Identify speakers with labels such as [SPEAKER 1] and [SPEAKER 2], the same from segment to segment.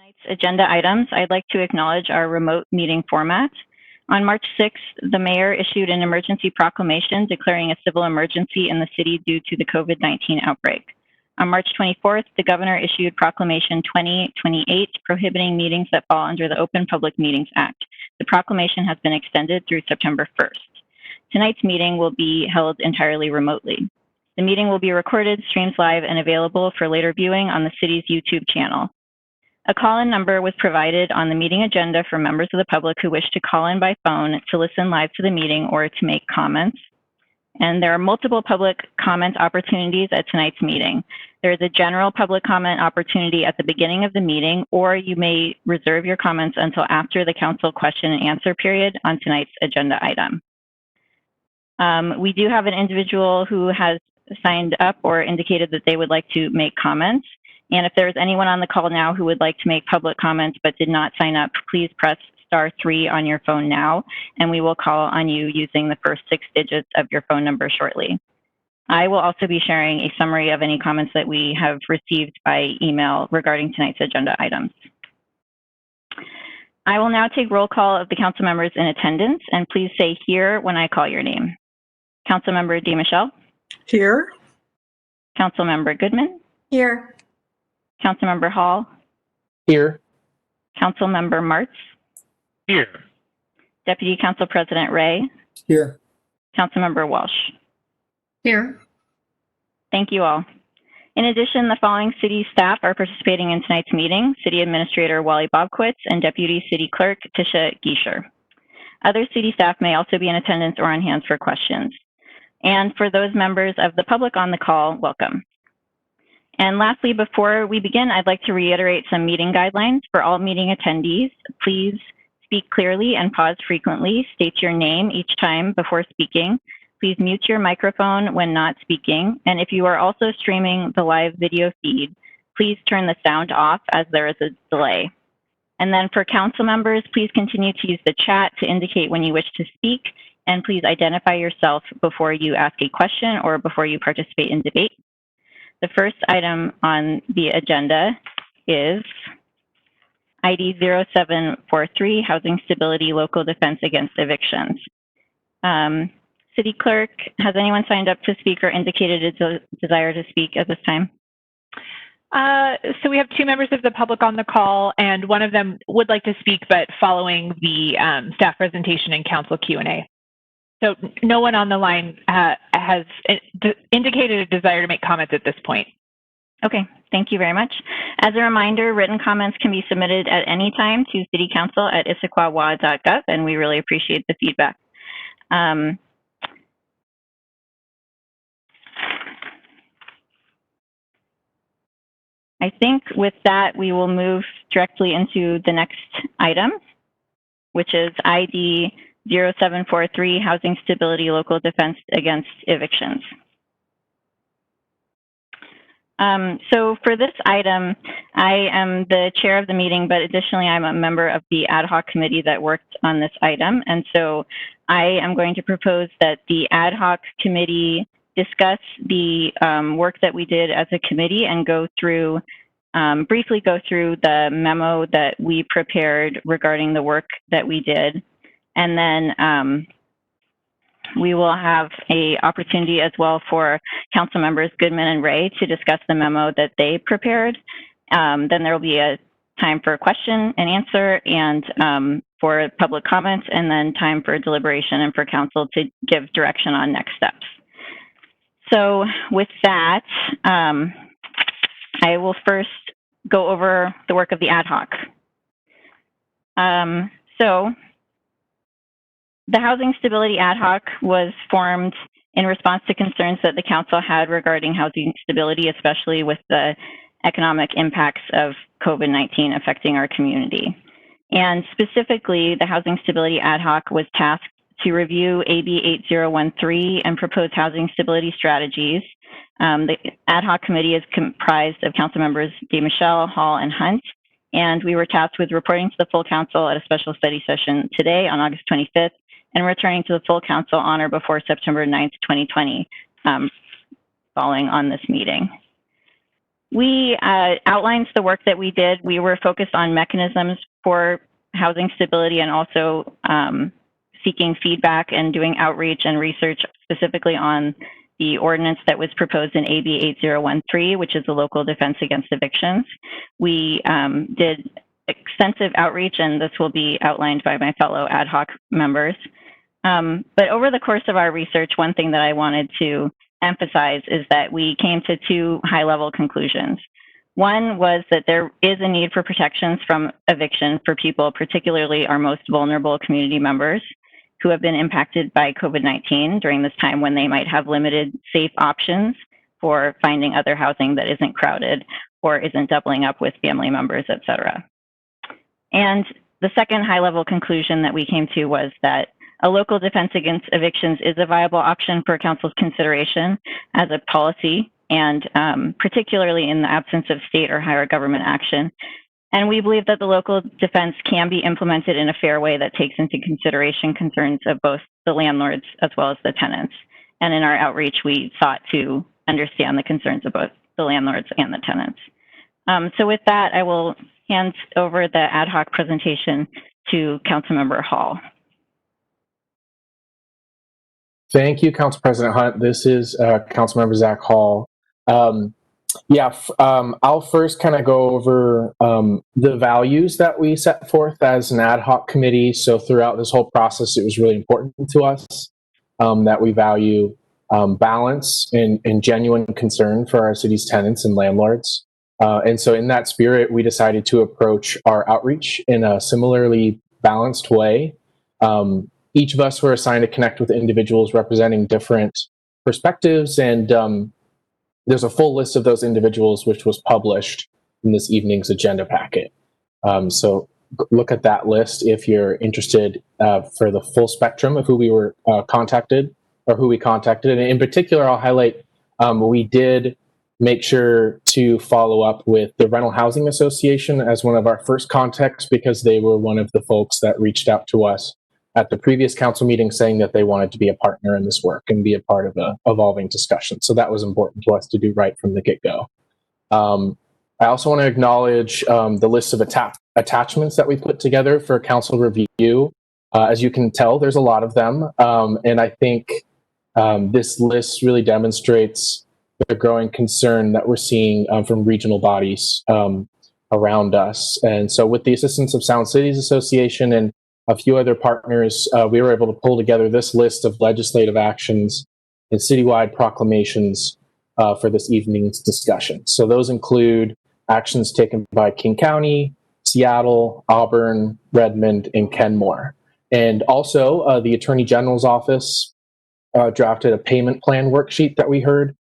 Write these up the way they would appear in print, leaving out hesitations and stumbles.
[SPEAKER 1] Tonight's agenda items, I'd like to acknowledge our remote meeting format. On March 6th, the mayor issued an emergency proclamation declaring a civil emergency in the city due to the COVID-19 outbreak. On March 24th, the governor issued Proclamation 2028 prohibiting meetings that fall under the Open Public Meetings Act. The proclamation has been extended through September 1st. Tonight's meeting will be held entirely remotely. The meeting will be recorded, streamed live, and available for later viewing on the city's YouTube channel. A call-in number was provided on the meeting agenda for members of the public who wish to call in by phone to listen live to the meeting or to make comments. And there are multiple public comment opportunities at tonight's meeting. There is a general public comment opportunity at the beginning of the meeting, or you may reserve your comments until after the council question and answer period on tonight's agenda item. We do have an individual who has signed up or indicated that they would like to make comments. And if there's anyone on the call now who would like to make public comments but did not sign up, please press *3 on your phone now, and we will call on you using the first 6 digits of your phone number shortly. I will also be sharing a summary of any comments that we have received by email regarding tonight's agenda items. I will now take roll call of the council members in attendance, and please say here when I call your name. Councilmember Dmichel?
[SPEAKER 2] Here.
[SPEAKER 1] Councilmember Goodman?
[SPEAKER 2] Here.
[SPEAKER 1] Councilmember Hall?
[SPEAKER 3] Here.
[SPEAKER 1] Councilmember Martz?
[SPEAKER 3] Here.
[SPEAKER 1] Deputy Council President Ray?
[SPEAKER 3] Here.
[SPEAKER 1] Councilmember Walsh?
[SPEAKER 2] Here.
[SPEAKER 1] Thank you all. In addition, the following city staff are participating in tonight's meeting: City Administrator Wally Bobkowitz and Deputy City Clerk Tisha Geisher. Other city staff may also be in attendance or on hand for questions. And for those members of the public on the call, welcome. And lastly, before we begin, I'd like to reiterate some meeting guidelines for all meeting attendees. Please speak clearly and pause frequently. State your name each time before speaking. Please mute your microphone when not speaking. And if you are also streaming the live video feed, please turn the sound off as there is a delay. And then for council members, please continue to use the chat to indicate when you wish to speak. And please identify yourself before you ask a question or before you participate in debate. The first item on the agenda is ID 0743, Housing Stability Local Defense Against Evictions. City Clerk, has anyone signed up to speak or indicated a desire to speak at this time?
[SPEAKER 4] So we have 2 members of the public on the call, and one of them would like to speak, but following the staff presentation and council Q&A. So no one on the line has indicated a desire to make comments at this point.
[SPEAKER 1] Okay, thank you very much. As a reminder, written comments can be submitted at any time to citycouncil@issaquahwa.gov, and we really appreciate the feedback. I think with that, we will move directly into the next item, which is ID 0743, Housing Stability Local Defense Against Evictions. So for this item, I am the chair of the meeting, but additionally, I'm a member of the ad hoc committee that worked on this item. And so I am going to propose that the ad hoc committee discuss the work that we did as a committee and go through, briefly go through the memo that we prepared regarding the work that we did. And then we will have an opportunity as well for council members Goodman and Ray to discuss the memo that they prepared. Then there will be a time for question and answer and for public comments, and then time for deliberation and for council to give direction on next steps. So with that, I will first go over the work of the ad hoc. So the Housing Stability Ad hoc was formed in response to concerns that the council had regarding housing stability, especially with the economic impacts of COVID-19 affecting our community. And specifically, the Housing Stability Ad hoc was tasked to review AB 8013 and propose housing stability strategies. The ad hoc committee is comprised of council members Dmichel, Hall, and Hunt. And we were tasked with reporting to the full council at a special study session today on August 25th and returning to the full council on or before September 9th, 2020, following on this meeting. We outlined the work that we did. We were focused on mechanisms for housing stability and also seeking feedback and doing outreach and research specifically on the ordinance that was proposed in AB 8013, which is the local defense against evictions. We did extensive outreach, and this will be outlined by my fellow ad hoc members. But over the course of our research, one thing that I wanted to emphasize is that we came to two high-level conclusions. One was that there is a need for protections from eviction for people, particularly our most vulnerable community members who have been impacted by COVID-19 during this time when they might have limited safe options for finding other housing that isn't crowded or isn't doubling up with family members, et cetera. And the second high-level conclusion that we came to was that a local defense against evictions is a viable option for council's consideration as a policy, and particularly in the absence of state or higher government action. And we believe that the local defense can be implemented in a fair way that takes into consideration concerns of both the landlords as well as the tenants. And in our outreach, we sought to understand the concerns of both the landlords and the tenants. So with that, I will hand over the ad hoc presentation to Councilmember Hall.
[SPEAKER 3] Thank you, Council President Hunt. This is Councilmember Zac Hall. I'll first kind of go over the values that we set forth as an ad hoc committee. So throughout this whole process, it was really important to us that we value balance and genuine concern for our city's tenants and landlords. And so in that spirit, we decided to approach our outreach in a similarly balanced way. Each of us were assigned to connect with individuals representing different perspectives, and there's a full list of those individuals which was published in this evening's agenda packet. So look at that list if you're interested for the full spectrum of who we were contacted or who we contacted. And in particular, I'll highlight we did make sure to follow up with the Rental Housing Association as one of our first contacts because they were one of the folks that reached out to us at the previous council meeting saying that they wanted to be a partner in this work and be a part of a evolving discussion. So that was important to us to do right from the get-go. I also want to acknowledge the list of attachments that we put together for council review. As you can tell, there's a lot of them. And I think this list really demonstrates the growing concern that we're seeing from regional bodies around us. And so with the assistance of Sound Cities Association and a few other partners, we were able to pull together this list of legislative actions and citywide proclamations for this evening's discussion. So those include actions taken by King County, Seattle, Auburn, Redmond, and Kenmore. And also the Attorney General's office drafted a payment plan worksheet that we heard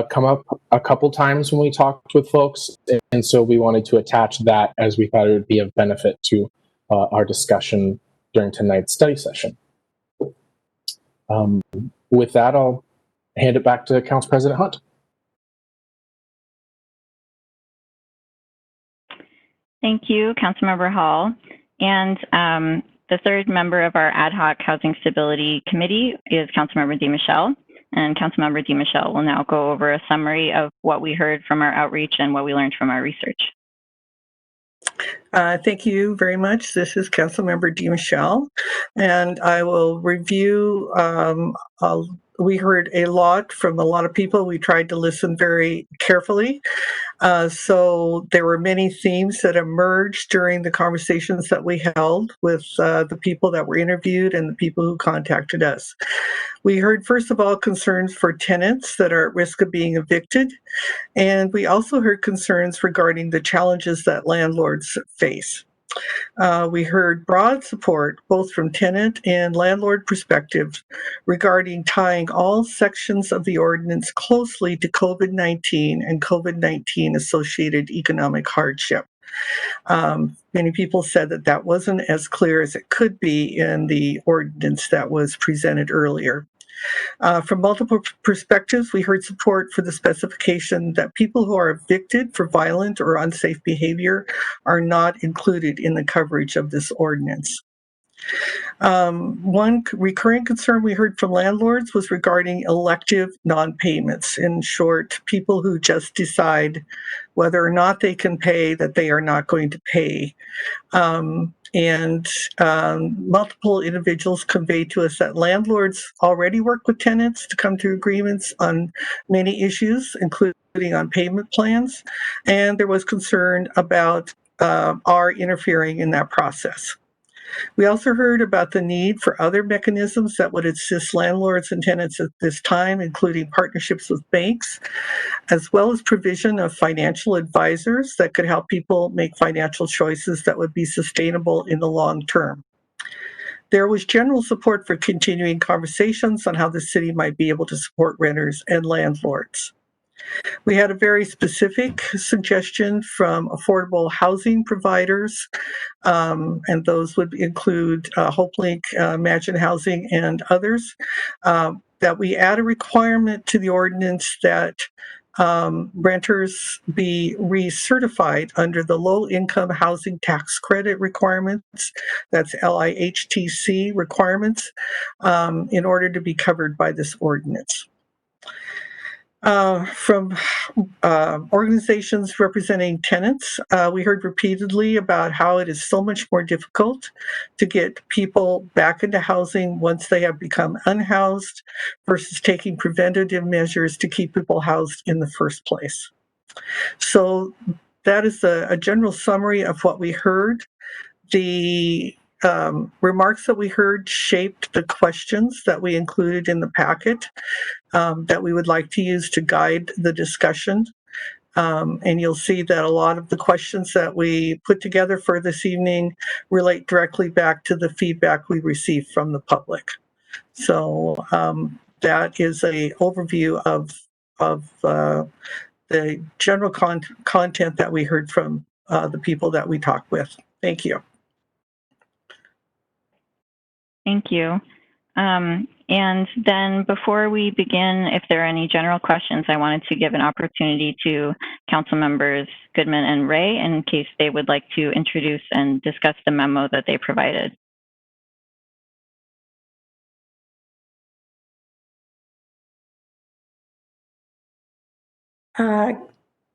[SPEAKER 3] come up a couple times when we talked with folks. And so we wanted to attach that as we thought it would be of benefit to our discussion during tonight's study session. With that, I'll hand it back to Council President Hunt.
[SPEAKER 1] Thank you, Councilmember Hall. And the third member of our Ad Hoc Housing Stability Committee is Councilmember Dmichel. And Councilmember Dmichel will now go over a summary of what we heard from our outreach and what we learned from our research.
[SPEAKER 2] Thank you very much. This is Councilmember Dmichel, and I will review. We heard a lot from a lot of people. We tried to listen very carefully. So there were many themes that emerged during the conversations that we held with the people that were interviewed and the people who contacted us. We heard, first of all, concerns for tenants that are at risk of being evicted. And we also heard concerns regarding the challenges that landlords face. We heard broad support, both from tenant and landlord perspectives, regarding tying all sections of the ordinance closely to COVID-19 and COVID-19 associated economic hardship. Many people said that that wasn't as clear as it could be in the ordinance that was presented earlier. From multiple perspectives, we heard support for the specification that people who are evicted for violent or unsafe behavior are not included in the coverage of this ordinance. One recurring concern we heard from landlords was regarding elective non-payments. In short, people who just decide whether or not they can pay that they are not going to pay. Multiple individuals conveyed to us that landlords already work with tenants to come to agreements on many issues, including on payment plans, and there was concern about our interfering in that process. We also heard about the need for other mechanisms that would assist landlords and tenants at this time, including partnerships with banks, as well as provision of financial advisors that could help people make financial choices that would be sustainable in the long term. There was general support for continuing conversations on how the city might be able to support renters and landlords. We had a very specific suggestion from affordable housing providers, and those would include HopeLink, Imagine Housing, and others, that we add a requirement to the ordinance that renters be recertified under the Low Income Housing Tax Credit requirements, that's LIHTC requirements, in order to be covered by this ordinance. From organizations representing tenants, we heard repeatedly about how it is so much more difficult to get people back into housing once they have become unhoused versus taking preventative measures to keep people housed in the first place. So that is a general summary of what we heard. The remarks that we heard shaped the questions that we included in the packet that we would like to use to guide the discussion. And you'll see that a lot of the questions that we put together for this evening relate directly back to the feedback we received from the public. So that is an overview of the general content that we heard from the people that we talked with. Thank you.
[SPEAKER 1] Thank you. And then before we begin, if there are any general questions, I wanted to give an opportunity to Council Members Goodman and Ray in case they would like to introduce and discuss the memo that they provided.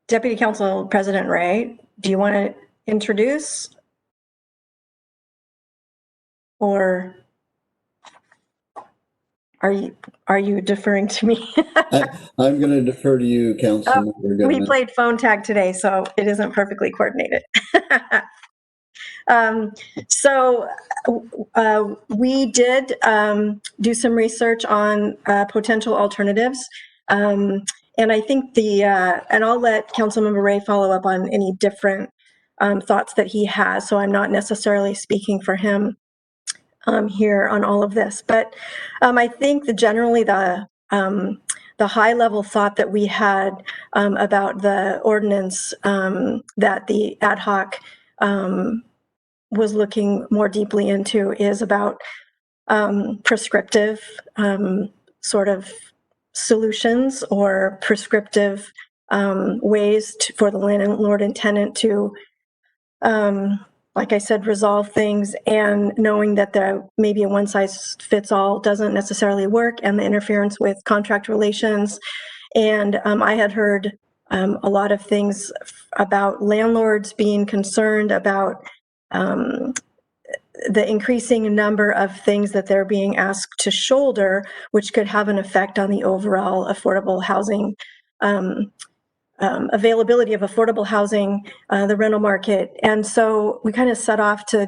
[SPEAKER 5] Deputy Council President Ray, do you want to introduce? Or are you deferring to me?
[SPEAKER 6] I'm going to defer to you, Councilmember Goodman.
[SPEAKER 5] We played phone tag today, so it isn't perfectly coordinated. We did do some research on potential alternatives. And I think and I'll let Councilmember Ray follow up on any different thoughts that he has. So I'm not necessarily speaking for him here on all of this, but I think that generally the high level thought that we had about the ordinance that the ad hoc was looking more deeply into is about prescriptive sort of solutions or prescriptive ways for the landlord and tenant to like I said, resolve things, and knowing that maybe a one-size-fits-all doesn't necessarily work, and the interference with contract relations. And I had heard a lot of things about landlords being concerned about the increasing number of things that they're being asked to shoulder, which could have an effect on the overall affordable housing availability of affordable housing, the rental market. And so we kind of set off to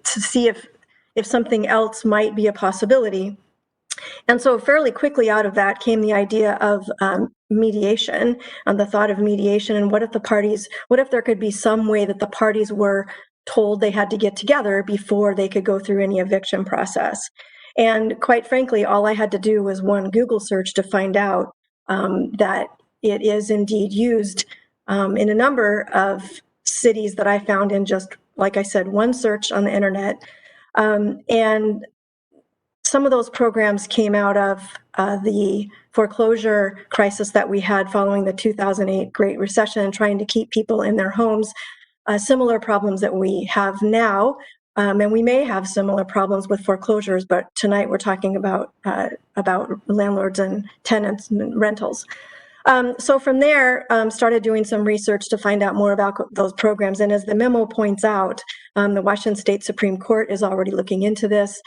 [SPEAKER 5] see if something else might be a possibility. And so fairly quickly out of that came the idea of mediation, and the thought of mediation, and what if there could be some way that the parties were told they had to get together before they could go through any eviction process. And quite frankly, all I had to do was one Google search to find out that it is indeed used in a number of cities that I found in just, like I said, one search on the internet. And some of those programs came out of the foreclosure crisis that we had following the 2008 Great Recession, trying to keep people in their homes. Similar problems that we have now And we may have similar problems with foreclosures, but tonight we're talking about landlords and tenants and rentals. So from there, started doing some research to find out more about those programs. And as the memo points out, the Washington State Supreme Court is already looking into this.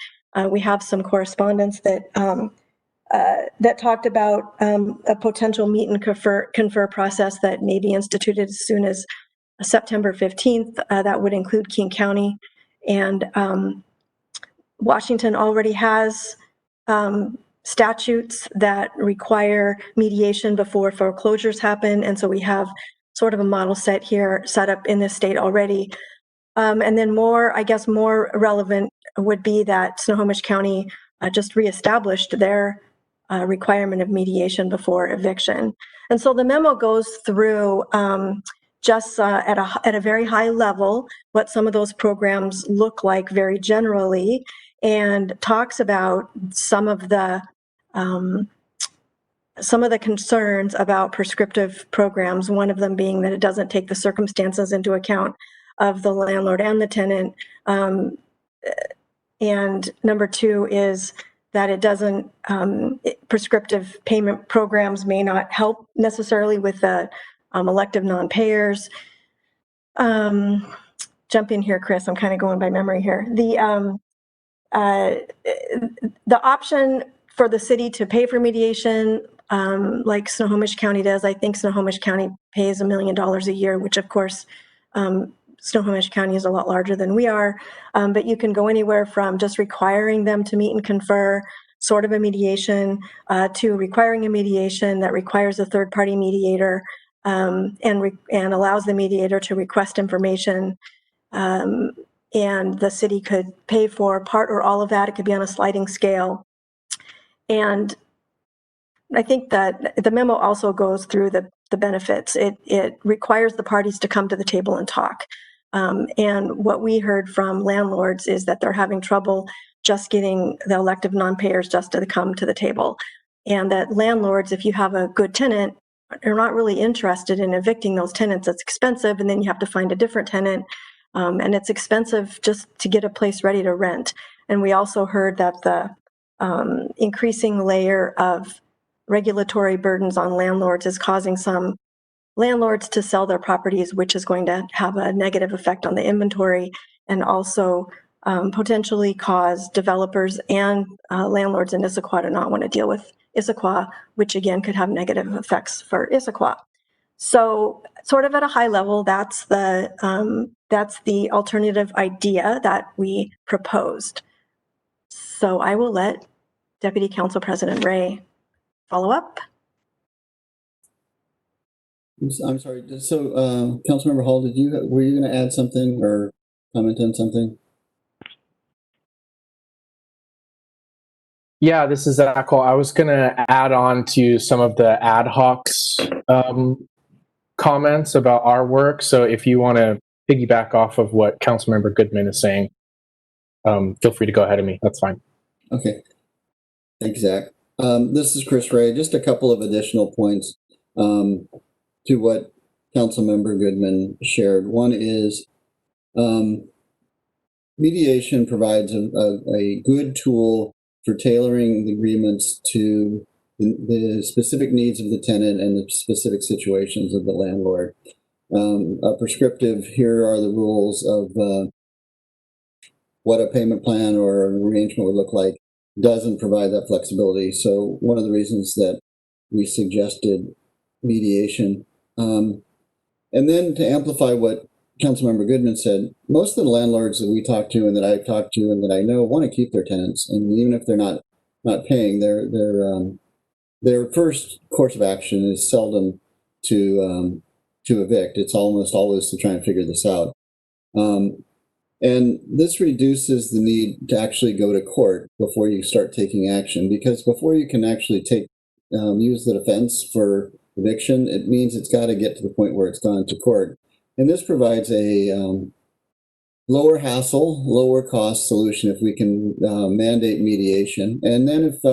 [SPEAKER 5] We have some correspondence that talked about a potential meet and confer process that may be instituted as soon as September 15th. That would include King County. And Washington already has statutes that require mediation before foreclosures happen. And so we have sort of a model set up in this state already. And then more relevant would be that Snohomish County just reestablished their requirement of mediation before eviction. And so the memo goes through just at a very high level what some of those programs look like very generally, and talks about some of the concerns about prescriptive programs, one of them being that it doesn't take the circumstances into account of the landlord and the tenant. And number two is that it doesn't, prescriptive payment programs may not help necessarily with the elective non-payers. Jump in here, Chris, I'm kind of going by memory here. The option for the city to pay for mediation, like Snohomish County does, I think Snohomish County pays $1 million a year, which of course, Snohomish County is a lot larger than we are, but you can go anywhere from just requiring them to meet and confer, sort of a mediation, to requiring a mediation that requires a third-party mediator, and allows the mediator to request information, and the city could pay for part or all of that. It could be on a sliding scale. And I think that the memo also goes through the benefits. It requires the parties to come to the table and talk. And what we heard from landlords is that they're having trouble just getting the elective non-payers just to come to the table. And that landlords, if you have a good tenant, are not really interested in evicting those tenants. It's expensive, and then you have to find a different tenant. And it's expensive just to get a place ready to rent. And we also heard that the increasing layer of regulatory burdens on landlords is causing some landlords to sell their properties, which is going to have a negative effect on the inventory, and also potentially cause developers and landlords in Issaquah to not want to deal with Issaquah, which again could have negative effects for Issaquah. So sort of at a high level, that's the alternative idea that we proposed. So I will let Deputy Council President Ray follow up.
[SPEAKER 6] I'm sorry. So, Councilmember Hall, were you going to add something or comment on something?
[SPEAKER 3] Yeah, this is Zac Hall. I was going to add on to some of the ad hocs comments about our work. So if you want to piggyback off of what Councilmember Goodman is saying, feel free to go ahead of me. That's fine.
[SPEAKER 6] Okay. Thanks, Zach. This is Chris Ray. Just a couple of additional points to what Councilmember Goodman shared. One is mediation provides a good tool for tailoring the agreements to the specific needs of the tenant and the specific situations of the landlord. A prescriptive, here are the rules of what a payment plan or an arrangement would look like, doesn't provide that flexibility. So one of the reasons that we suggested mediation. And then to amplify what Councilmember Goodman said, most of the landlords that we talk to and that I've talked to and that I know want to keep their tenants. And even if they're not paying, their first course of action is seldom to evict. It's almost always to try and figure this out. And this reduces the need to actually go to court before you start taking action, because before you can actually use the defense for eviction, it means it's got to get to the point where it's gone to court. And this provides a lower hassle, lower cost solution if we can mandate mediation. And then if,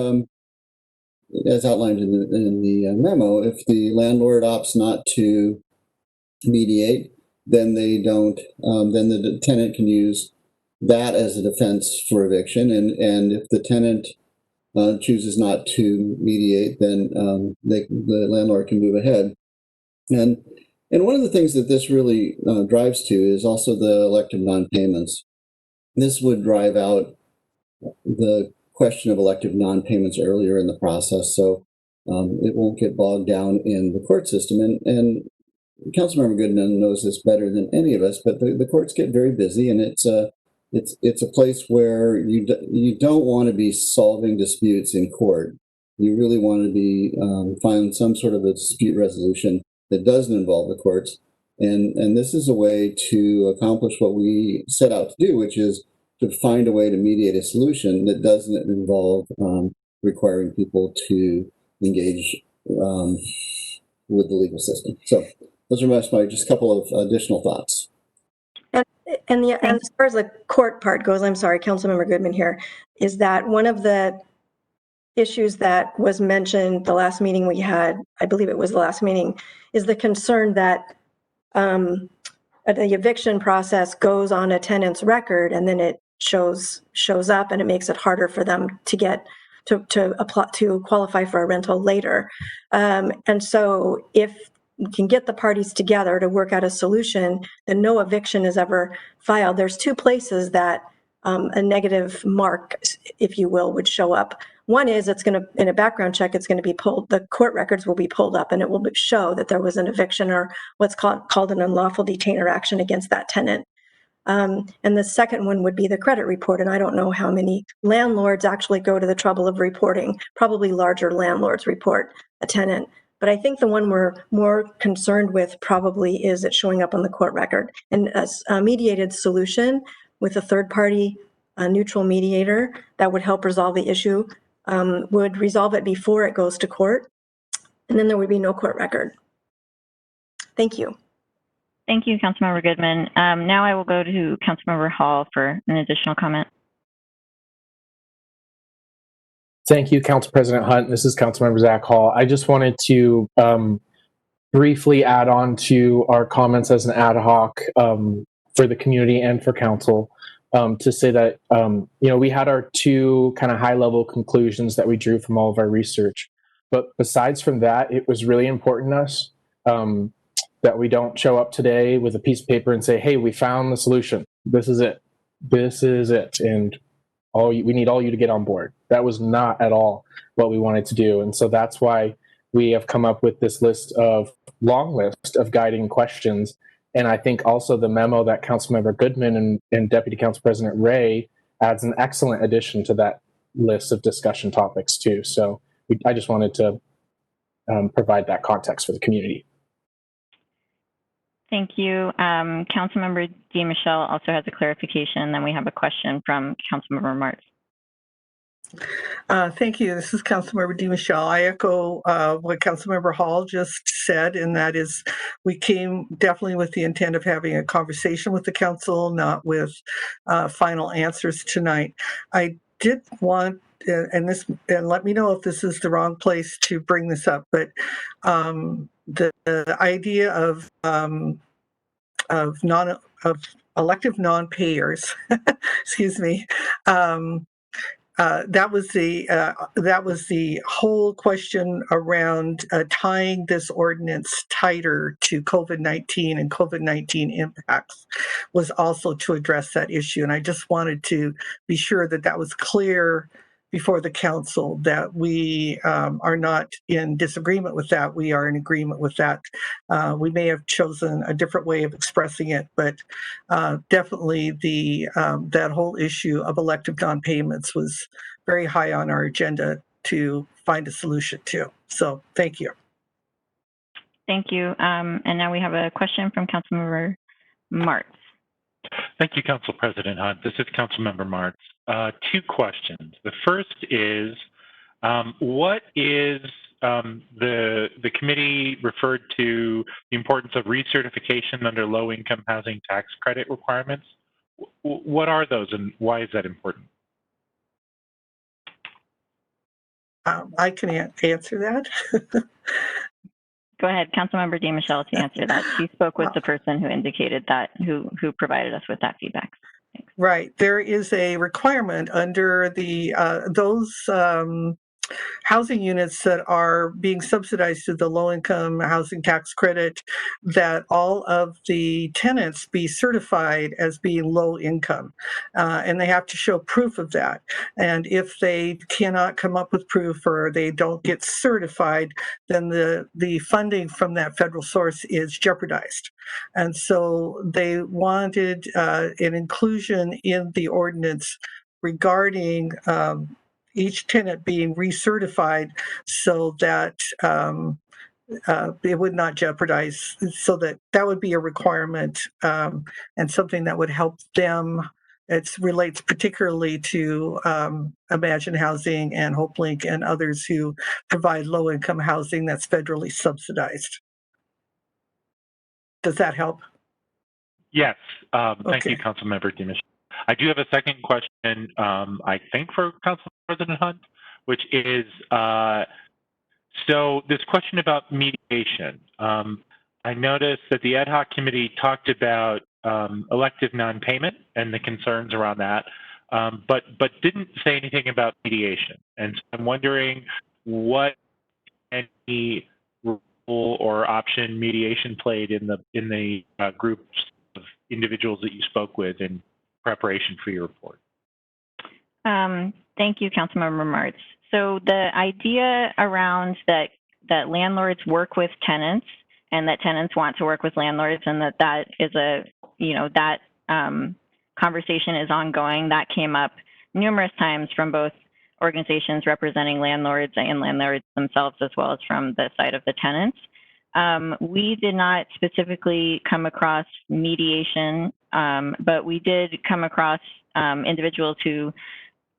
[SPEAKER 6] as outlined in the memo, if the landlord opts not to mediate, then they don't, then the tenant can use that as a defense for eviction. And if the tenant chooses not to mediate, then the landlord can move ahead. And one of the things that this really drives to is also the elective non-payments. This would drive out the question of elective non-payments earlier in the process, so it won't get bogged down in the court system. And Councilmember Goodman knows this better than any of us, but the courts get very busy, and it's a place where you don't want to be solving disputes in court. You really want to be find some sort of a dispute resolution that doesn't involve the courts, and this is a way to accomplish what we set out to do, which is to find a way to mediate a solution that doesn't involve requiring people to engage with the legal system. So those are my just a couple of additional thoughts.
[SPEAKER 5] And as far as the court part goes, I'm sorry, Councilmember Goodman here, is that one of the issues that was mentioned the last meeting we had, I believe it was the last meeting, is the concern that the eviction process goes on a tenant's record and then it shows up and it makes it harder for them to get to apply to qualify for a rental later. And so if we can get the parties together to work out a solution, then no eviction is ever filed. There's two places that a negative mark, if you will, would show up. One is it's going to, in a background check, it's going to be pulled, the court records will be pulled up and it will show that there was an eviction or what's called an unlawful detainer action against that tenant. And the second one would be the credit report. And I don't know how many landlords actually go to the trouble of reporting. Probably larger landlords report a tenant. But I think the one we're more concerned with probably is it showing up on the court record. And a mediated solution with a third party, a neutral mediator that would help resolve the issue would resolve it before it goes to court. And then there would be no court record. Thank you.
[SPEAKER 1] Thank you, Councilmember Goodman. Now I will go to Councilmember Hall for an additional comment.
[SPEAKER 3] Thank you, Council President Hunt. This is Councilmember Zac Hall. I just wanted to briefly add on to our comments as an ad hoc for the community and for council to say that, we had our two kind of high-level conclusions that we drew from all of our research. But besides from that, it was really important to us that we don't show up today with a piece of paper and say, hey, we found the solution. This is it. This is it. And we need all you to get on board. That was not at all what we wanted to do. And so that's why we have come up with this long list of guiding questions. And I think also the memo that Councilmember Goodman and Deputy Council President Ray adds an excellent addition to that list of discussion topics too. So I just wanted to provide that context for the community.
[SPEAKER 1] Thank you. Councilmember Dmichel also has a clarification. Then we have a question from Councilmember Martz.
[SPEAKER 2] Thank you. This is Councilmember Dmichel. I echo what Councilmember Hall just said, and that is we came definitely with the intent of having a conversation with the council, not with final answers tonight. I did want, and let me know if this is the wrong place to bring this up, but the idea of elective non-payers, excuse me, that was the whole question around tying this ordinance tighter to COVID-19 and COVID-19 impacts was also to address that issue. And I just wanted to be sure that that was clear before the council, that we are not in disagreement with that. We are in agreement with that. We may have chosen a different way of expressing it, but definitely that whole issue of elective non-payments was very high on our agenda to find a solution to. So thank you.
[SPEAKER 1] Thank you. And now we have a question from Councilmember Martz.
[SPEAKER 7] Thank you, Council President Hunt. This is Councilmember Martz. Two questions. The first is, what is the committee referred to the importance of recertification under low-income housing tax credit requirements? What are those and why is that important?
[SPEAKER 2] I can answer that.
[SPEAKER 1] Go ahead, Councilmember Dmichel, to answer that. She spoke with the person who indicated that, who provided us with that feedback. Thanks.
[SPEAKER 2] Right. There is a requirement under the those housing units that are being subsidized through the low-income housing tax credit, that all of the tenants be certified as being low income, and they have to show proof of that. And if they cannot come up with proof or they don't get certified, then the funding from that federal source is jeopardized. And so they wanted an inclusion in the ordinance regarding each tenant being recertified so that it would not jeopardize, so that would be a requirement, and something that would help them. It relates particularly to Imagine Housing and HopeLink and others who provide low-income housing that's federally subsidized. Does that help?
[SPEAKER 7] Yes. Thank
[SPEAKER 2] Okay.
[SPEAKER 7] you, Councilmember Dmichel. I do have a second question, I think, for Council President Hunt, which is, so this question about mediation. I noticed that the ad hoc committee talked about elective non-payment and the concerns around that, but didn't say anything about mediation. And so I'm wondering what any role or option mediation played in the groups of individuals that you spoke with in preparation for your report.
[SPEAKER 1] Thank you, Councilmember Martz. So the idea around that landlords work with tenants and that tenants want to work with landlords, and that is that conversation is ongoing. That came up numerous times from both organizations representing landlords and landlords themselves, as well as from the side of the tenants. We did not specifically come across mediation, but we did come across individuals who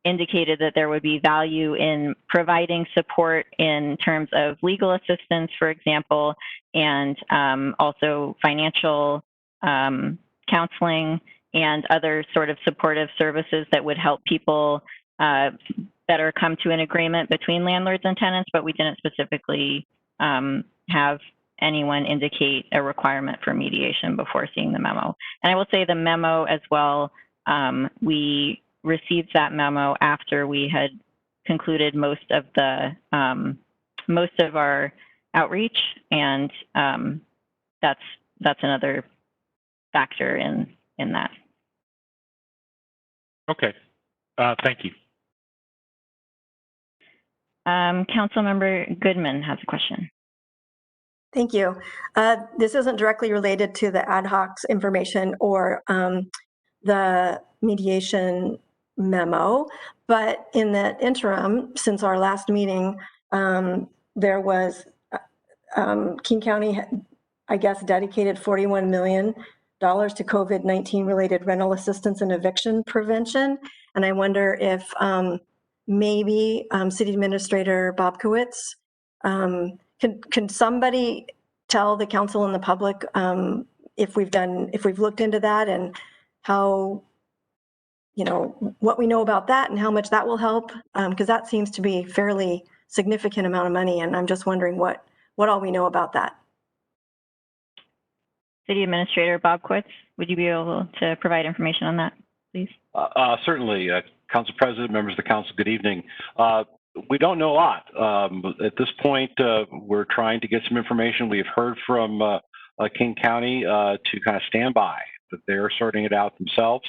[SPEAKER 1] indicated that there would be value in providing support in terms of legal assistance, for example, and also financial counseling and other sort of supportive services that would help people better come to an agreement between landlords and tenants, but we didn't specifically have anyone indicate a requirement for mediation before seeing the memo. And I will say the memo as well, we received that memo after we had concluded most of our outreach, and that's another factor in that.
[SPEAKER 7] Okay, thank you.
[SPEAKER 1] Councilmember Goodman has a question.
[SPEAKER 5] Thank you. This isn't directly related to the ad hoc's information or the mediation memo, but in the interim, since our last meeting, there was King County, I guess, dedicated $41 million to COVID-19 related rental assistance and eviction prevention. And I wonder if maybe City Administrator Bobkowitz, can somebody tell the council and the public if we've looked into that and how, what we know about that and how much that will help? Because that seems to be a fairly significant amount of money, and I'm just wondering what all we know about that.
[SPEAKER 1] City Administrator Bobkowitz, would you be able to provide information on that, please?
[SPEAKER 8] Certainly. Council President, members of the council, good evening. We don't know a lot. At this point, we're trying to get some information. We've heard from King County to kind of stand by, that they're sorting it out themselves.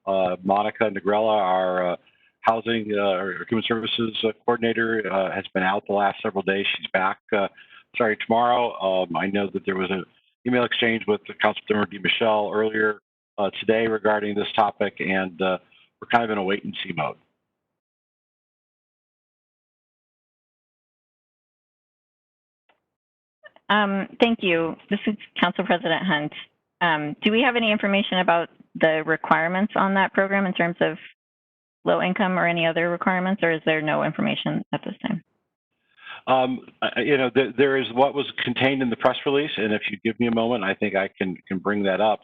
[SPEAKER 8] Monica Negrella, our housing or human services coordinator, has been out the last several days. She's back starting tomorrow. I know that there was an email exchange with Councilmember Dmichel earlier today regarding this topic, and we're kind of in a wait and see mode.
[SPEAKER 1] Thank you. This is Council President Hunt. Do we have any information about the requirements on that program in terms of low income or any other requirements, or is there no information at this time?
[SPEAKER 8] There is what was contained in the press release, and if you give me a moment, I think I can bring that up.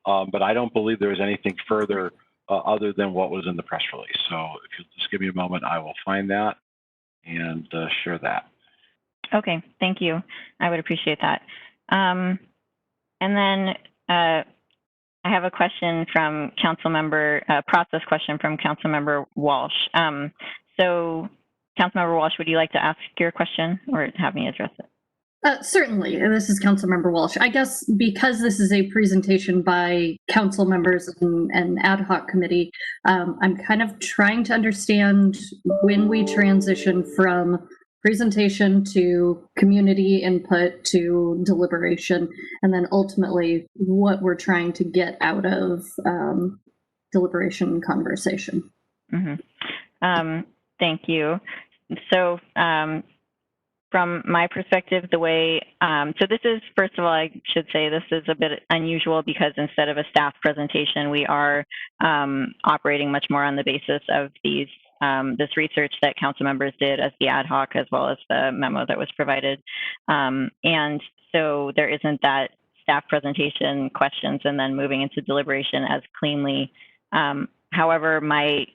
[SPEAKER 8] But I don't believe there's anything further other than what was in the press release. So if you'll just give me a moment, I will find that and share that.
[SPEAKER 1] Okay, thank you. I would appreciate that. And then I have a question from process question from Councilmember Walsh. So, Councilmember Walsh, would you like to ask your question or have me address it?
[SPEAKER 9] Certainly. This is Councilmember Walsh. I guess because this is a presentation by council members and ad hoc committee, I'm kind of trying to understand when we transition from presentation to community input to deliberation, and then ultimately what we're trying to get out of deliberation and conversation.
[SPEAKER 1] Mm-hmm. Thank you. So, from my perspective, the way, so this is, first of all, I should say this is a bit unusual because instead of a staff presentation, we are operating much more on the basis of this research that council members did as the ad hoc, as well as the memo that was provided. And so there isn't that staff presentation questions and then moving into deliberation as cleanly. However, my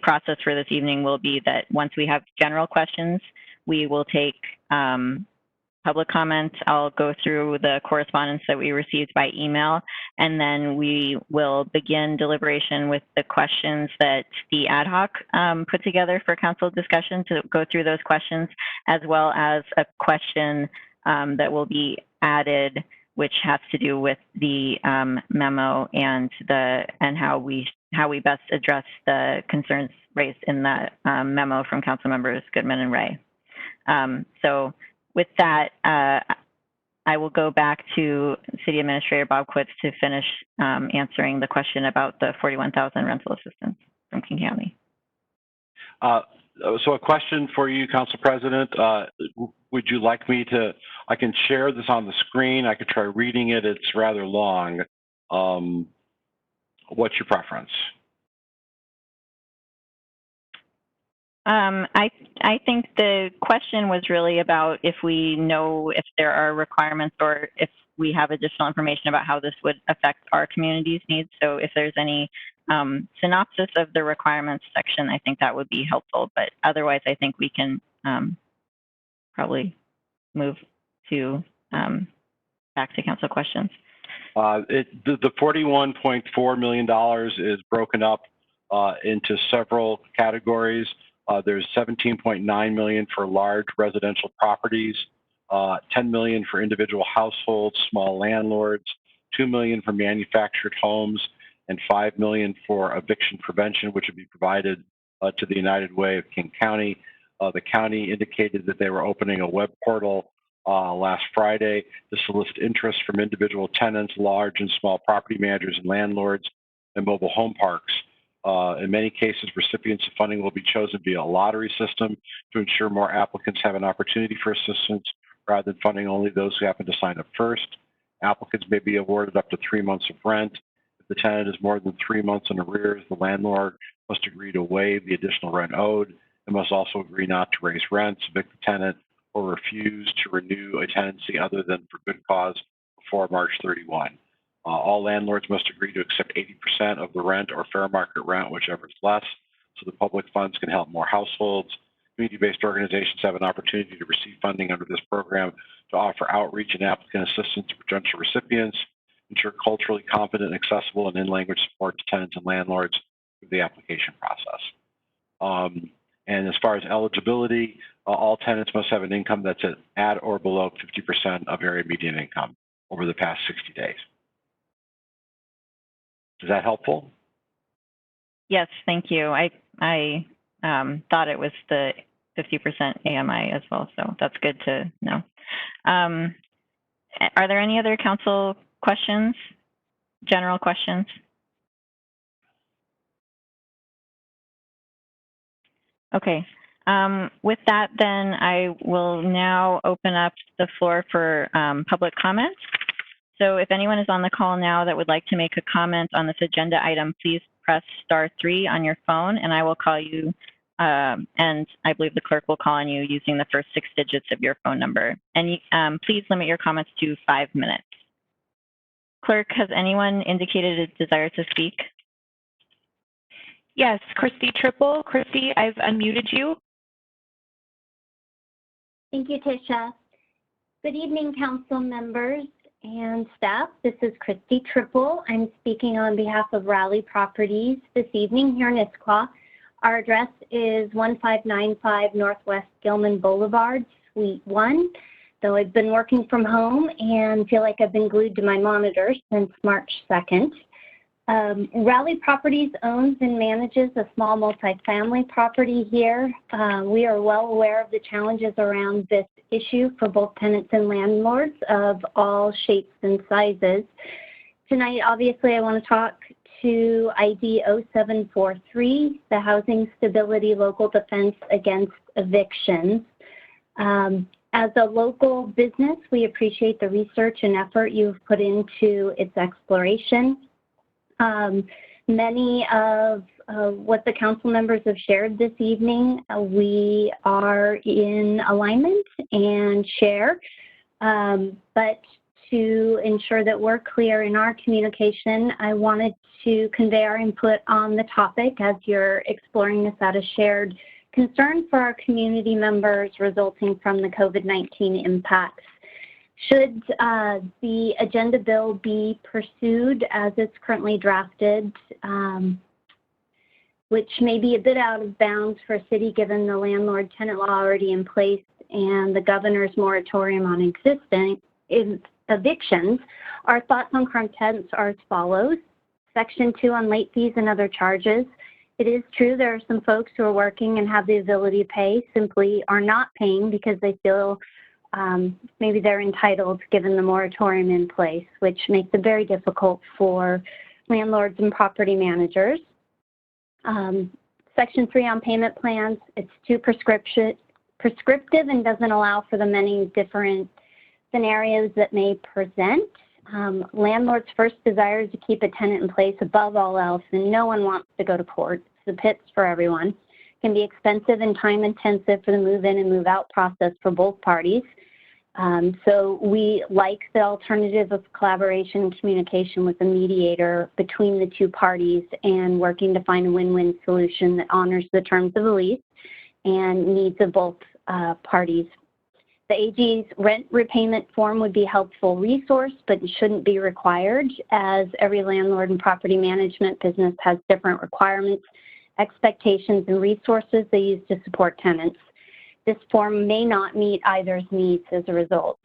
[SPEAKER 1] process for this evening will be that once we have general questions, we will take public comments. I'll go through the correspondence that we received by email, and then we will begin deliberation with the questions that the ad hoc put together for council discussion, to go through those questions, as well as a question that will be added, which has to do with the memo and how we best address the concerns raised in the memo from council members Goodman and Ray. So with that, I will go back to City Administrator Bob Quitz to finish answering the question about the 41,000 rental assistance from King County.
[SPEAKER 8] So a question for you, Council President. Would you like me to, I can share this on the screen. I could try reading it. It's rather long. What's your preference?
[SPEAKER 1] I think the question was really about if we know if there are requirements or if we have additional information about how this would affect our community's needs. So if there's any synopsis of the requirements section, I think that would be helpful. But otherwise, I think we can probably move to back to council questions.
[SPEAKER 8] The $41.4 million is broken up into several categories. There's $17.9 million for large residential properties, $10 million for individual households, small landlords, $2 million for manufactured homes, and $5 million for eviction prevention, which would be provided to the United Way of King County. The county indicated that they were opening a web portal last Friday to solicit interest from individual tenants, large and small property managers and landlords, and mobile home parks. In many cases, recipients of funding will be chosen via a lottery system to ensure more applicants have an opportunity for assistance rather than funding only those who happen to sign up first. Applicants may be awarded up to 3 months of rent. If the tenant is more than 3 months in arrears, the landlord must agree to waive the additional rent owed and must also agree not to raise rents, evict the tenant, or refuse to renew a tenancy other than for good cause before March 31. All landlords must agree to accept 80% of the rent or fair market rent, whichever is less, so the public funds can help more households. Community-based organizations have an opportunity to receive funding under this program to offer outreach and applicant assistance to potential recipients, ensure culturally competent, accessible, and in-language support to tenants and landlords through the application process. And as far as eligibility, all tenants must have an income that's at or below 50% of area median income over the past 60 days. Is that helpful?
[SPEAKER 1] Yes, thank you. I thought it was the 50% AMI as well, so that's good to know. Are there any other council questions, general questions? Okay. With that, then I will now open up the floor for public comment. So if anyone is on the call now that would like to make a comment on this agenda item, please press *3 on your phone and I will call you. And I believe the clerk will call on you using the first 6 digits of your phone number. And please limit your comments to 5 minutes. Clerk, has anyone indicated a desire to speak?
[SPEAKER 4] Yes, Christy Triple. Christy, I've unmuted you.
[SPEAKER 10] Thank you, Tisha. Good evening, council members. and staff. This is Christy Triple. I'm speaking on behalf of Raleigh Properties this evening here in Issaquah. Our address is 1595 Northwest Gilman Boulevard, Suite 1. Though I've been working from home and feel like I've been glued to my monitor since March 2nd. Raleigh Properties owns and manages a small multifamily property here. We are well aware of the challenges around this issue for both tenants and landlords of all shapes and sizes. Tonight, obviously, I want to talk to ID 0743, the Housing Stability Local Defense Against Evictions. As a local business, we appreciate the research and effort you've put into its exploration. Many of what the council members have shared this evening, we are in alignment and share, but to ensure that we're clear in our communication, I wanted to convey our input on the topic as you're exploring this at a shared concern for our community members resulting from the COVID-19 impacts. Should the agenda bill be pursued as it's currently drafted, which may be a bit out of bounds for a city given the landlord-tenant law already in place and the governor's moratorium on existing evictions, our thoughts on current tenants are as follows. Section 2 on late fees and other charges. It is true there are some folks who are working and have the ability to pay, simply are not paying because they feel maybe they're entitled given the moratorium in place, which makes it very difficult for landlords and property managers. Section 3 on payment plans, it's too prescriptive and doesn't allow for the many different scenarios that may present. Landlord's first desire is to keep a tenant in place above all else, and no one wants to go to court. It's the pits for everyone. It can be expensive and time intensive for the move-in and move-out process for both parties. So we like the alternative of collaboration and communication with a mediator between the two parties and working to find a win-win solution that honors the terms of the lease and needs of both parties. The AG's rent repayment form would be a helpful resource, but it shouldn't be required as every landlord and property management business has different requirements, expectations, and resources they use to support tenants. This form may not meet either's needs as a result.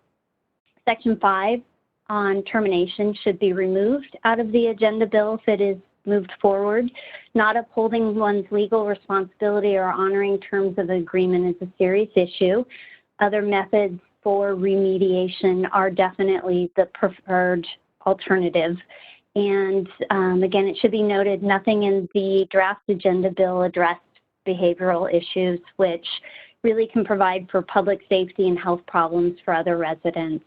[SPEAKER 10] Section 5 on termination should be removed out of the agenda bill if it is moved forward. Not upholding one's legal responsibility or honoring terms of agreement is a serious issue. Other methods for remediation are definitely the preferred alternative. And again, it should be noted, nothing in the draft agenda bill addressed behavioral issues, which really can provide for public safety and health problems for other residents.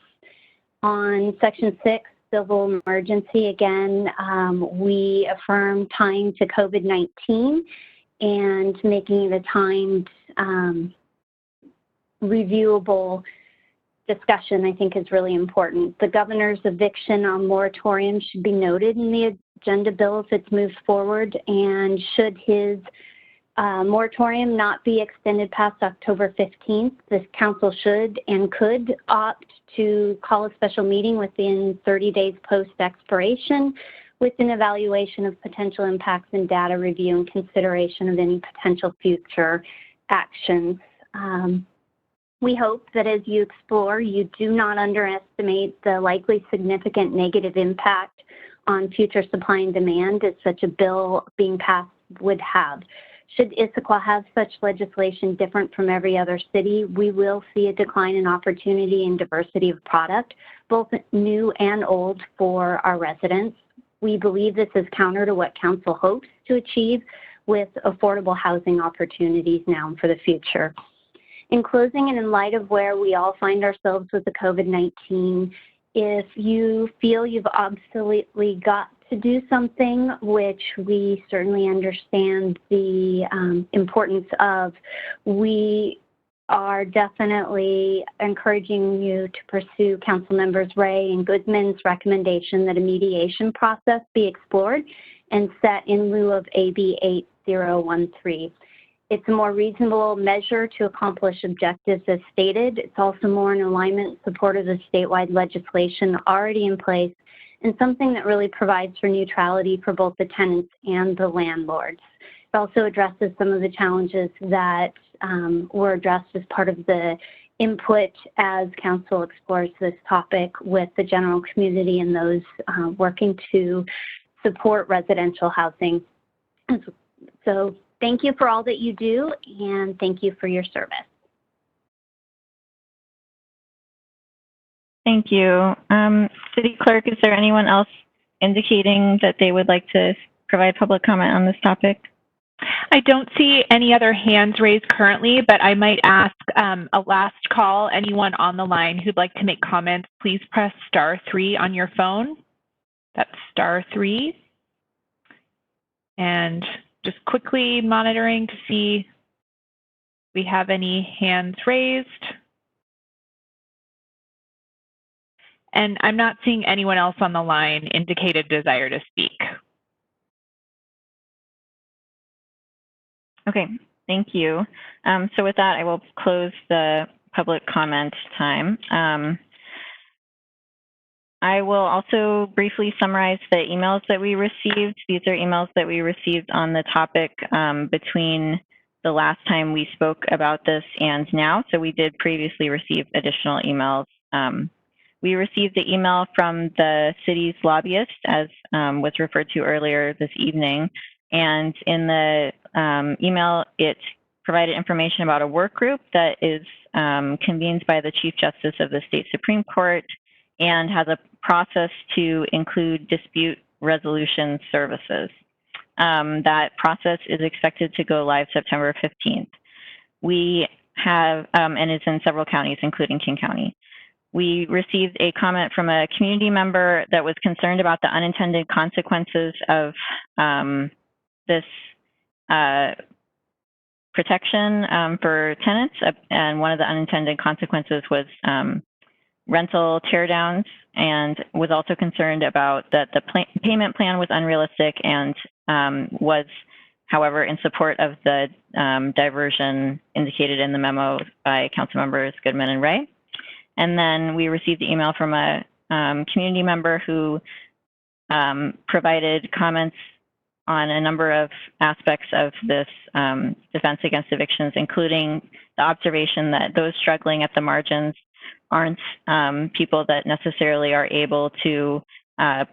[SPEAKER 10] On Section 6, civil emergency, again, we affirm tying to COVID-19 and making it a timed reviewable discussion, I think, is really important. The governor's eviction on moratorium should be noted in the agenda bill if it's moved forward, and should his moratorium not be extended past October 15th, this council should and could opt to call a special meeting within 30 days post-expiration with an evaluation of potential impacts and data review and consideration of any potential future actions. We hope that as you explore, you do not underestimate the likely significant negative impact on future supply and demand as such a bill being passed would have. Should Issaquah have such legislation different from every other city, we will see a decline in opportunity and diversity of product, both new and old, for our residents. We believe this is counter to what council hopes to achieve with affordable housing opportunities now and for the future. In closing, and in light of where we all find ourselves with the COVID-19, if you feel you've absolutely got to do something, which we certainly understand the importance of, we are definitely encouraging you to pursue Council Members Ray and Goodman's recommendation that a mediation process be explored and set in lieu of AB 8013. It's a more reasonable measure to accomplish objectives as stated. It's also more in alignment and support of the statewide legislation already in place, and something that really provides for neutrality for both the tenants and the landlords. It also addresses some of the challenges that were addressed as part of the input as council explores this topic with the general community and those working to support residential housing. So thank you for all that you do, and thank you for your service.
[SPEAKER 1] Thank you. City Clerk, is there anyone else indicating that they would like to provide public comment on this topic?
[SPEAKER 4] I don't see any other hands raised currently, but I might ask a last call. Anyone on the line who'd like to make comments, please press *3 on your phone. That's *3. And just quickly monitoring to see if we have any hands raised. And I'm not seeing anyone else on the line indicate a desire to speak.
[SPEAKER 1] Okay, thank you. So with that, I will close the public comment time. I will also briefly summarize the emails that we received. These are emails that we received on the topic between the last time we spoke about this and now. So we did previously receive additional emails. We received the email from the city's lobbyist, as was referred to earlier this evening. And in the email, it provided information about a work group that is convened by the Chief Justice of the State Supreme Court and has a process to include dispute resolution services. That process is expected to go live September 15th. We have, and it's in several counties, including King County. We received a comment from a community member that was concerned about the unintended consequences of this protection for tenants, and one of the unintended consequences was rental teardowns, and was also concerned about that the payment plan was unrealistic and was, however, in support of the diversion indicated in the memo by council members Goodman and Ray. And then we received the email from a community member who provided comments on a number of aspects of this defense against evictions, including the observation that those struggling at the margins aren't people that necessarily are able to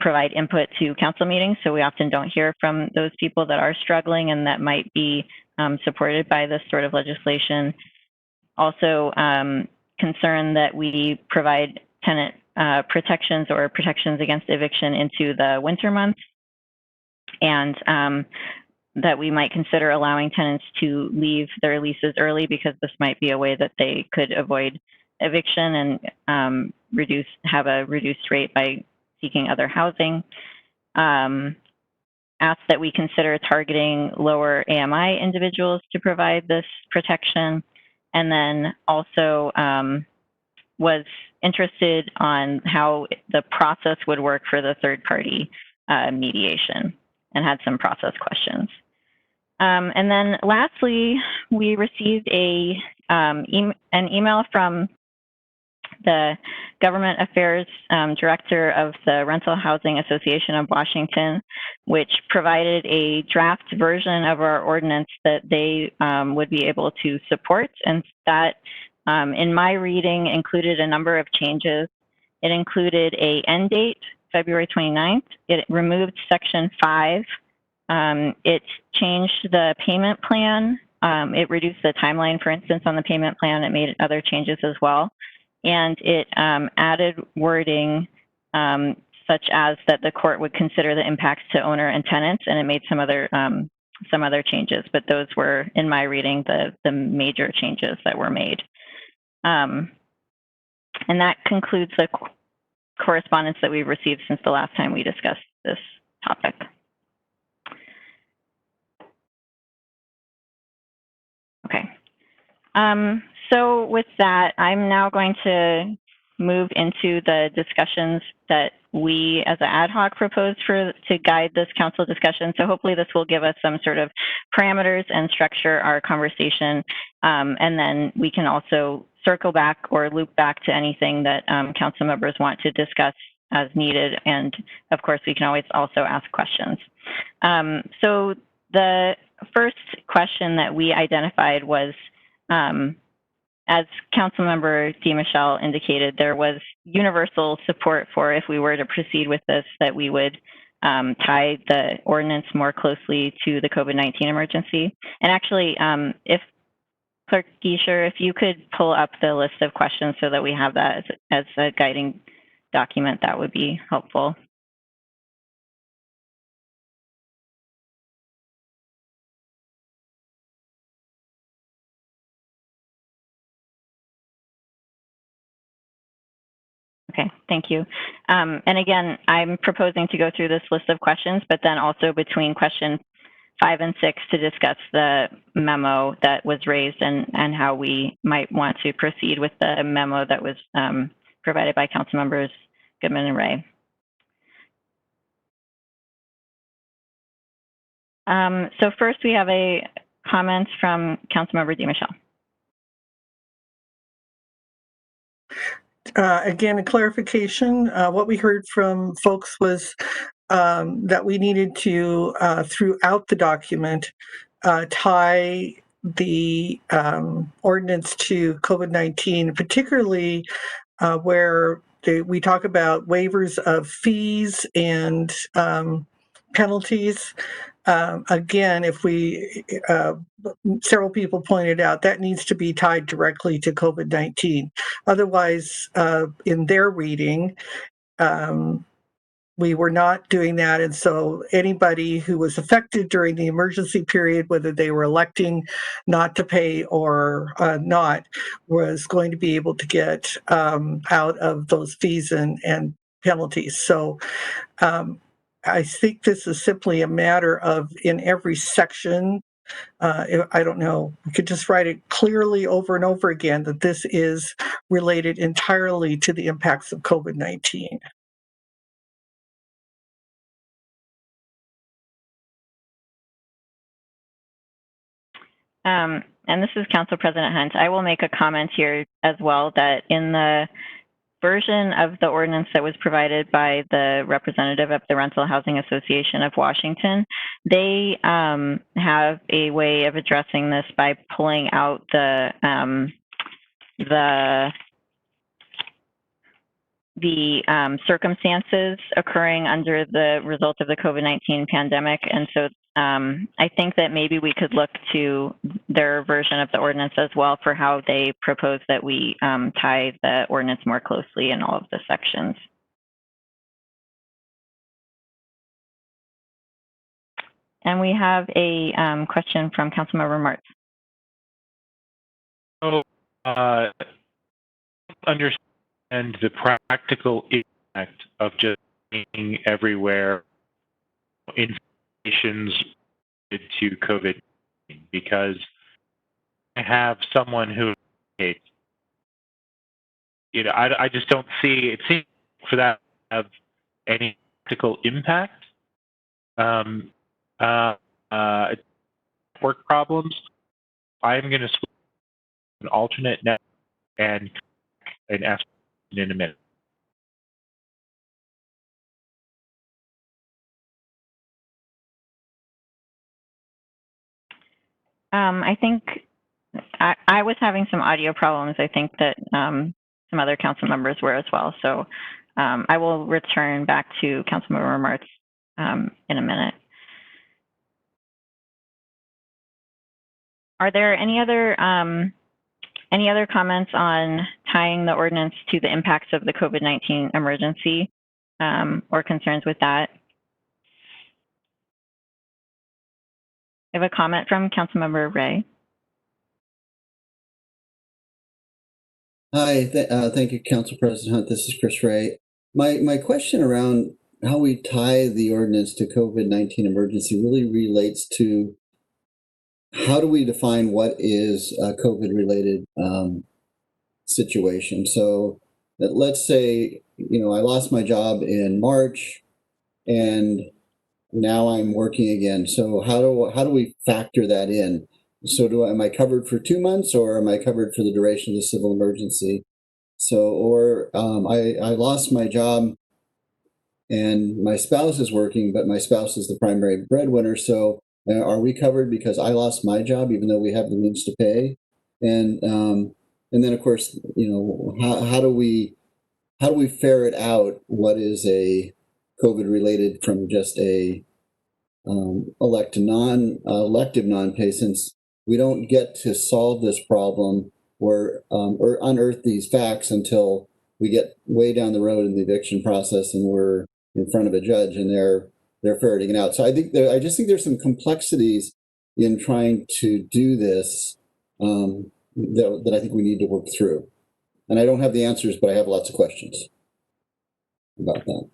[SPEAKER 1] provide input to council meetings. So we often don't hear from those people that are struggling and that might be supported by this sort of legislation. Also, concern that we provide tenant protections or protections against eviction into the winter months, and that we might consider allowing tenants to leave their leases early because this might be a way that they could avoid eviction and have a reduced rate by seeking other housing. Asked that we consider targeting lower AMI individuals to provide this protection, and then also was interested on how the process would work for the third-party mediation, and had some process questions. And then lastly, we received an email from the Government Affairs Director of the Rental Housing Association of Washington, which provided a draft version of our ordinance that they would be able to support. And that, in my reading, included a number of changes. It included an end date, February 29th. It removed Section 5. It changed the payment plan. It reduced the timeline, for instance, on the payment plan. It made other changes as well. And it added wording such as that the court would consider the impacts to owner and tenants, and it made some other changes. But those were, in my reading, the major changes that were made. And that concludes the correspondence that we've received since the last time we discussed this topic. Okay. So with that, I'm now going to move into the discussions that we as an ad hoc proposed to guide this council discussion. So hopefully this will give us some sort of parameters and structure our conversation. And then we can also circle back or loop back to anything that council members want to discuss as needed. And of course, we can always also ask questions. So the first question that we identified was, as Councilmember Dmichel indicated, there was universal support for, if we were to proceed with this, that we would tie the ordinance more closely to the COVID-19 emergency. And actually, if Clerk Geisher, if you could pull up the list of questions so that we have that as a guiding document, that would be helpful. Okay, thank you. And again, I'm proposing to go through this list of questions, but then also between question 5 and 6 to discuss the memo that was raised and how we might want to proceed with the memo that was provided by Council Members Goodman and Ray. So first we have a comment from Councilmember Dmichel.
[SPEAKER 2] Again, a clarification. What we heard from folks was that we needed to, throughout the document, tie the ordinance to COVID-19, particularly where we talk about waivers of fees and penalties. Again, if we, several people pointed out, that needs to be tied directly to COVID-19. Otherwise, in their reading, we were not doing that. And so anybody who was affected during the emergency period, whether they were electing not to pay or not, was going to be able to get out of those fees and penalties. So I think this is simply a matter of, in every section, I don't know, we could just write it clearly over and over again that this is related entirely to the impacts of COVID-19.
[SPEAKER 1] And this is Council President Hunt. I will make a comment here as well that in the version of the ordinance that was provided by the representative of the Rental Housing Association of Washington, they have a way of addressing this by pulling out the circumstances occurring under the result of the COVID-19 pandemic. And so I think that maybe we could look to their version of the ordinance as well for how they propose that we tie the ordinance more closely in all of the sections. And we have a question from Councilmember Martz.
[SPEAKER 7] So, understand the practical impact of just being everywhere information's related to COVID, because I have someone who, I just don't see it seems for that to have any practical impact. Work problems. I'm going to switch an alternate net and ask in a minute.
[SPEAKER 1] I think I was having some audio problems. I think that some other council members were as well. So I will return back to Councilmember Martz in a minute. Are there any other comments on tying the ordinance to the impacts of the COVID-19 emergency or concerns with that? I have a comment from Councilmember Ray.
[SPEAKER 6] Hi, thank you, Council President Hunt. This is Chris Ray. My question around how we tie the ordinance to COVID-19 emergency really relates to how do we define what is a COVID-related situation? So let's say I lost my job in March, and now I'm working again. So how do we factor that in? So am I covered for 2 months, or am I covered for the duration of the civil emergency? So, or I lost my job and my spouse is working, but my spouse is the primary breadwinner. So are we covered because I lost my job, even though we have the means to pay? And then of course, how do we ferret out what is a COVID related from just a elective non-pay, since we don't get to solve this problem or unearth these facts until we get way down the road in the eviction process and we're in front of a judge and they're ferreting it out. So I just think there's some complexities in trying to do this that I think we need to work through. And I don't have the answers, but I have lots of questions about that.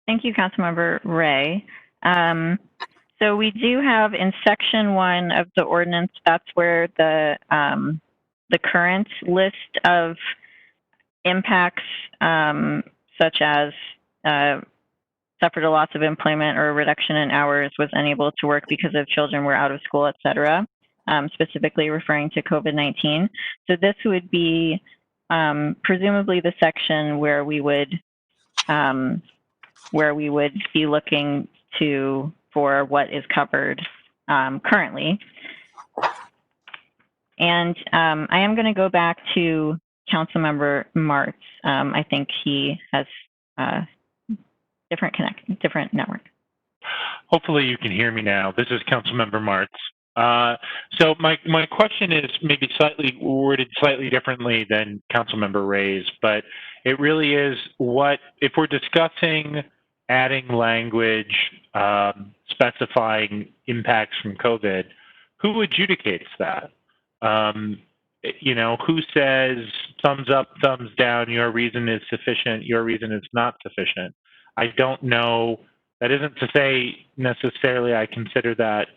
[SPEAKER 1] Thank you, Councilmember Ray. So we do have in section 1 of the ordinance, that's where the current list of impacts, such as suffered a loss of employment or a reduction in hours, was unable to work because of children were out of school, et cetera, specifically referring to COVID-19. So this would be presumably the section where we would be looking for what is covered currently. And I am going to go back to Councilmember Martz. I think he has different network.
[SPEAKER 7] Hopefully you can hear me now. This is Councilmember Martz. So my question is maybe worded slightly differently than Councilmember Ray's, but it really is if we're discussing adding language specifying impacts from COVID, who adjudicates that? Who says thumbs up, thumbs down, your reason is sufficient, your reason is not sufficient? I don't know. That isn't to say necessarily I consider that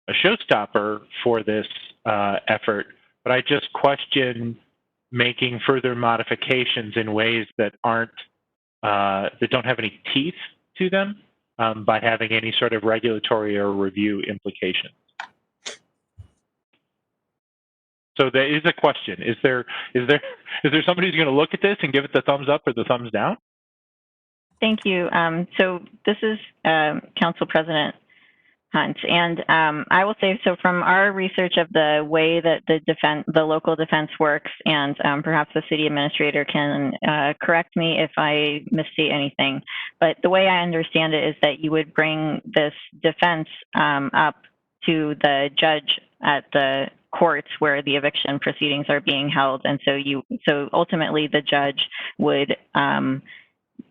[SPEAKER 7] a showstopper for this effort, but I just question making further modifications in ways that that don't have any teeth to them by having any sort of regulatory or review implications. So there is a question. Is there somebody who's going to look at this and give it the thumbs up or the thumbs down?
[SPEAKER 1] Thank you. So this is Council President Hunt, and I will say, so from our research of the way that the local defense works, and perhaps the city administrator can correct me if I misstate anything, but the way I understand it is that you would bring this defense up to the judge at the courts where the eviction proceedings are being held, and so ultimately the judge would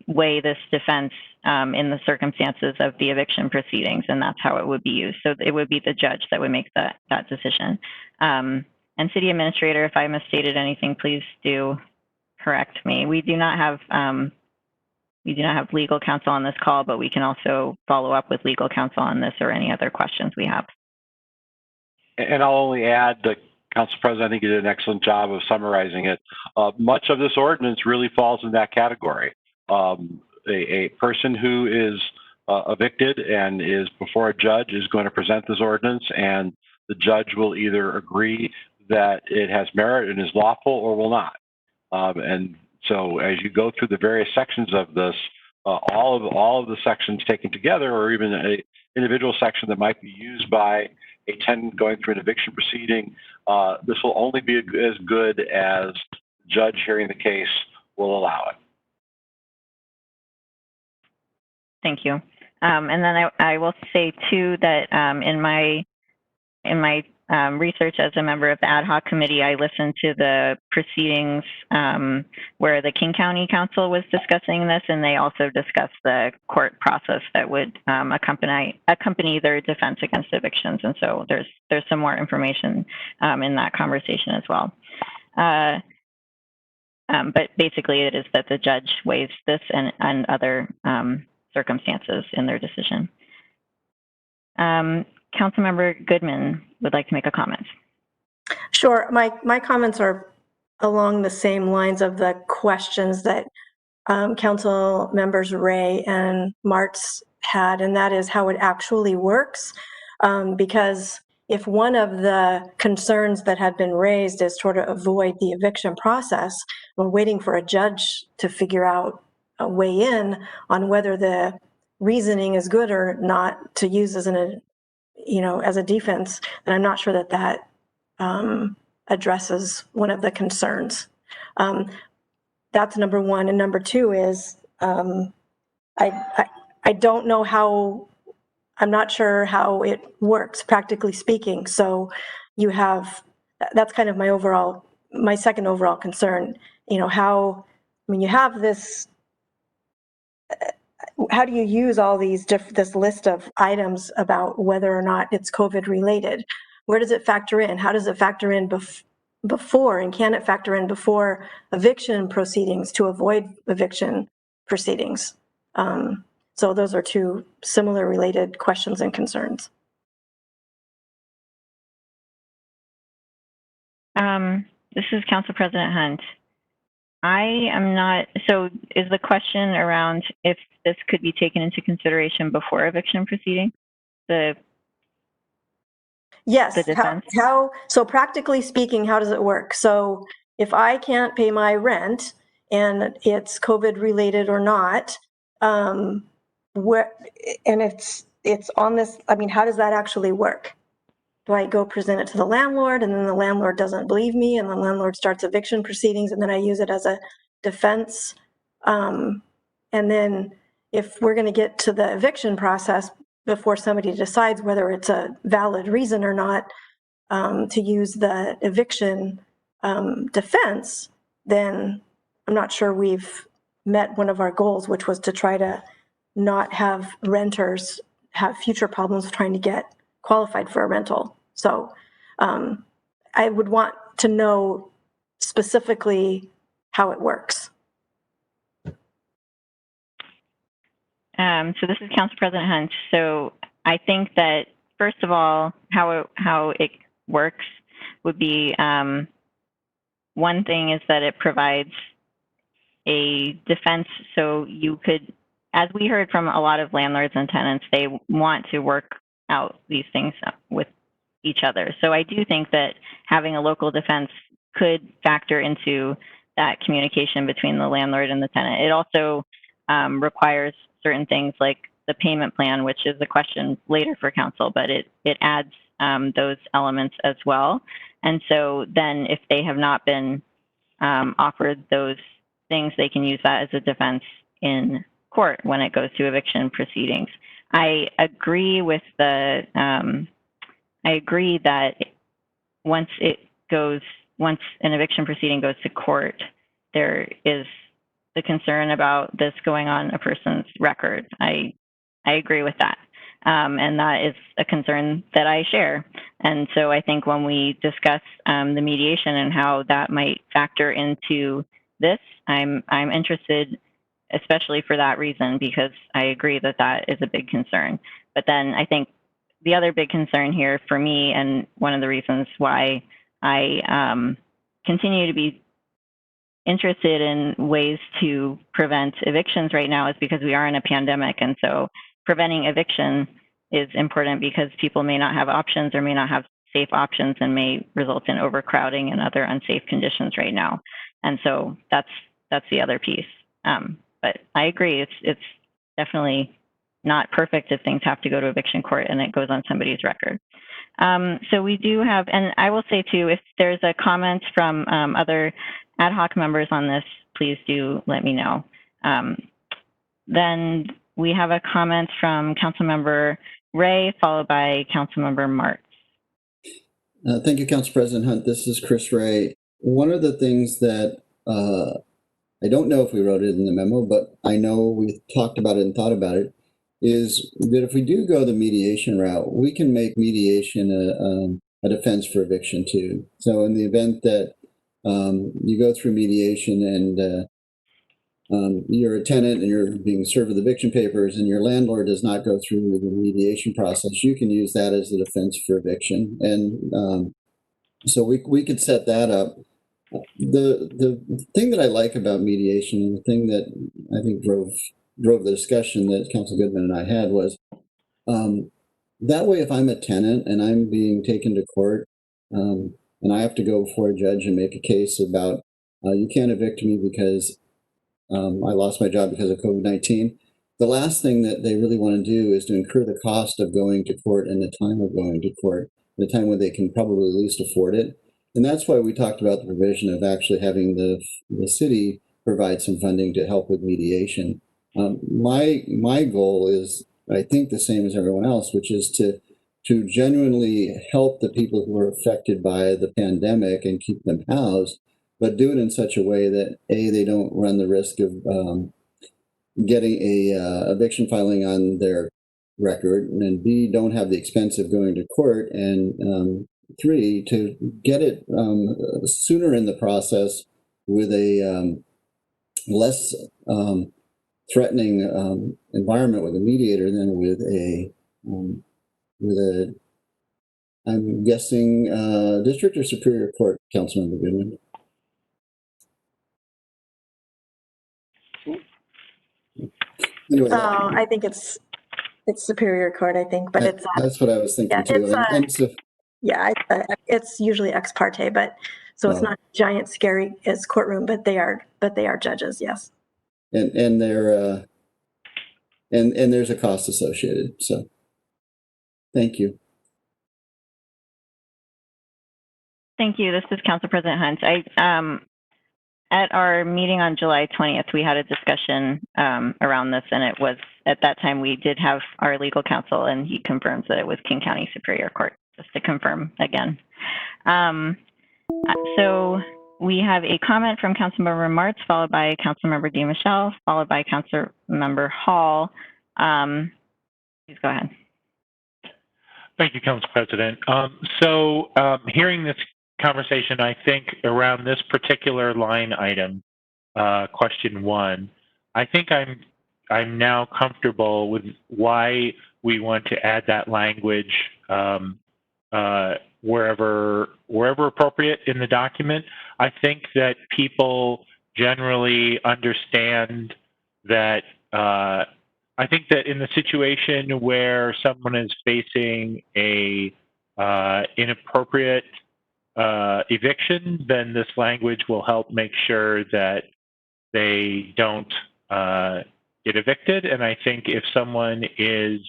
[SPEAKER 1] weigh this defense in the circumstances of the eviction proceedings, and that's how it would be used. So it would be the judge that would make that decision. And city administrator, if I misstated anything, please do correct me. We do not have legal counsel on this call, but we can also follow up with legal counsel on this or any other questions we have.
[SPEAKER 8] And I'll only add that, Council President, I think you did an excellent job of summarizing it. Much of this ordinance really falls in that category. A person who is evicted and is before a judge is going to present this ordinance, and the judge will either agree that it has merit and is lawful or will not. And so as you go through the various sections of this, all of the sections taken together, or even an individual section that might be used by a tenant going through an eviction proceeding, this will only be as good as the judge hearing the case will allow it.
[SPEAKER 1] Thank you. And then I will say too that in my research as a member of the ad hoc committee, I listened to the proceedings where the King County Council was discussing this, and they also discussed the court process that would accompany their defense against evictions. And so there's some more information in that conversation as well. But basically, it is that the judge weighs this and other circumstances in their decision. Councilmember Goodman would like to make a comment.
[SPEAKER 5] Sure. My comments are along the same lines of the questions that Council members Ray and Martz had, and that is how it actually works. Because if one of the concerns that had been raised is sort of avoid the eviction process, we're waiting for a judge to figure out a way in on whether the reasoning is good or not to use as as a defense. And I'm not sure that that addresses one of the concerns. That's number one. And number two is I don't know how, I'm not sure how it works, practically speaking. So you have, that's kind of my second overall concern, how, you have this, how do you use all these this list of items about whether or not it's COVID related? Where does it factor in? How does it factor in before, and can it factor in before eviction proceedings to avoid eviction proceedings? So those are two similar related questions and concerns.
[SPEAKER 1] This is Council President Hunt. I am not, so is the question around if this could be taken into consideration before eviction proceeding?
[SPEAKER 5] Yes,
[SPEAKER 1] the defense?
[SPEAKER 5] So practically speaking, how does it work? So if I can't pay my rent and it's COVID related or not, and it's on this, how does that actually work? Do I go present it to the landlord and then the landlord doesn't believe me and the landlord starts eviction proceedings and then I use it as a defense? And then if we're going to get to the eviction process before somebody decides whether it's a valid reason or not to use the eviction defense, then I'm not sure we've met one of our goals, which was to try to not have renters have future problems trying to get qualified for a rental. So I would want to know specifically how it works.
[SPEAKER 1] So this is Council President Hunt. So I think that, first of all, how it works would be, one thing is that it provides a defense. So you could, as we heard from a lot of landlords and tenants, they want to work out these things with each other. So I do think that having a local defense could factor into that communication between the landlord and the tenant. It also requires certain things like the payment plan, which is a question later for council, but it adds those elements as well. And so then if they have not been offered those things, they can use that as a defense in court when it goes to eviction proceedings. I agree with I agree that once an eviction proceeding goes to court, there is the concern about this going on a person's record. I agree with that. And that is a concern that I share. And so I think when we discuss the mediation and how that might factor into this, I'm interested, especially for that reason, because I agree that that is a big concern. But then I think the other big concern here for me, and one of the reasons why I continue to be interested in ways to prevent evictions right now, is because we are in a pandemic. And so preventing eviction is important because people may not have options or may not have safe options and may result in overcrowding and other unsafe conditions right now. And so that's the other piece. But I agree, it's definitely not perfect if things have to go to eviction court and it goes on somebody's record. So we do have, and I will say too, if there's a comment from other ad hoc members on this, please do let me know. Then we have a comment from Councilmember Ray, followed by Councilmember Martz.
[SPEAKER 6] Thank you, Council President Hunt. This is Chris Ray. One of the things that I don't know if we wrote it in the memo, but I know we talked about it and thought about it, is that if we do go the mediation route, we can make mediation a defense for eviction too. So in the event that you go through mediation and you're a tenant and you're being served with eviction papers and your landlord does not go through the mediation process, you can use that as a defense for eviction. And so we could set that up The thing that I like about mediation, and the thing that I think drove the discussion that Council Goodman and I had, was that way, if I'm a tenant and I'm being taken to court, and I have to go before a judge and make a case about you can't evict me because I lost my job because of COVID-19. The last thing that they really want to do is to incur the cost of going to court and the time of going to court, the time when they can probably least afford it. And that's why we talked about the provision of actually having the city provide some funding to help with mediation. My goal is, I think, the same as everyone else, which is to genuinely help the people who are affected by the pandemic and keep them housed, but do it in such a way that A, they don't run the risk of getting a eviction filing on their record, and then B, don't have the expense of going to court, and 3, to get it sooner in the process with a less threatening environment with a mediator than with a I'm guessing district or superior court, Councilmember Goodman. Anyway,
[SPEAKER 5] I think it's Superior Court, I think, but
[SPEAKER 6] that's what I was thinking too.
[SPEAKER 5] It's usually ex parte, but so it's not giant, scary as courtroom, but they are judges, yes.
[SPEAKER 6] And they're and there's a cost associated. So, thank you.
[SPEAKER 1] Thank you. This is Council President Hunt. At our meeting on July 20th, we had a discussion around this, and it was at that time we did have our legal counsel, and he confirms that it was King County Superior Court, just to confirm again. So we have a comment from Councilmember Martz, followed by Councilmember Dmichel, followed by Councilmember Hall. Please go ahead.
[SPEAKER 7] Thank you, Council President. Hearing this conversation, I think around this particular line item, question 1, I think I'm now comfortable with why we want to add that language wherever appropriate in the document. I think that people generally understand that. I think that in the situation where someone is facing a inappropriate eviction, then this language will help make sure that they don't get evicted. And I think if someone is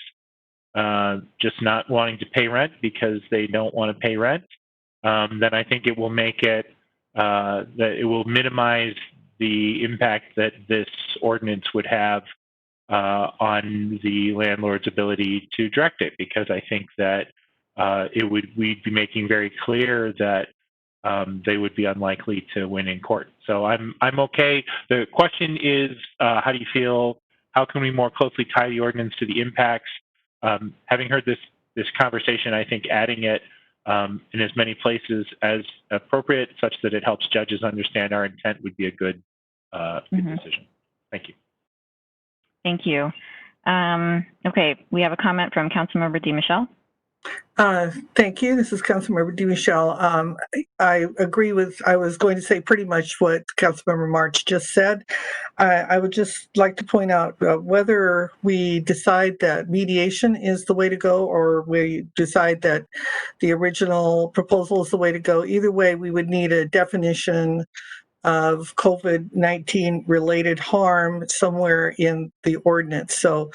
[SPEAKER 7] just not wanting to pay rent because they don't want to pay rent, then I think it will make it that it will minimize the impact that this ordinance would have on the landlord's ability to direct it, because I think that we'd be making very clear that they would be unlikely to win in court. So I'm okay. The question is, how do you feel? How can we more closely tie the ordinance to the impacts? Having heard this conversation, I think adding it in as many places as appropriate, such that it helps judges understand our intent, would be a good decision. Thank you.
[SPEAKER 1] Thank you. Okay, we have a comment from Councilmember Dmichel.
[SPEAKER 2] Thank you. This is Councilmember Dmichel. I agree with, I was going to say pretty much what Councilmember Martz just said. I would just like to point out whether we decide that mediation is the way to go, or we decide that the original proposal is the way to go. Either way, we would need a definition of COVID-19 related harm somewhere in the ordinance. So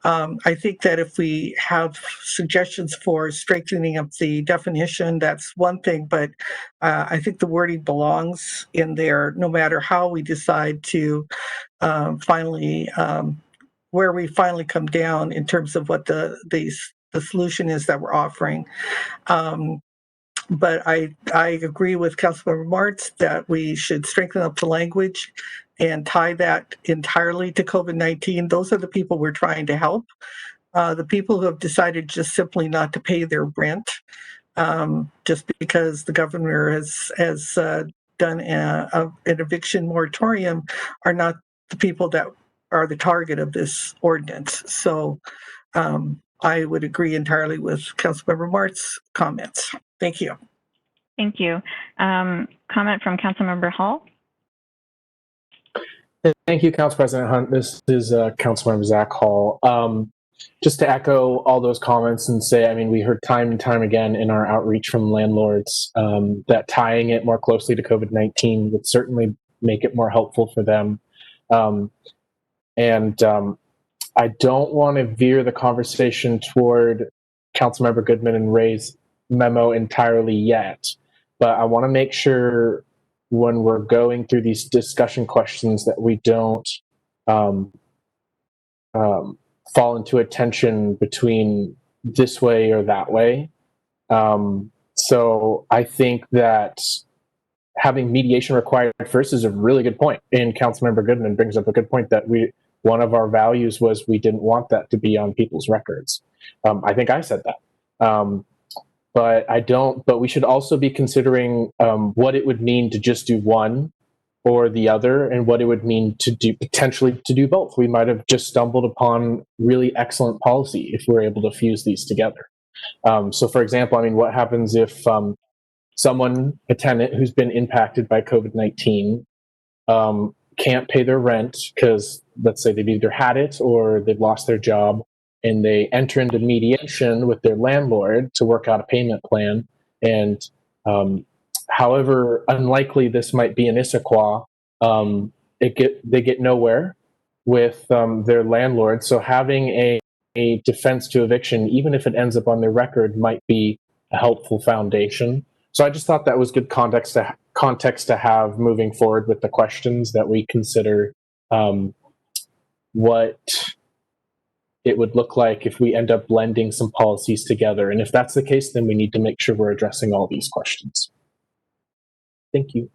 [SPEAKER 2] I think that if we have suggestions for strengthening up the definition, that's one thing, but I think the wording belongs in there no matter how we decide to finally, where we finally come down in terms of what the solution is that we're offering. But I agree with Councilmember Martz that we should strengthen up the language and tie that entirely to COVID-19. Those are the people we're trying to help. The people who have decided just simply not to pay their rent, just because the governor has done an eviction moratorium, are not the people that are the target of this ordinance. So I would agree entirely with Councilmember Martz's comments. Thank you.
[SPEAKER 1] Thank you. Comment from Councilmember Hall.
[SPEAKER 3] Thank you, Council President Hunt. This is Councilmember Zac Hall. Just to echo all those comments and say, I mean, we heard time and time again in our outreach from landlords that tying it more closely to COVID-19 would certainly make it more helpful for them. I don't want to veer the conversation toward Councilmember Goodman and Ray's memo entirely yet, but I want to make sure when we're going through these discussion questions that we don't fall into a tension between this way or that way. So I think that having mediation required first is a really good point. And Councilmember Goodman brings up a good point that one of our values was we didn't want that to be on people's records. I think I said that. But we should also be considering what it would mean to just do one or the other, and what it would mean to do potentially to do both. We might have just stumbled upon really excellent policy if we're able to fuse these together. So for example, I mean, what happens if a tenant who's been impacted by COVID-19 can't pay their rent because, let's say, they've either had it or they've lost their job, and they enter into mediation with their landlord to work out a payment plan. And however unlikely this might be in Issaquah, they get nowhere with their landlord. So having a defense to eviction, even if it ends up on their record, might be a helpful foundation. So I just thought that was good context to have moving forward with the questions, that we consider what it would look like if we end up blending some policies together. And if that's the case, then we need to make sure we're addressing all these questions. Thank you.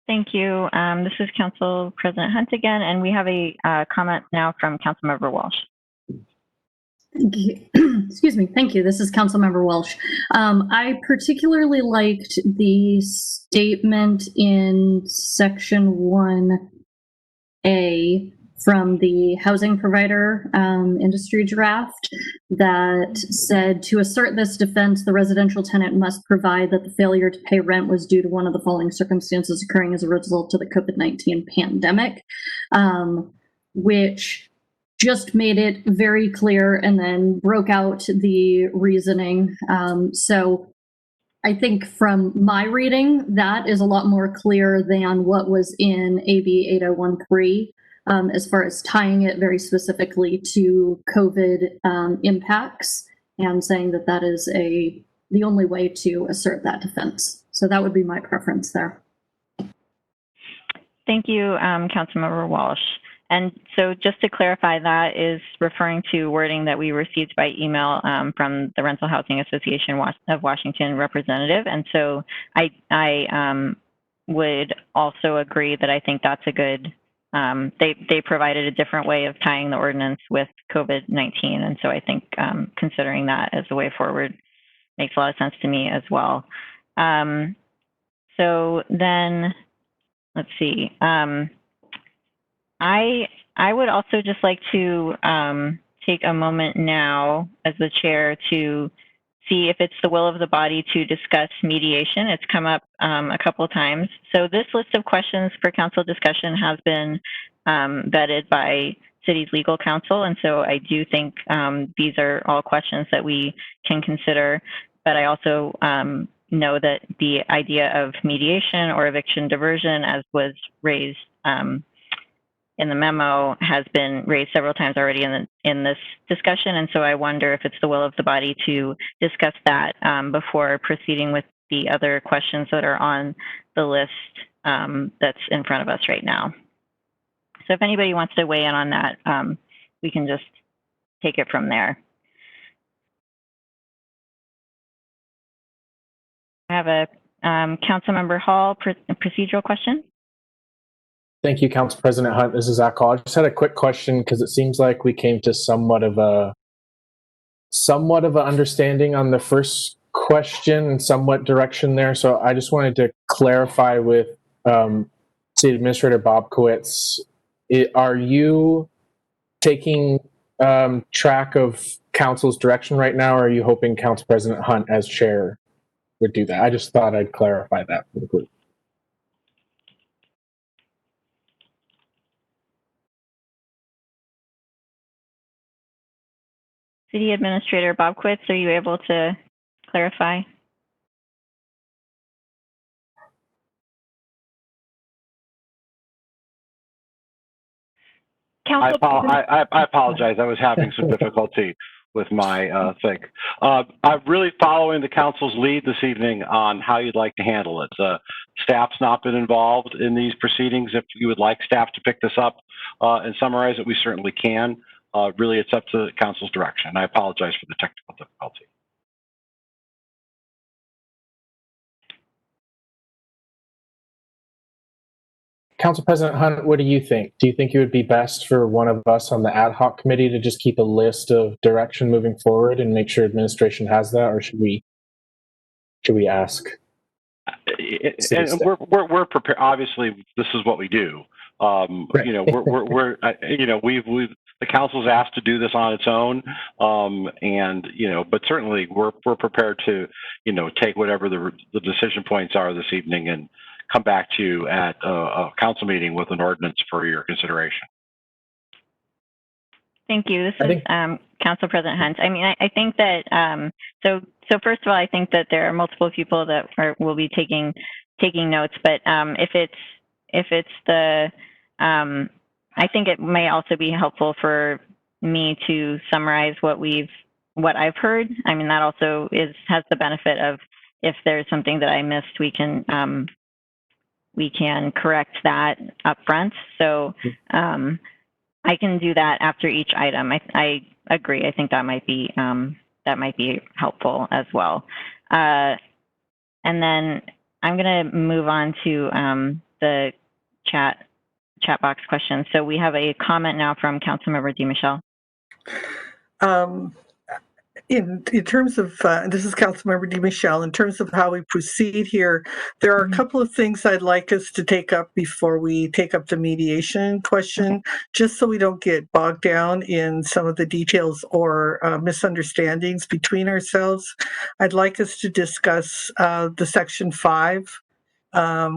[SPEAKER 1] Thank you. This is Council President Hunt again, and we have a comment now from Councilmember Walsh.
[SPEAKER 9] Excuse me. Thank you. This is Councilmember Walsh. I particularly liked the statement in Section 1A from the housing provider industry draft that said, to assert this defense, the residential tenant must provide that the failure to pay rent was due to one of the following circumstances occurring as a result of the COVID-19 pandemic, which just made it very clear and then broke out the reasoning. So I think from my reading, that is a lot more clear than what was in AB 8013. As far as tying it very specifically to COVID impacts and saying that that is the only way to assert that defense. So that would be my preference there.
[SPEAKER 1] Thank you, Councilmember Walsh. And so just to clarify, that is referring to wording that we received by email from the Rental Housing Association of Washington representative. And so I would also agree that I think that's a good, they provided a different way of tying the ordinance with COVID-19. And so I think considering that as a way forward makes a lot of sense to me as well. So then, let's see. I would also just like to take a moment now as the chair to see if it's the will of the body to discuss mediation. It's come up a couple of times. So this list of questions for council discussion has been vetted by city's legal counsel. And so I do think these are all questions that we can consider. But I also know that the idea of mediation or eviction diversion, as was raised in the memo, has been raised several times already in this discussion. And so I wonder if it's the will of the body to discuss that before proceeding with the other questions that are on the list that's in front of us right now. So if anybody wants to weigh in on that, we can just take it from there. I have a Councilmember Hall procedural question.
[SPEAKER 3] Thank you, Council President Hunt. This is Zac Hall. I just had a quick question because it seems like we came to somewhat of a understanding on the first question and somewhat direction there. So I just wanted to clarify with City Administrator Bobkowitz, are you taking track of council's direction right now, or are you hoping Council President Hunt as chair would do that? I just thought I'd clarify that for the group.
[SPEAKER 1] City Administrator Bob Quitz, are you able to clarify?
[SPEAKER 8] I apologize. I was having some difficulty with my thing. I'm really following the council's lead this evening on how you'd like to handle it. Staff's not been involved in these proceedings. If you would like staff to pick this up and summarize it, we certainly can. Really, it's up to the council's direction. I apologize for the technical difficulty.
[SPEAKER 3] Council President Hunt, what do you think? Do you think it would be best for one of us on the ad hoc committee to just keep a list of direction moving forward and make sure administration has that, or should we ask?
[SPEAKER 8] And we're prepared. Obviously, this is what we do.
[SPEAKER 3] Right.
[SPEAKER 8] You know, we're you know, the council's asked to do this on its own, and you know, but certainly we're prepared to, you know, take whatever the decision points are this evening and come back to you at a council meeting with an ordinance for your consideration.
[SPEAKER 1] Thank you. This is Council President Hunt. I mean, I think that so first of all, I think that there are multiple people that will be taking notes. But if it's the I think it may also be helpful for me to summarize what I've heard. I mean, that also has the benefit of, if there's something that I missed, we can correct that up front. So I can do that after each item. I agree. I think that might be helpful as well. And then I'm going to move on to the chat box question. So we have a comment now from Councilmember Dmichel.
[SPEAKER 2] In terms of, this is Councilmember Dmichel, in terms of how we proceed here, there are a couple of things I'd like us to take up before we take up the mediation question, just so we don't get bogged down in some of the details or misunderstandings between ourselves. I'd like us to discuss the Section 5,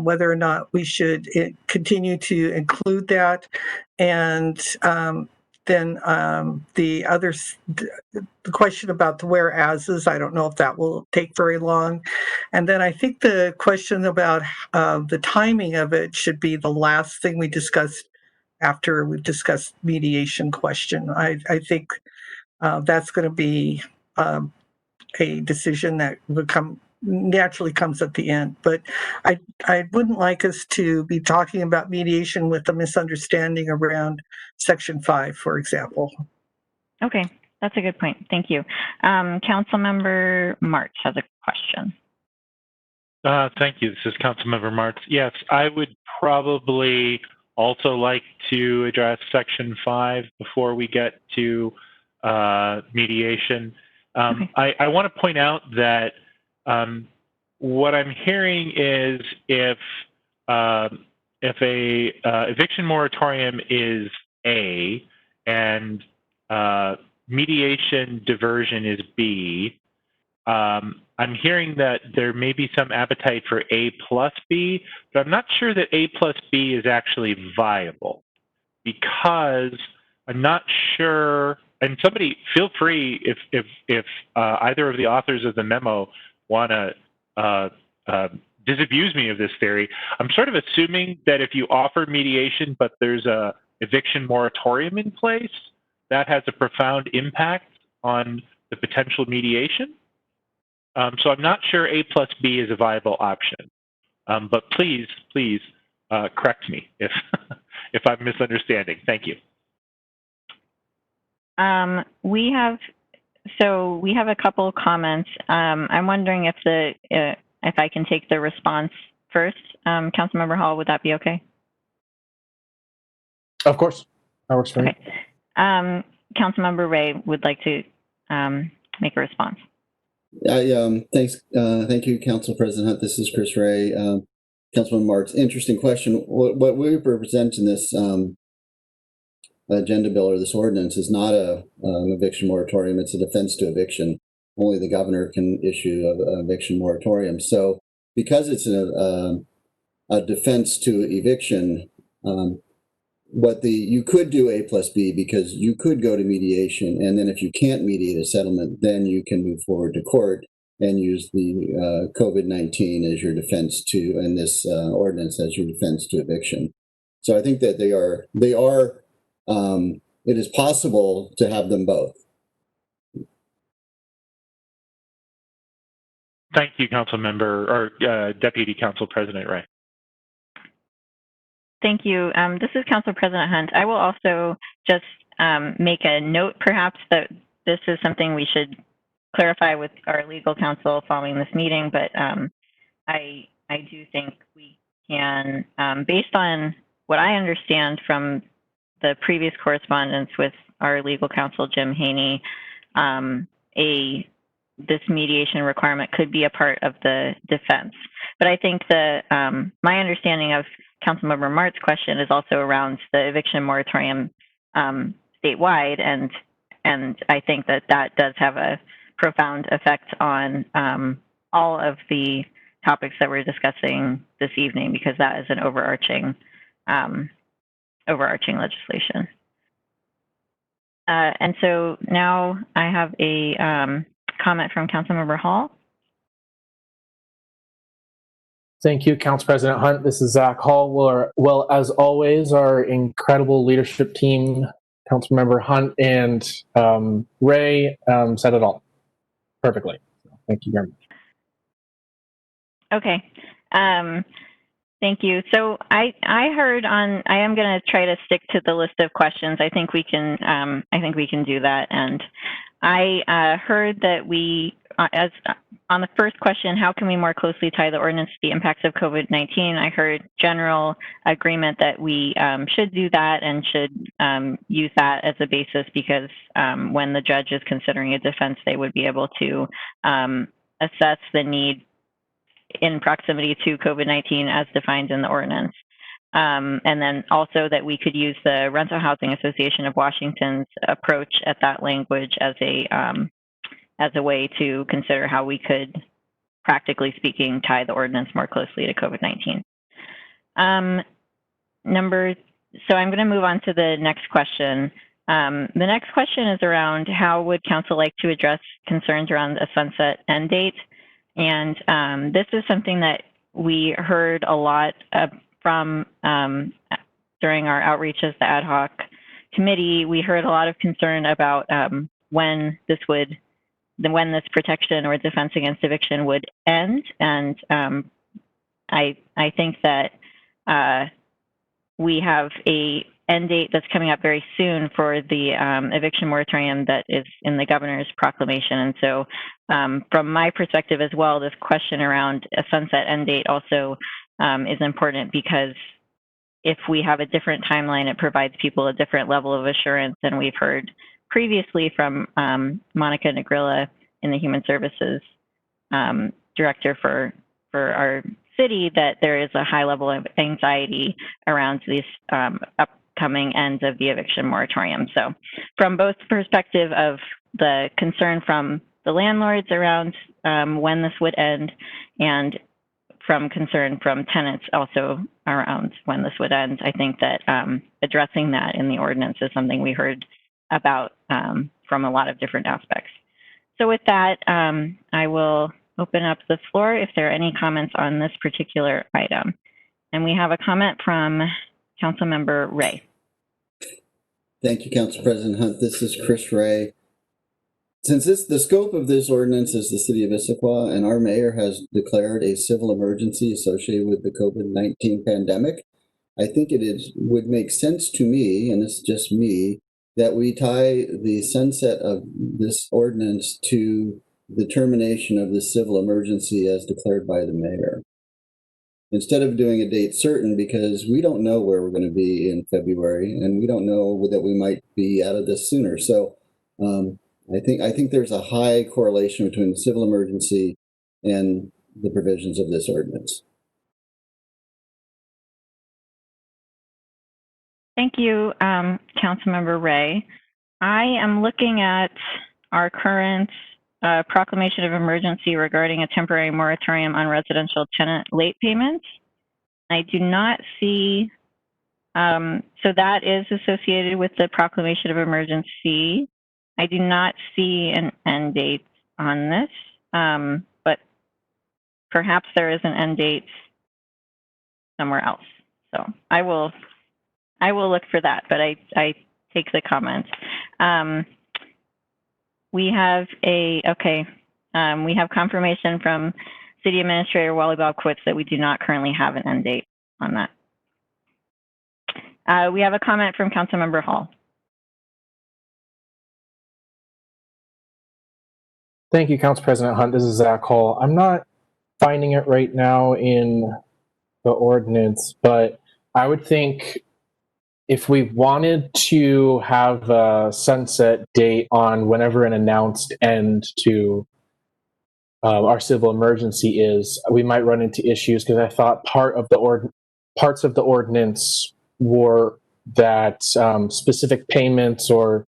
[SPEAKER 2] whether or not we should continue to include that, and then the question about the whereases, I don't know if that will take very long. And then I think the question about the timing of it should be the last thing we discussed after we've discussed mediation question. I think that's going to be a decision that naturally comes at the end. But I wouldn't like us to be talking about mediation with a misunderstanding around Section 5, for example.
[SPEAKER 1] Okay, that's a good point. Thank you. Councilmember Martz has a question.
[SPEAKER 7] Thank you. This is Councilmember Martz. Yes, I would probably also like to address Section 5 before we get to mediation. Okay. I want to point out that what I'm hearing is if a eviction moratorium is A and mediation diversion is B, I'm hearing that there may be some appetite for A plus B, but I'm not sure that A plus B is actually viable, because I'm not sure. And somebody, feel free if either of the authors of the memo want to disabuse me of this theory. I'm sort of assuming that if you offer mediation but there's a eviction moratorium in place, that has a profound impact on the potential mediation. So I'm not sure A plus B is a viable option. But please correct me if if I'm misunderstanding. Thank you.
[SPEAKER 1] We have a couple comments. I'm wondering if I can take the response first. Councilmember Hall, would that be okay?
[SPEAKER 3] Of course, that works for me.
[SPEAKER 1] Councilmember Ray would like to make a response.
[SPEAKER 6] Thanks. Thank you, Council President Hunt. This is Chris Ray. Councilman Martz, interesting question. What we represent in this agenda bill or this ordinance is not an eviction moratorium. It's a defense to eviction. Only the governor can issue an eviction moratorium. So because it's a defense to eviction, you could do A plus B, because you could go to mediation, and then if you can't mediate a settlement, then you can move forward to court and use the COVID-19 as your defense to, and this ordinance as your defense to eviction. So I think that it is possible to have them both.
[SPEAKER 7] Thank you, Council Member or Deputy Council President Ray.
[SPEAKER 1] Thank you. This is Council President Hunt. I will also just make a note, perhaps, that this is something we should clarify with our legal counsel following this meeting, but I do think we can, based on what I understand from the previous correspondence with our legal counsel, Jim Haney, this mediation requirement could be a part of the defense. But I think my understanding of Councilmember Martz's question is also around the eviction moratorium statewide, and I think that does have a profound effect on all of the topics that we're discussing this evening, because that is an overarching legislation. And so now I have a comment from Councilmember Hall.
[SPEAKER 3] Thank you, Council President Hunt. This is Zac Hall. Well, as always, our incredible leadership team, Councilmember Hunt and Ray, said it all perfectly. Thank you very much.
[SPEAKER 1] Okay. Thank you. So I heard I am going to try to stick to the list of questions. I think we can do that. And I heard that as on the first question, how can we more closely tie the ordinance to the impacts of COVID-19? I heard general agreement that we should do that and should use that as a basis, because when the judge is considering a defense, they would be able to assess the need in proximity to COVID-19 as defined in the ordinance. And then also that we could use the Rental Housing Association of Washington's approach at that language as a way to consider how we could, practically speaking, tie the ordinance more closely to COVID-19. So I'm going to move on to the next question. The next question is around how would council like to address concerns around a sunset end date? And this is something that we heard a lot from during our outreach as the ad hoc committee. We heard a lot of concern about when this protection or defense against eviction would end. And I think that we have a end date that's coming up very soon for the eviction moratorium that is in the governor's proclamation. And so from my perspective as well, this question around a sunset end date also is important, because if we have a different timeline, it provides people a different level of assurance. And we've heard previously from Monica Negrilla in the Human Services Director for our city that there is a high level of anxiety around these upcoming ends of the eviction moratorium. So from both perspective of the concern from the landlords around when this would end, and from concern from tenants also around when this would end, I think that addressing that in the ordinance is something we heard about from a lot of different aspects. So with that, I will open up the floor if there are any comments on this particular item. And we have a comment from Councilmember Ray.
[SPEAKER 6] Thank you, Council President Hunt. This is Chris Ray. Since the scope of this ordinance is the city of Issaquah, and our mayor has declared a civil emergency associated with the COVID-19 pandemic, I think would make sense to me, and it's just me, that we tie the sunset of this ordinance to the termination of the civil emergency as declared by the mayor, instead of doing a date certain, because we don't know where we're going to be in February, and we don't know that we might be out of this sooner. So I think there's a high correlation between the civil emergency and the provisions of this ordinance.
[SPEAKER 1] Thank you, Councilmember Ray. I am looking at our current proclamation of emergency regarding a temporary moratorium on residential tenant late payments. I do not see, so that is associated with the proclamation of emergency. I do not see an end date on this, but perhaps there is an end date somewhere else. So I will look for that, but I take the comments. We have we have confirmation from City Administrator Wally Bobkowitz that we do not currently have an end date on that. We have a comment from Councilmember Hall.
[SPEAKER 3] Thank you, Council President Hunt. This is Zac Hall. I'm not finding it right now in the ordinance, but I would think if we wanted to have a sunset date on whenever an announced end to our civil emergency is, we might run into issues because I thought parts of the ordinance were that specific payments or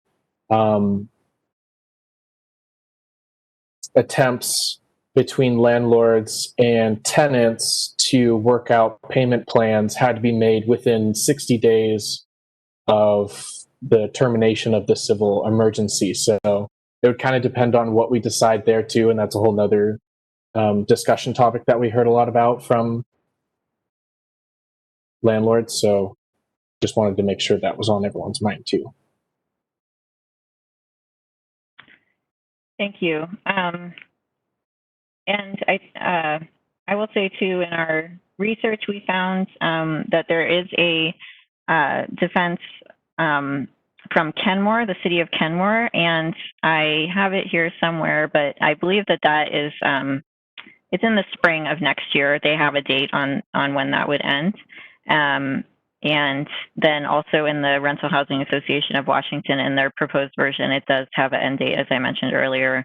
[SPEAKER 3] attempts between landlords and tenants to work out payment plans had to be made within 60 days of the termination of the civil emergency. So it would kind of depend on what we decide there too, and that's a whole nother discussion topic that we heard a lot about from landlords. So just wanted to make sure that was on everyone's mind too.
[SPEAKER 1] Thank you. And I will say too, in our research, we found that there is a defense from Kenmore, the city of Kenmore, and I have it here somewhere, but I believe that is it's in the spring of next year. They have a date on when that would end. And then also in the Rental Housing Association of Washington, in their proposed version, it does have an end date, as I mentioned earlier,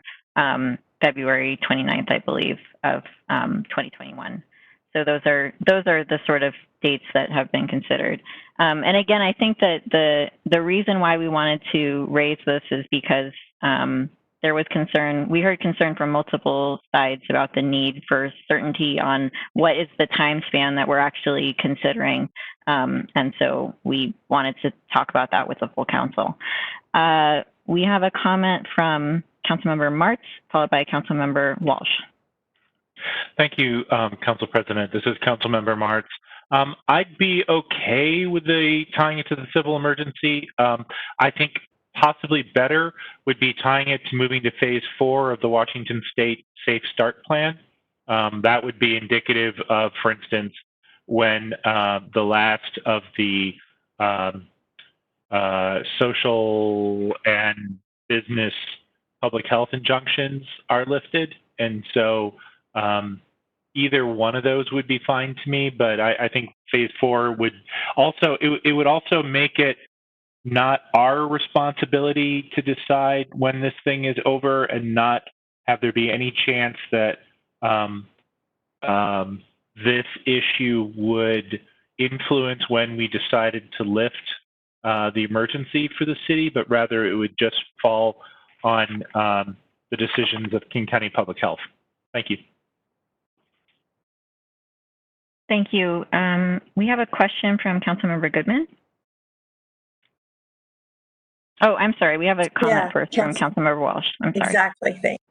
[SPEAKER 1] February 29th, I believe, of 2021. So those are the sort of dates that have been considered. And again, I think that the reason why we wanted to raise this is because there was concern. We heard concern from multiple sides about the need for certainty on what is the time span that we're actually considering. And so we wanted to talk about that with the full council. We have a comment from Councilmember Martz, followed by Councilmember Walsh.
[SPEAKER 7] Thank you, Council President. This is Councilmember Martz. I'd be okay with tying it to the civil emergency. I think possibly better would be tying it to moving to phase 4 of the Washington State Safe Start Plan. That would be indicative of, for instance, when the last of the social and business public health injunctions are lifted. And so either one of those would be fine to me, but I think phase 4 would also, it would also make it not our responsibility to decide when this thing is over and not have there be any chance that this issue would influence when we decided to lift the emergency for the city, but rather it would just fall on the decisions of King County Public Health. Thank you.
[SPEAKER 1] Thank you. We have a question from Councilmember Goodman. Oh, I'm sorry. We have a comment first from Councilmember Walsh. I'm sorry.
[SPEAKER 5] Exactly. Thanks.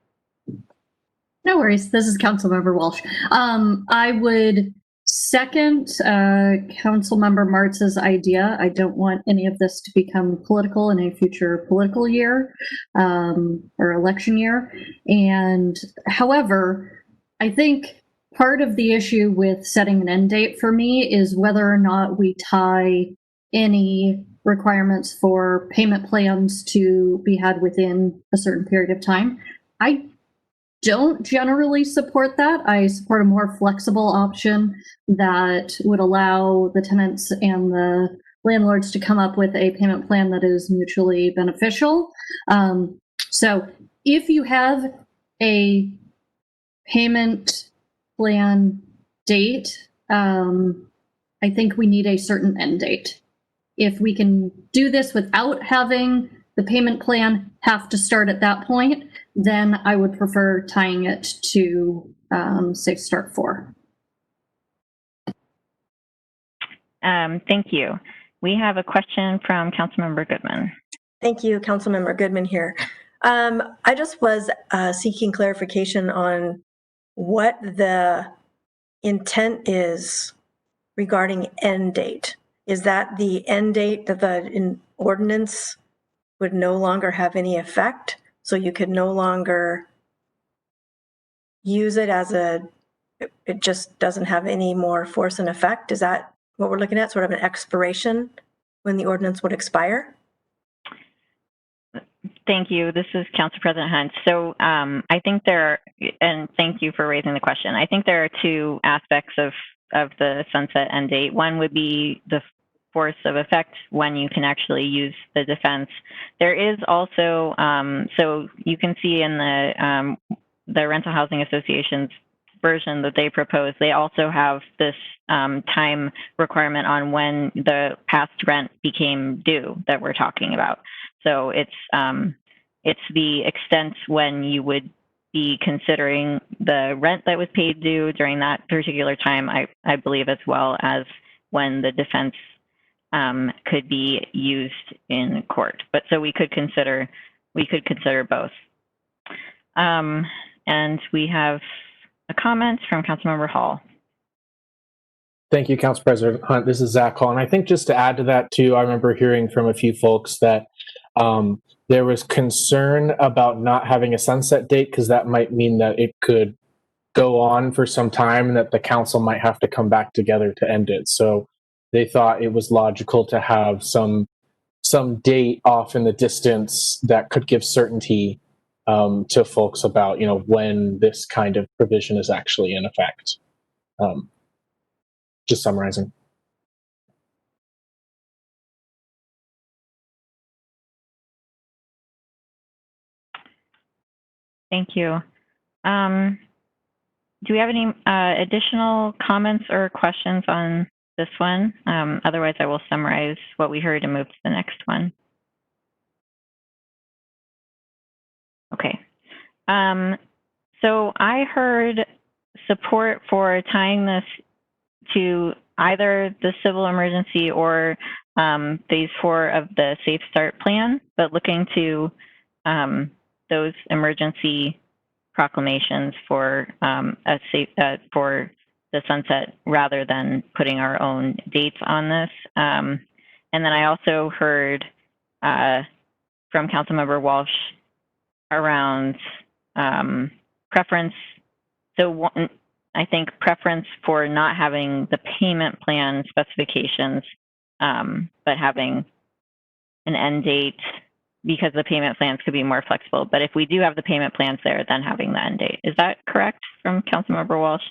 [SPEAKER 9] No worries. This is Councilmember Walsh. I would second Councilmember Martz's idea. I don't want any of this to become political in a future political year or election year. And however, I think part of the issue with setting an end date for me is whether or not we tie any requirements for payment plans to be had within a certain period of time. I don't generally support that. I support a more flexible option that would allow the tenants and the landlords to come up with a payment plan that is mutually beneficial. So if you have a payment plan date, I think we need a certain end date. if we can do this without having the payment plan have to start at that point, then I would prefer tying it to Safe Start 4.
[SPEAKER 1] Thank you. We have a question from Councilmember Goodman.
[SPEAKER 5] Thank you, Councilmember Goodman here. I just was seeking clarification on what the intent is regarding end date. Is that the end date that the ordinance would no longer have any effect? So you could no longer use it as it just doesn't have any more force and effect? Is that what we're looking at, sort of an expiration when the ordinance would expire?
[SPEAKER 1] Thank you. This is Council President Hunt. So I think and thank you for raising the question. I think there are two aspects of the sunset end date. One would be the force of effect when you can actually use the defense. There is also, so you can see in the Rental Housing Association's version that they propose, they also have this time requirement on when the past rent became due that we're talking about. So it's the extent when you would be considering the rent that was paid due during that particular time, I believe, as well as when the defense could be used in court. But so we could consider both. And we have a comment from Councilmember Hall.
[SPEAKER 3] Thank you, Council President Hunt. This is Zac Hall. And I think just to add to that too, I remember hearing from a few folks that there was concern about not having a sunset date because that might mean that it could go on for some time and that the council might have to come back together to end it. So they thought it was logical to have some date off in the distance that could give certainty to folks about, when this kind of provision is actually in effect. Just summarizing.
[SPEAKER 1] Thank you. Do we have any additional comments or questions on this one? Otherwise, I will summarize what we heard and move to the next one. Okay. So I heard support for tying this to either the civil emergency or phase 4 of the Safe Start plan, but looking to those emergency proclamations for for the sunset rather than putting our own dates on this. And then I also heard from Councilmember Walsh around preference. So I think preference for not having the payment plan specifications, but having an end date because the payment plans could be more flexible. But if we do have the payment plans there, then having the end date. Is that correct from Councilmember Walsh?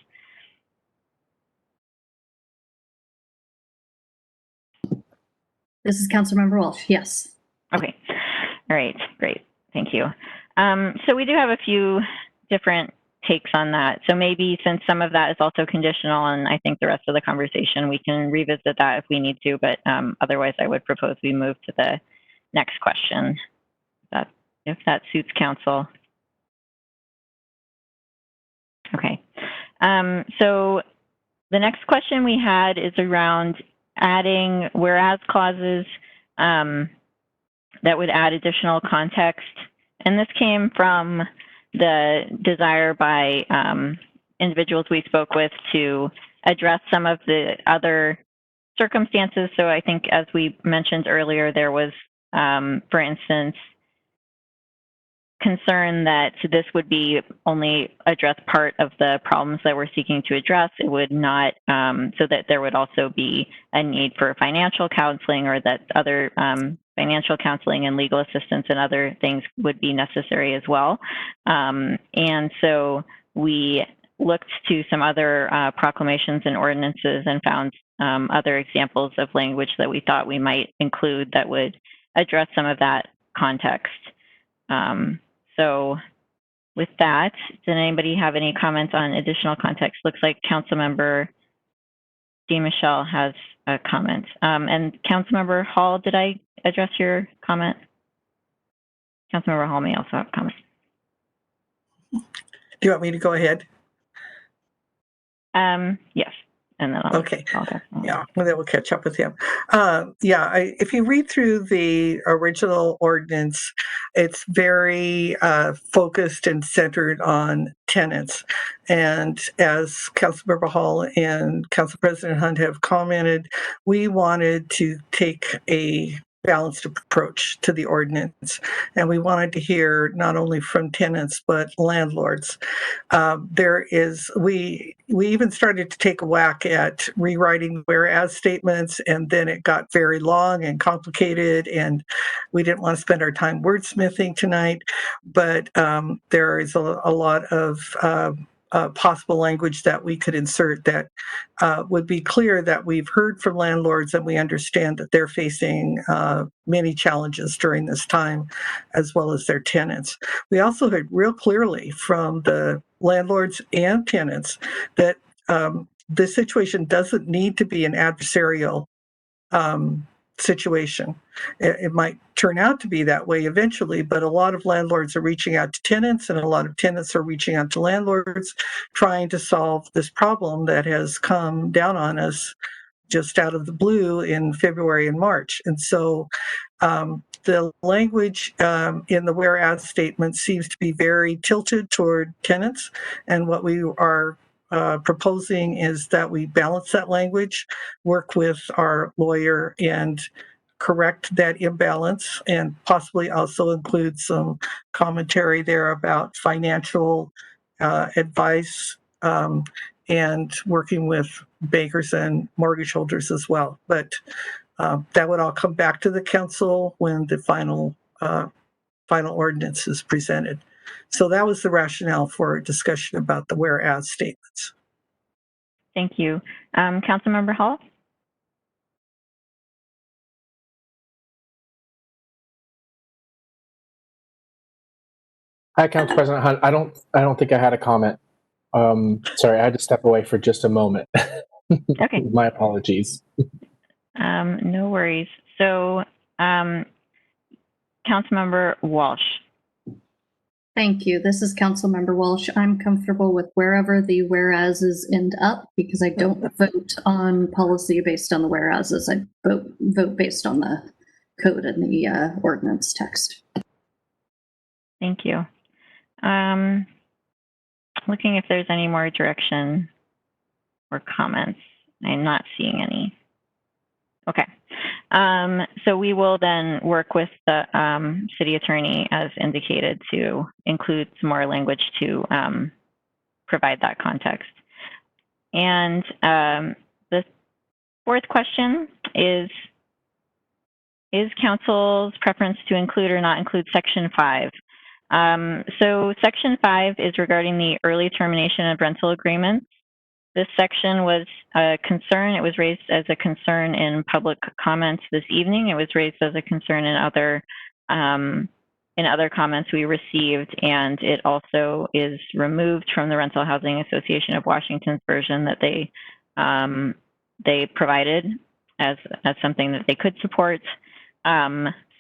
[SPEAKER 9] This is Councilmember Walsh, yes.
[SPEAKER 1] Okay. All right, great. Thank you. So we do have a few different takes on that. So maybe since some of that is also conditional, and I think the rest of the conversation, we can revisit that if we need to, but otherwise I would propose we move to the next question, if that suits council. Okay. So the next question we had is around adding whereas clauses that would add additional context. And this came from the desire by individuals we spoke with to address some of the other circumstances. So I think, as we mentioned earlier, there was, for instance, concern that this would be only address part of the problems that we're seeking to address. It would not, so that there would also be a need for financial counseling, or that other financial counseling and legal assistance and other things would be necessary as well. And so we looked to some other proclamations and ordinances and found other examples of language that we thought we might include that would address some of that context. So with that, did anybody have any comments on additional context? Looks like Councilmember Dmichel has comment. And Councilmember Hall, did I address your comment? Councilmember Hall may also have comments.
[SPEAKER 2] Do you want me to go ahead?
[SPEAKER 1] Yes. And then I'll
[SPEAKER 2] Okay.
[SPEAKER 1] go.
[SPEAKER 2] Yeah, well, then we'll catch up with him. If you read through the original ordinance, it's very focused and centered on tenants. And as Councilmember Hall and Council President Hunt have commented, we wanted to take a balanced approach to the ordinance. And we wanted to hear not only from tenants, but landlords. We even started to take a whack at rewriting whereas statements, and then it got very long and complicated, and we didn't want to spend our time wordsmithing tonight. But there is a lot of possible language that we could insert that would be clear that we've heard from landlords and we understand that they're facing many challenges during this time, as well as their tenants. We also heard real clearly from the landlords and tenants that this situation doesn't need to be an adversarial situation. It might turn out to be that way eventually, but a lot of landlords are reaching out to tenants and a lot of tenants are reaching out to landlords trying to solve this problem that has come down on us just out of the blue in February and March. And so the language in the whereas statement seems to be very tilted toward tenants. And what we are proposing is that we balance that language, work with our lawyer and correct that imbalance, and possibly also include some commentary there about financial advice and working with bankers and mortgage holders as well. But that would all come back to the council when the final ordinance is presented. So that was the rationale for discussion about the whereas statements.
[SPEAKER 1] Thank you. Councilmember Hall?
[SPEAKER 3] Hi, Council President Hunt. I don't think I had a comment. Sorry, I had to step away for just a moment.
[SPEAKER 1] Okay.
[SPEAKER 3] My apologies.
[SPEAKER 1] No worries. So, Councilmember Walsh.
[SPEAKER 9] Thank you. This is Councilmember Walsh. I'm comfortable with wherever the whereases end up because I don't vote on policy based on the whereases. I vote based on the code and the ordinance text.
[SPEAKER 1] Thank you. Looking if there's any more direction or comments. I'm not seeing any. Okay. So we will then work with the city attorney as indicated to include some more language to provide that context. And the fourth question is council's preference to include or not include Section 5? So Section 5 is regarding the early termination of rental agreements. This section was a concern. It was raised as a concern in public comments this evening. It was raised as a concern in other comments we received, and it also is removed from the Rental Housing Association of Washington's version that they provided as something that they could support.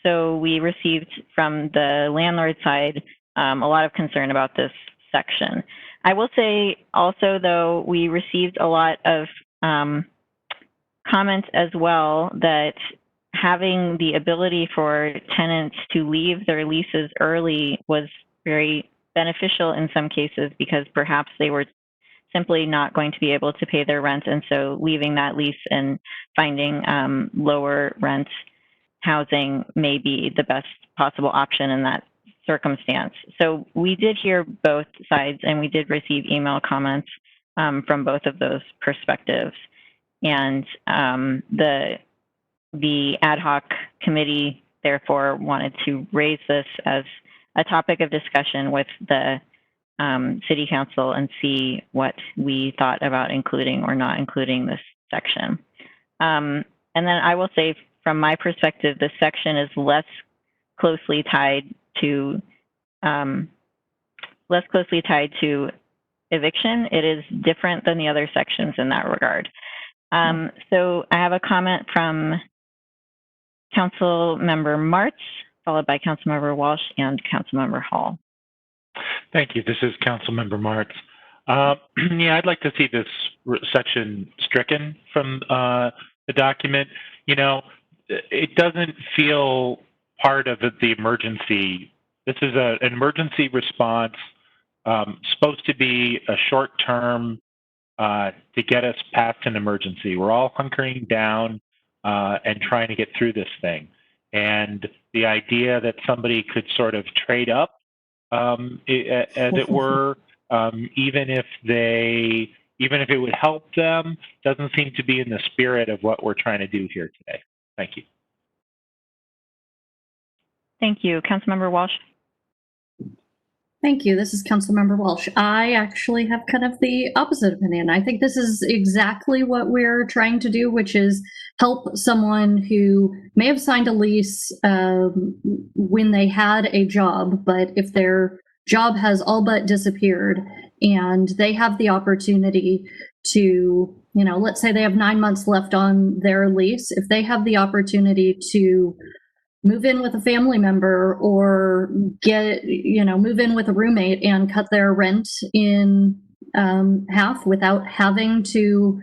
[SPEAKER 1] So we received from the landlord side a lot of concern about this section. I will say also, though, we received a lot of comments as well that having the ability for tenants to leave their leases early was very beneficial in some cases because perhaps they were simply not going to be able to pay their rent. And so leaving that lease and finding lower rent housing may be the best possible option in that circumstance. So we did hear both sides and we did receive email comments from both of those perspectives. And the ad hoc committee therefore wanted to raise this as a topic of discussion with the city council and see what we thought about including or not including this section. And then I will say from my perspective, this section is less closely tied to eviction. It is different than the other sections in that regard. So I have a comment from Councilmember Martz, followed by Councilmember Walsh and Councilmember Hall.
[SPEAKER 7] Thank you. This is Councilmember Martz. Yeah, I'd like to see this section stricken from the document. You know, it doesn't feel part of the emergency. This is an emergency response, supposed to be a short term to get us past an emergency. We're all hunkering down and trying to get through this thing. And the idea that somebody could sort of trade up, as it were, even if it would help them, doesn't seem to be in the spirit of what we're trying to do here today. Thank you.
[SPEAKER 1] Thank you. Councilmember Walsh.
[SPEAKER 9] Thank you. This is Councilmember Walsh. I actually have kind of the opposite opinion. I think this is exactly what we're trying to do, which is help someone who may have signed a lease when they had a job, but if their job has all but disappeared and they have the opportunity to, you know, let's say they have 9 months left on their lease, if they have the opportunity to move in with a family member or move in with a roommate and cut their rent in half without having to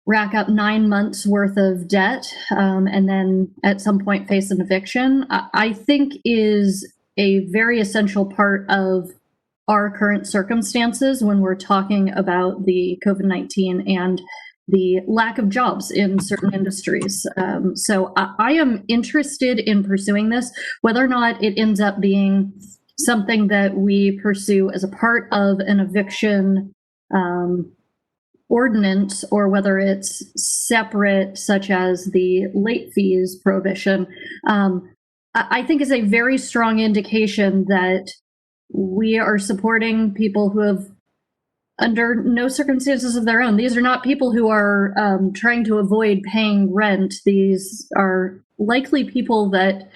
[SPEAKER 9] rack up 9 months worth of debt and then at some point face an eviction, I think is a very essential part of our current circumstances when we're talking about the COVID-19 and the lack of jobs in certain industries. So I am interested in pursuing this, whether or not it ends up being something that we pursue as a part of an eviction ordinance, or whether it's separate, such as the late fees prohibition. I think is a very strong indication that we are supporting people who have, under no circumstances of their own. These are not people who are trying to avoid paying rent. These are likely people that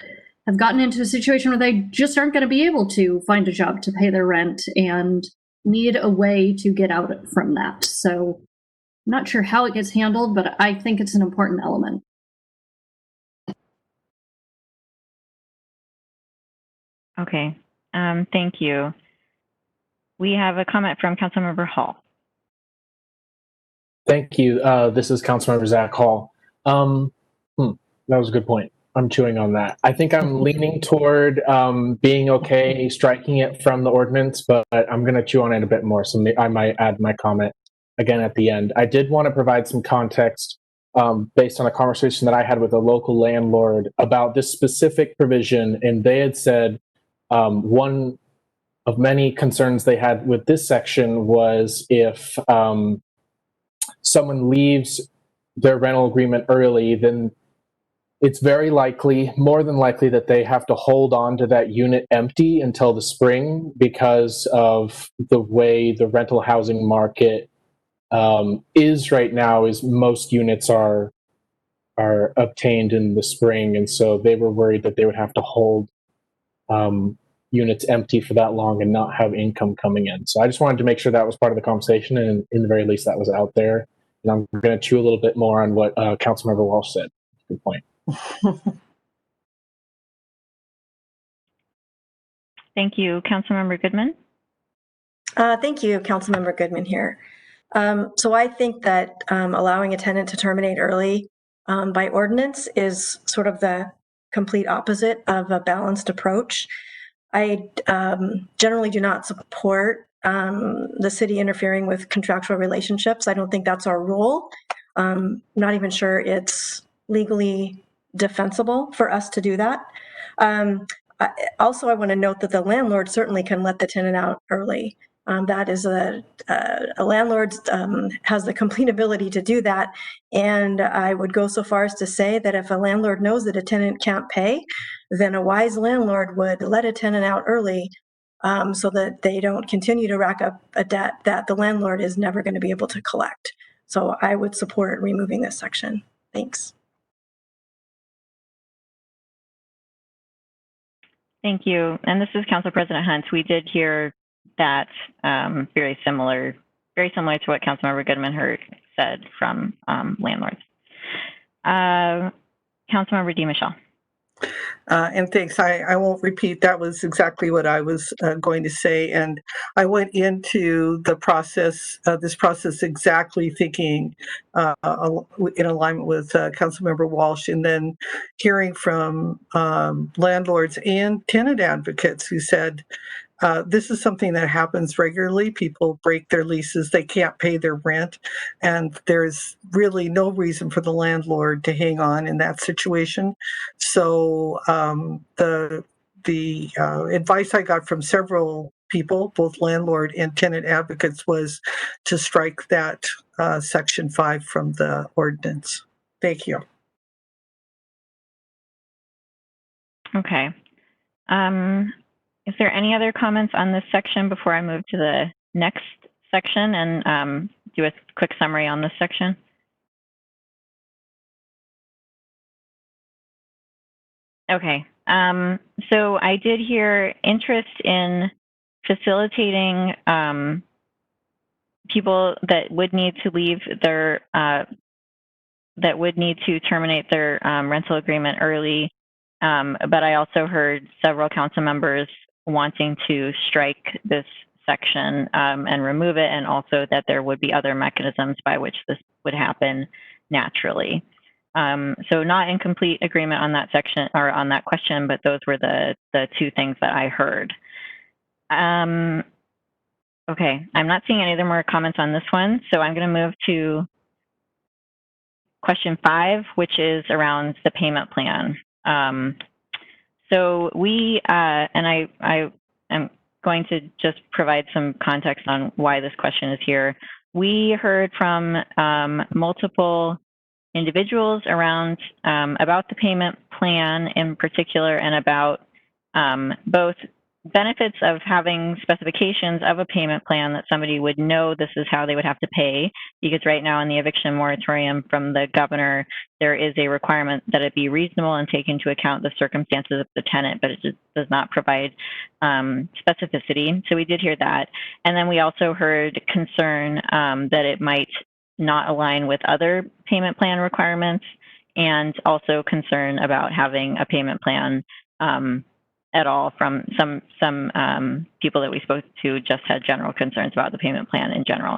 [SPEAKER 9] have gotten into a situation where they just aren't going to be able to find a job to pay their rent and need a way to get out from that. So I'm not sure how it gets handled, but I think it's an important element.
[SPEAKER 1] Okay, thank you. We have a comment from Councilmember Hall.
[SPEAKER 3] Thank you. This is Councilmember Zac Hall. That was a good point. I'm chewing on that. I think I'm leaning toward being okay striking it from the ordinance, but I'm going to chew on it a bit more. So I might add my comment again at the end. I did want to provide some context based on a conversation that I had with a local landlord about this specific provision. And they had said one of many concerns they had with this section was if someone leaves their rental agreement early, then it's very likely, more than likely, that they have to hold on to that unit empty until the spring because of the way the rental housing market is right now. Is most units are obtained in the spring, and so they were worried that they would have to hold units empty for that long and not have income coming in. So I just wanted to make sure that was part of the conversation, and in the very least that was out there. And I'm going to chew a little bit more on what Councilmember Walsh said. Good point.
[SPEAKER 1] Thank you. Councilmember Goodman.
[SPEAKER 5] Thank you, Councilmember Goodman here. So I think that allowing a tenant to terminate early by ordinance is sort of the complete opposite of a balanced approach. I generally do not support the city interfering with contractual relationships. I don't think that's our role. Not even sure it's legally defensible for us to do that. Also, I want to note that the landlord certainly can let the tenant out early. That is a landlord has the complete ability to do that. And I would go so far as to say that if a landlord knows that a tenant can't pay, then a wise landlord would let a tenant out early so that they don't continue to rack up a debt that the landlord is never going to be able to collect. So I would support removing this section. Thanks.
[SPEAKER 1] Thank you. And this is Council President Hunt. We did hear that very similar to what Councilmember Goodman heard. said from landlords. Councilmember Dmichel.
[SPEAKER 2] And thanks. I won't repeat. That was exactly what I was going to say. And I went into the process, this process, exactly thinking in alignment with Councilmember Walsh, and then hearing from landlords and tenant advocates who said, this is something that happens regularly. People break their leases, they can't pay their rent, and there's really no reason for the landlord to hang on in that situation. So the advice I got from several people, both landlord and tenant advocates, was to strike that section 5 from the ordinance. Thank you.
[SPEAKER 1] Okay. Is there any other comments on this section before I move to the next section and do a quick summary on this section? Okay. So I did hear interest in facilitating people that would need to leave their, that would need to terminate their rental agreement early. But I also heard several council members wanting to strike this section and remove it, and also that there would be other mechanisms by which this would happen naturally. So not in complete agreement on that section or on that question, but those were the two things that I heard. Okay, I'm not seeing any other more comments on this one, so I'm going to move to question 5, which is around the payment plan. So we, and I am going to just provide some context on why this question is here. We heard from multiple individuals around about the payment plan in particular, and about both benefits of having specifications of a payment plan that somebody would know this is how they would have to pay, because right now in the eviction moratorium from the governor, there is a requirement that it be reasonable and take into account the circumstances of the tenant, but it just does not provide specificity. So we did hear that. And then we also heard concern that it might not align with other payment plan requirements, and also concern about having a payment plan at all from some people that we spoke to just had general concerns about the payment plan in general.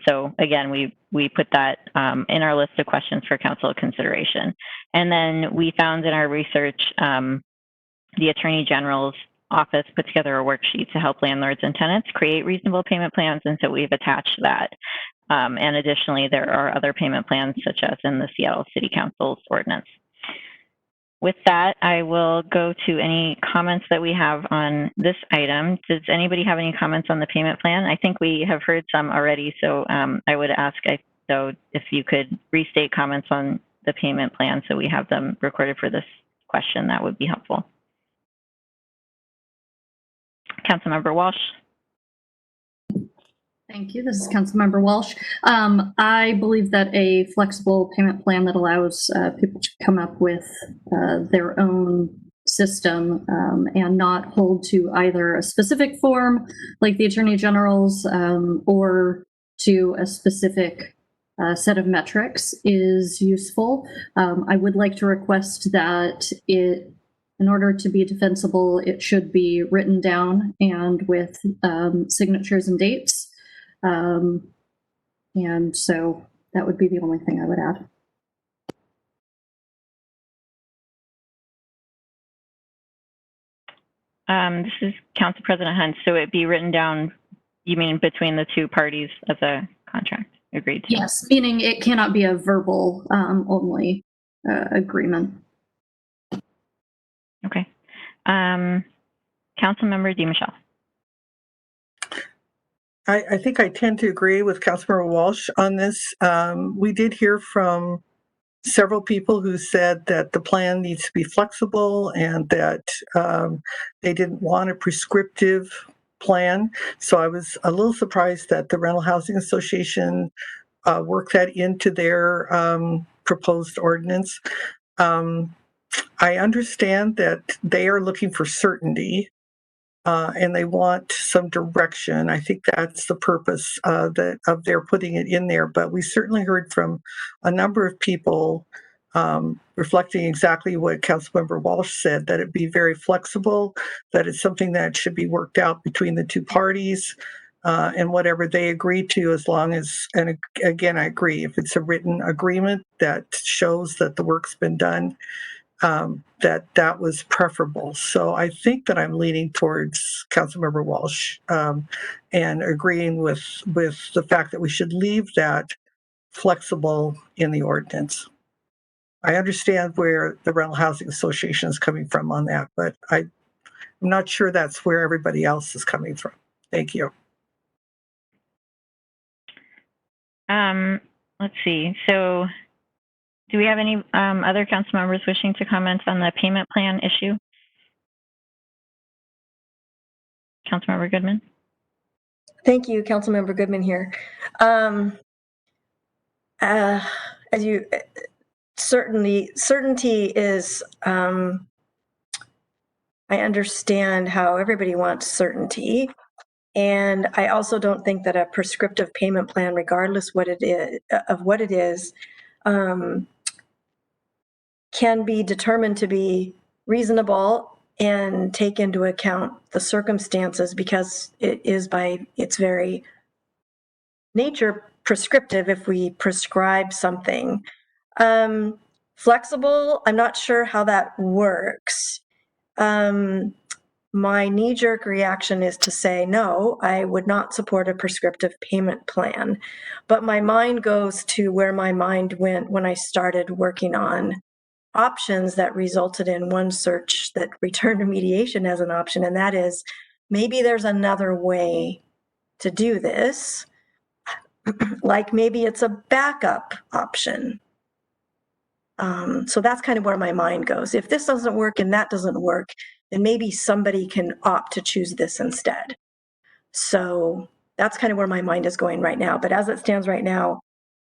[SPEAKER 1] So again, we put that in our list of questions for council consideration. And then we found in our research, the Attorney General's office put together a worksheet to help landlords and tenants create reasonable payment plans, and so we've attached that. And additionally, there are other payment plans such as in the Seattle City Council's ordinance. With that, I will go to any comments that we have on this item. Does anybody have any comments on the payment plan? I think we have heard some already, so I would ask though if you could restate comments on the payment plan so we have them recorded for this question, that would be helpful. Councilmember Walsh.
[SPEAKER 9] Thank you. This is Councilmember Walsh. I believe that a flexible payment plan that allows people to come up with their own system and not hold to either a specific form like the Attorney General's or to a specific set of metrics is useful. I would like to request that in order to be defensible, it should be written down and with signatures and dates. And so that would be the only thing I would add.
[SPEAKER 1] This is Council President Hunt. So it'd be written down, you mean between the two parties of the contract agreed to?
[SPEAKER 9] Yes, meaning it cannot be a verbal only agreement.
[SPEAKER 1] Okay. Councilmember Dmichel.
[SPEAKER 2] I think I tend to agree with Councilmember Walsh on this. We did hear from several people who said that the plan needs to be flexible and that they didn't want a prescriptive plan. So I was a little surprised that the Rental Housing Association worked that into their proposed ordinance. I understand that they are looking for certainty and they want some direction. I think that's the purpose of their putting it in there. But we certainly heard from a number of people reflecting exactly what Councilmember Walsh said, that it be very flexible, that it's something that should be worked out between the two parties, and whatever they agree to, as long as, and again, I agree, if it's a written agreement that shows that the work's been done, that was preferable. So I think that I'm leaning towards Councilmember Walsh, and agreeing with the fact that we should leave that flexible in the ordinance. I understand where the Rental Housing Association is coming from on that, but I'm not sure that's where everybody else is coming from. Thank you.
[SPEAKER 1] Let's see. So do we have any other council members wishing to comment on the payment plan issue? Councilmember Goodman?
[SPEAKER 5] Thank you, Councilmember Goodman here. As you, certainty is, I understand how everybody wants certainty. And I also don't think that a prescriptive payment plan, regardless what it is, can be determined to be reasonable and take into account the circumstances, because it is by its very nature prescriptive if we prescribe something. Flexible, I'm not sure how that works. My knee-jerk reaction is to say, no, I would not support a prescriptive payment plan. But my mind goes to where my mind went when I started working on options that resulted in one search that returned to mediation as an option, and that is, maybe there's another way to do this. Like maybe it's a backup option. So that's kind of where my mind goes. If this doesn't work and that doesn't work, then maybe somebody can opt to choose this instead. So that's kind of where my mind is going right now. But as it stands right now,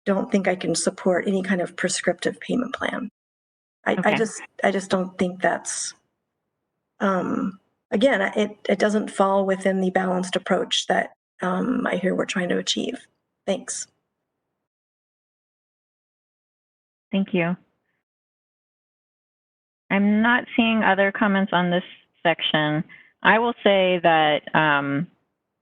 [SPEAKER 5] don't think I can support any kind of prescriptive payment plan. I just don't think that's, again, it doesn't fall within the balanced approach that I hear we're trying to achieve. Thanks.
[SPEAKER 1] Thank you. I'm not seeing other comments on this section. I will say that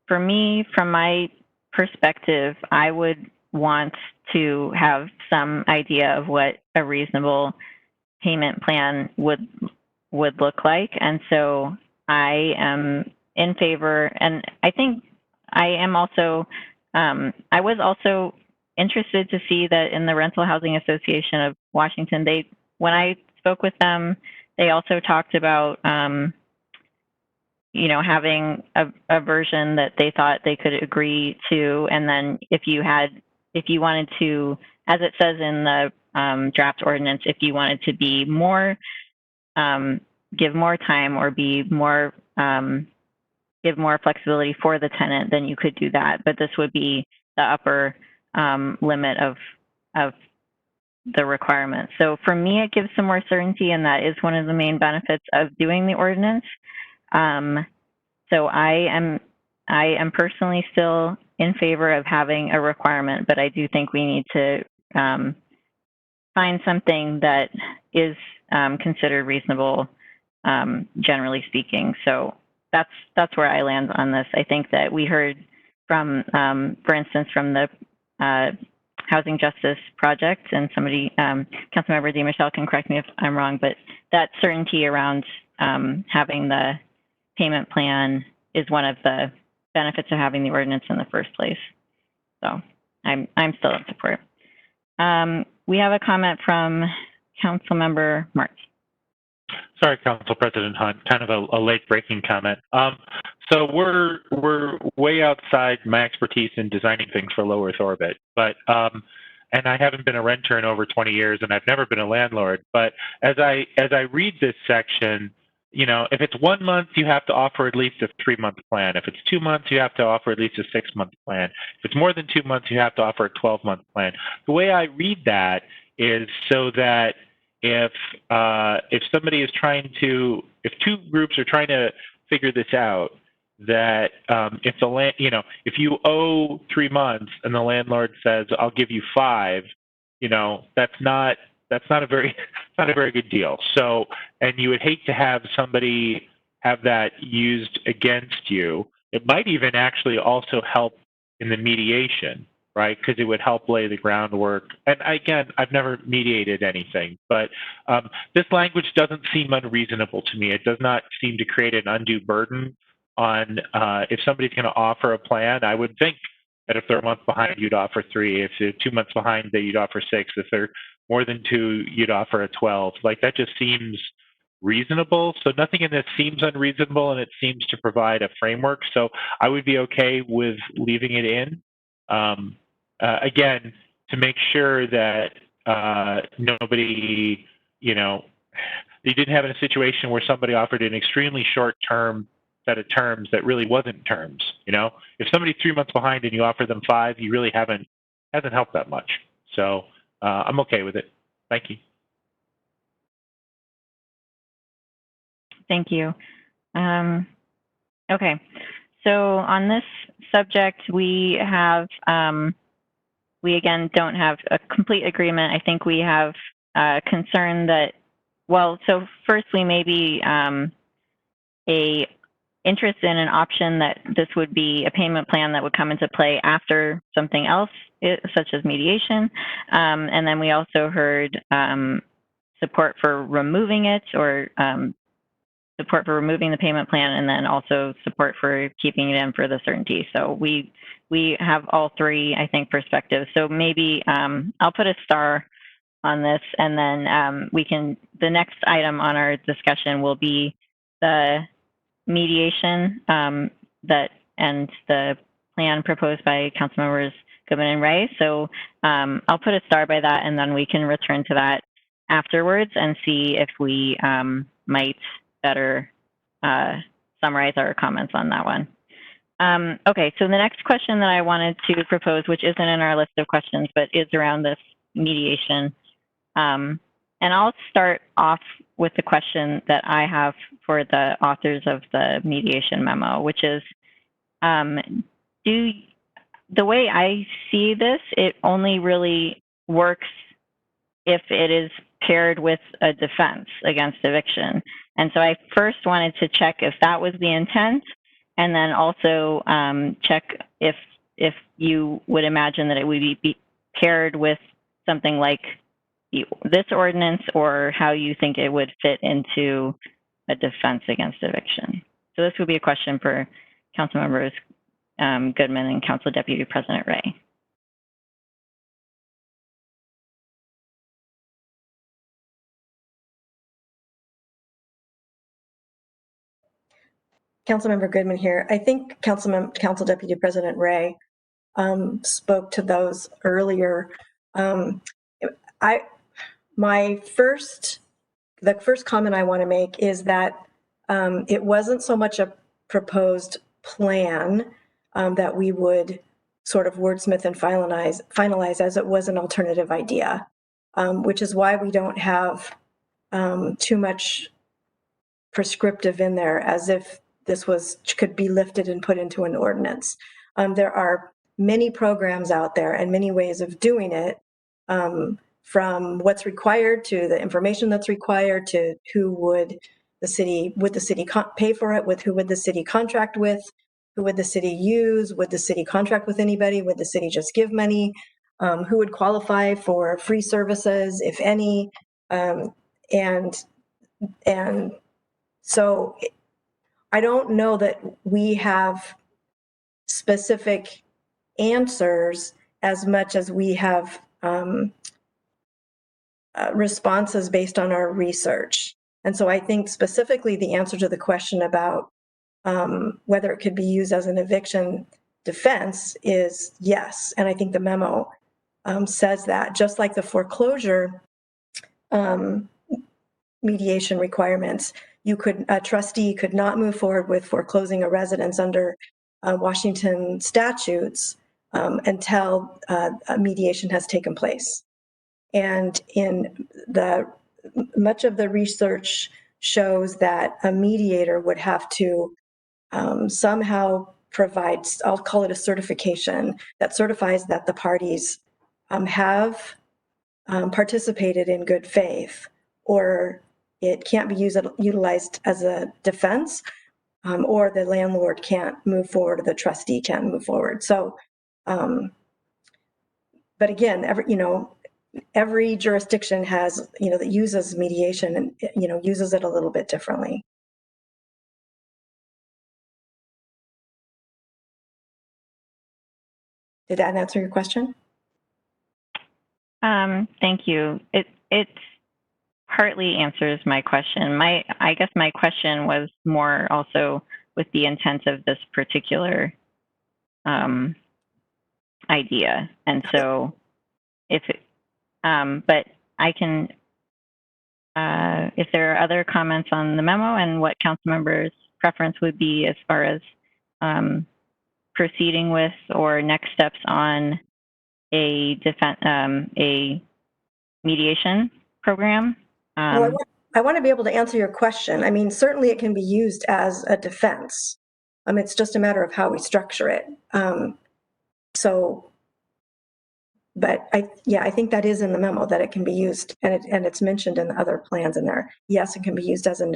[SPEAKER 1] for me, from my perspective, I would want to have some idea of what a reasonable payment plan would look like. And so I am in favor, and I think I am also, I was also interested to see that in the Rental Housing Association of Washington, when I spoke with them, they also talked about, having a version that they thought they could agree to. And then if you wanted to, as it says in the draft ordinance, if you wanted to be more, give more time or be more, give more flexibility for the tenant, then you could do that. But this would be the upper limit of the requirement. So for me, it gives some more certainty, and that is one of the main benefits of doing the ordinance. So I am personally still in favor of having a requirement, but I do think we need to find something that is considered reasonable, generally speaking. So that's where I land on this. I think that we heard from, for instance, from the Housing Justice Project, and somebody, Councilmember Dmichel can correct me if I'm wrong, but that certainty around having the payment plan is one of the benefits of having the ordinance in the first place. So I'm still in support. We have a comment from Councilmember Martz.
[SPEAKER 7] Sorry, Council President Hunt, kind of a late breaking comment. So we're way outside my expertise in designing things for low Earth orbit, but and I haven't been a renter in over 20 years, and I've never been a landlord. But as I read this section, if it's 1 month, you have to offer at least a 3-month plan. If it's 2 months, you have to offer at least a 6-month plan. If it's more than 2 months, you have to offer a 12-month plan. The way I read that is so that if somebody is if two groups are trying to figure this out, that if the land, if you owe 3 months and the landlord says, I'll give you 5, that's not a very good deal. So, and you would hate to have somebody have that used against you. It might even actually also help in the mediation, right? Because it would help lay the groundwork. And again, I've never mediated anything, but this language doesn't seem unreasonable to me. It does not seem to create an undue burden on if somebody's going to offer a plan. I would think that if they're a month behind, you'd offer 3. If they're 2 months behind, that you'd offer 6. If they're more than 2, you'd offer a 12. Like, that just seems reasonable. So nothing in this seems unreasonable, and it seems to provide a framework. So I would be okay with leaving it in. Again, to make sure that nobody, you didn't have a situation where somebody offered an extremely short-term set of terms that really wasn't terms. If somebody's 3 months behind and you offer them 5, you really hasn't helped that much. So I'm okay with it. Thank you.
[SPEAKER 1] Thank you. Okay, so on this subject, we have, we again don't have a complete agreement. I think we have concern that, well, so firstly, maybe a interest in an option that this would be a payment plan that would come into play after something else, such as mediation. And then we also heard support for removing it, or support for removing the payment plan, and then also support for keeping it in for the certainty. So we have all 3, I think, perspectives. So maybe I'll put a star on this, and then the next item on our discussion will be the mediation and the plan proposed by council members Goodman and Ray. So I'll put a star by that, and then we can return to that afterwards and see if we might better summarize our comments on that one. Okay, so the next question that I wanted to propose, which isn't in our list of questions, but is around this mediation. And I'll start off with the question that I have for the authors of the mediation memo, which is, the way I see this, it only really works if it is paired with a defense against eviction. And so I first wanted to check if that was the intent, and then also check if you would imagine that it would be paired with something like this ordinance, or how you think it would fit into a defense against eviction. So this would be a question for council members Goodman and Council Deputy President Ray.
[SPEAKER 5] Councilmember Goodman here. I think Council Deputy President Ray spoke to those earlier. The first comment I want to make is that it wasn't so much a proposed plan that we would sort of wordsmith and finalize as it was an alternative idea, which is why we don't have too much prescriptive in there, as if this could be lifted and put into an ordinance. There are many programs out there and many ways of doing it, from what's required to the information that's required to who would the city pay for it, with who would the city contract with, who would the city use, would the city contract with anybody, would the city just give money, who would qualify for free services, if any, and so I don't know that we have specific answers as much as we have responses based on our research. And so I think specifically the answer to the question about whether it could be used as an eviction defense is yes. And I think the memo says that, just like the foreclosure mediation requirements, a trustee could not move forward with foreclosing a residence under Washington statutes until a mediation has taken place. And much of the research shows that a mediator would have to somehow provides, I'll call it a certification, that certifies that the parties have participated in good faith, or it can't be utilized as a defense, or the landlord can't move forward, or the trustee can't move forward. So, but again, every jurisdiction has, that uses mediation and, uses it a little bit differently. Did that answer your question?
[SPEAKER 1] Thank you. It partly answers my question. I guess my question was more also with the intent of this particular idea. And so but I can, if there are other comments on the memo and what council members' preference would be as far as proceeding with or next steps on a mediation program.
[SPEAKER 5] Well, I want to be able to answer your question. I mean, certainly it can be used as a defense. It's just a matter of how we structure it. But I think that is in the memo, that it can be used, and it's mentioned in the other plans in there. Yes, it can be used as an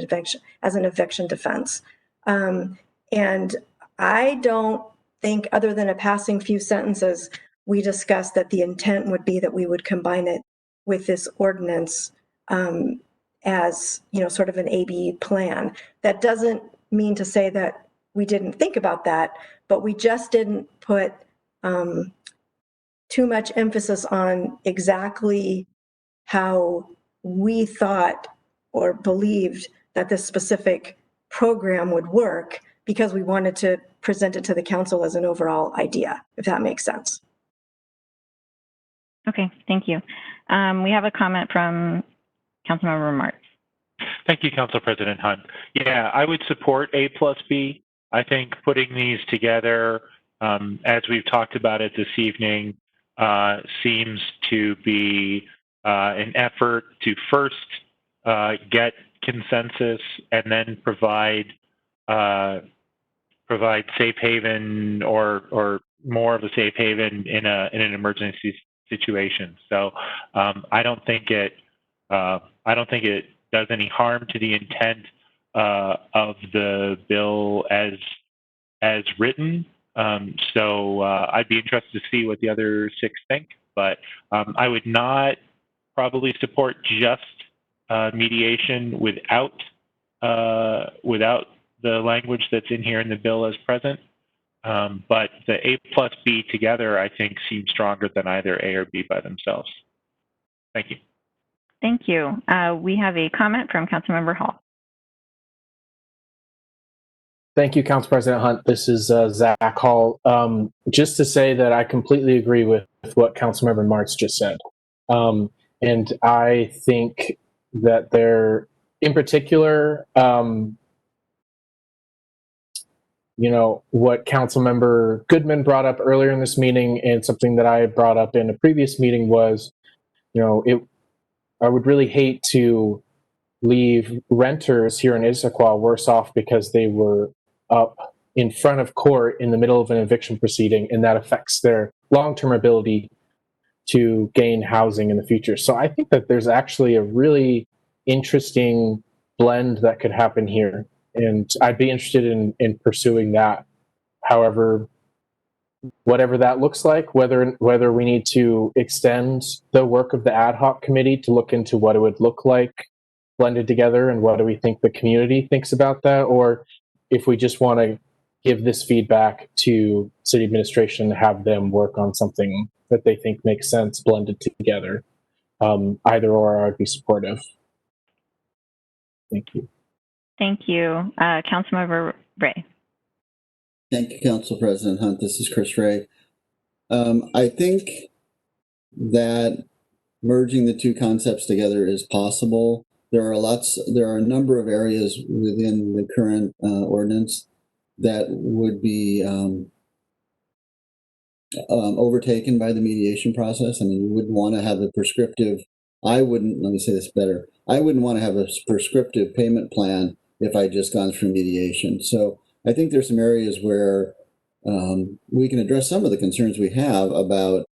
[SPEAKER 5] eviction defense. And I don't think, other than a passing few sentences, we discussed that the intent would be that we would combine it with this ordinance as, sort of an AB plan. That doesn't mean to say that we didn't think about that, but we just didn't put too much emphasis on exactly how we thought or believed that this specific program would work, because we wanted to present it to the council as an overall idea, if that makes sense.
[SPEAKER 1] Okay, thank you. We have a comment from Councilmember Martz.
[SPEAKER 7] Thank you, Council President Hunt. Yeah, I would support A plus B. I think putting these together, as we've talked about it this evening, seems to be an effort to first get consensus and then provide safe haven or more of a safe haven in an emergency situation. So I don't think it does any harm to the intent of the bill as written. So I'd be interested to see what the other six think, but I would not probably support just mediation without the language that's in here in the bill as present. But the A plus B together, I think, seems stronger than either A or B by themselves. Thank you.
[SPEAKER 1] Thank you. We have a comment from Councilmember Hall.
[SPEAKER 3] Thank you, Council President Hunt. This is Zac Hall. Just to say that I completely agree with what Councilmember Martz just said. And I think that there, in particular, what Councilmember Goodman brought up earlier in this meeting, and something that I had brought up in a previous meeting was, I would really hate to leave renters here in Issaquah worse off because they were up in front of court in the middle of an eviction proceeding, and that affects their long-term ability to gain housing in the future. So I think that there's actually a really interesting blend that could happen here, and I'd be interested in pursuing that. However, whatever that looks like, whether we need to extend the work of the ad hoc committee to look into what it would look like blended together, and what do we think the community thinks about that, or if we just want to give this feedback to city administration, have them work on something that they think makes sense blended together. Either or, I'd be supportive. Thank you.
[SPEAKER 1] Thank you. Councilmember Ray.
[SPEAKER 6] Thank you, Council President Hunt. This is Chris Ray. I think that merging the two concepts together is possible. There are a number of areas within the current ordinance that would be overtaken by the mediation process. I mean, you wouldn't want to have a prescriptive, let me say this better. I wouldn't want to have a prescriptive payment plan if I just gone through mediation. So I think there's some areas where we can address some of the concerns we have about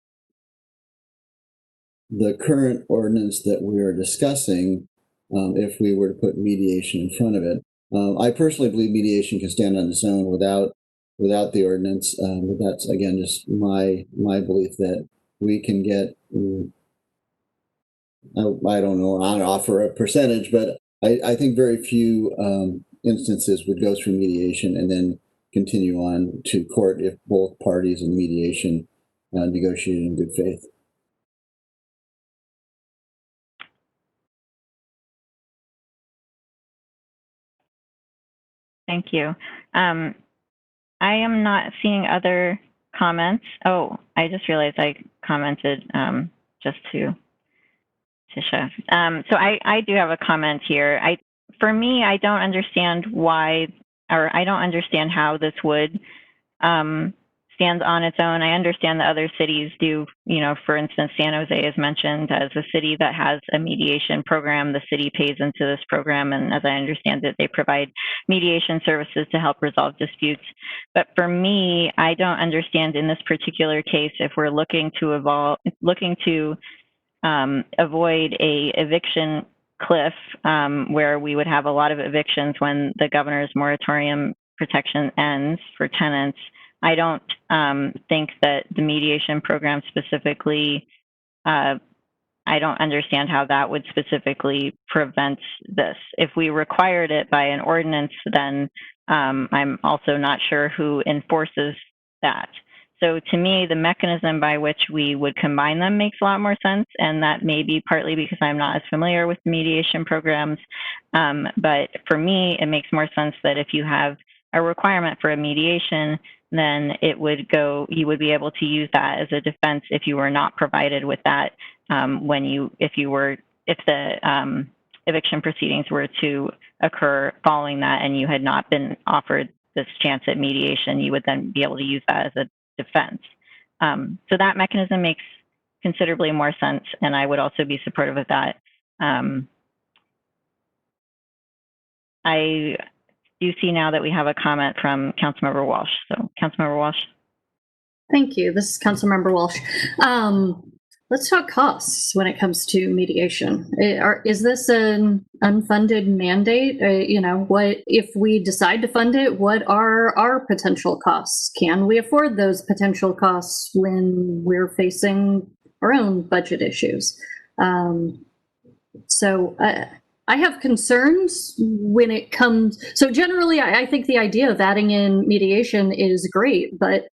[SPEAKER 6] the current ordinance that we are discussing if we were to put mediation in front of it. I personally believe mediation can stand on its own without the ordinance, but that's, again, just my belief that we can get, I don't know, I'll offer a percentage, but I think very few instances would go through mediation and then continue on to court if both parties in mediation negotiated in good faith.
[SPEAKER 1] Thank you. I am not seeing other comments. Oh, I just realized I commented just to Tisha. So I do have a comment here. For me, I don't understand why, or I don't understand how this would stand on its own. I understand that other cities do, you know, for instance, San Jose is mentioned as a city that has a mediation program. The city pays into this program, and as I understand it, they provide mediation services to help resolve disputes. But for me, I don't understand in this particular case if we're looking to avoid a eviction cliff where we would have a lot of evictions when the governor's moratorium protection ends for tenants. I don't think that the mediation program specifically, I don't understand how that would specifically prevent this. If we required it by an ordinance, then I'm also not sure who enforces that. So to me, the mechanism by which we would combine them makes a lot more sense, and that may be partly because I'm not as familiar with the mediation programs. But for me, it makes more sense that if you have a requirement for a mediation, then it would go, you would be able to use that as a defense if you were not provided with that if the eviction proceedings were to occur following that and you had not been offered this chance at mediation, you would then be able to use that as a defense. So that mechanism makes considerably more sense, and I would also be supportive of that. I do see now that we have a comment from Councilmember Walsh. So Councilmember Walsh.
[SPEAKER 9] Thank you. This is Councilmember Walsh. Let's talk costs when it comes to mediation. Is this an unfunded mandate? You know, what if we decide to fund it? What are our potential costs? Can we afford those potential costs when we're facing our own budget issues? So I have concerns when it comes. So generally, I think the idea of adding in mediation is great, but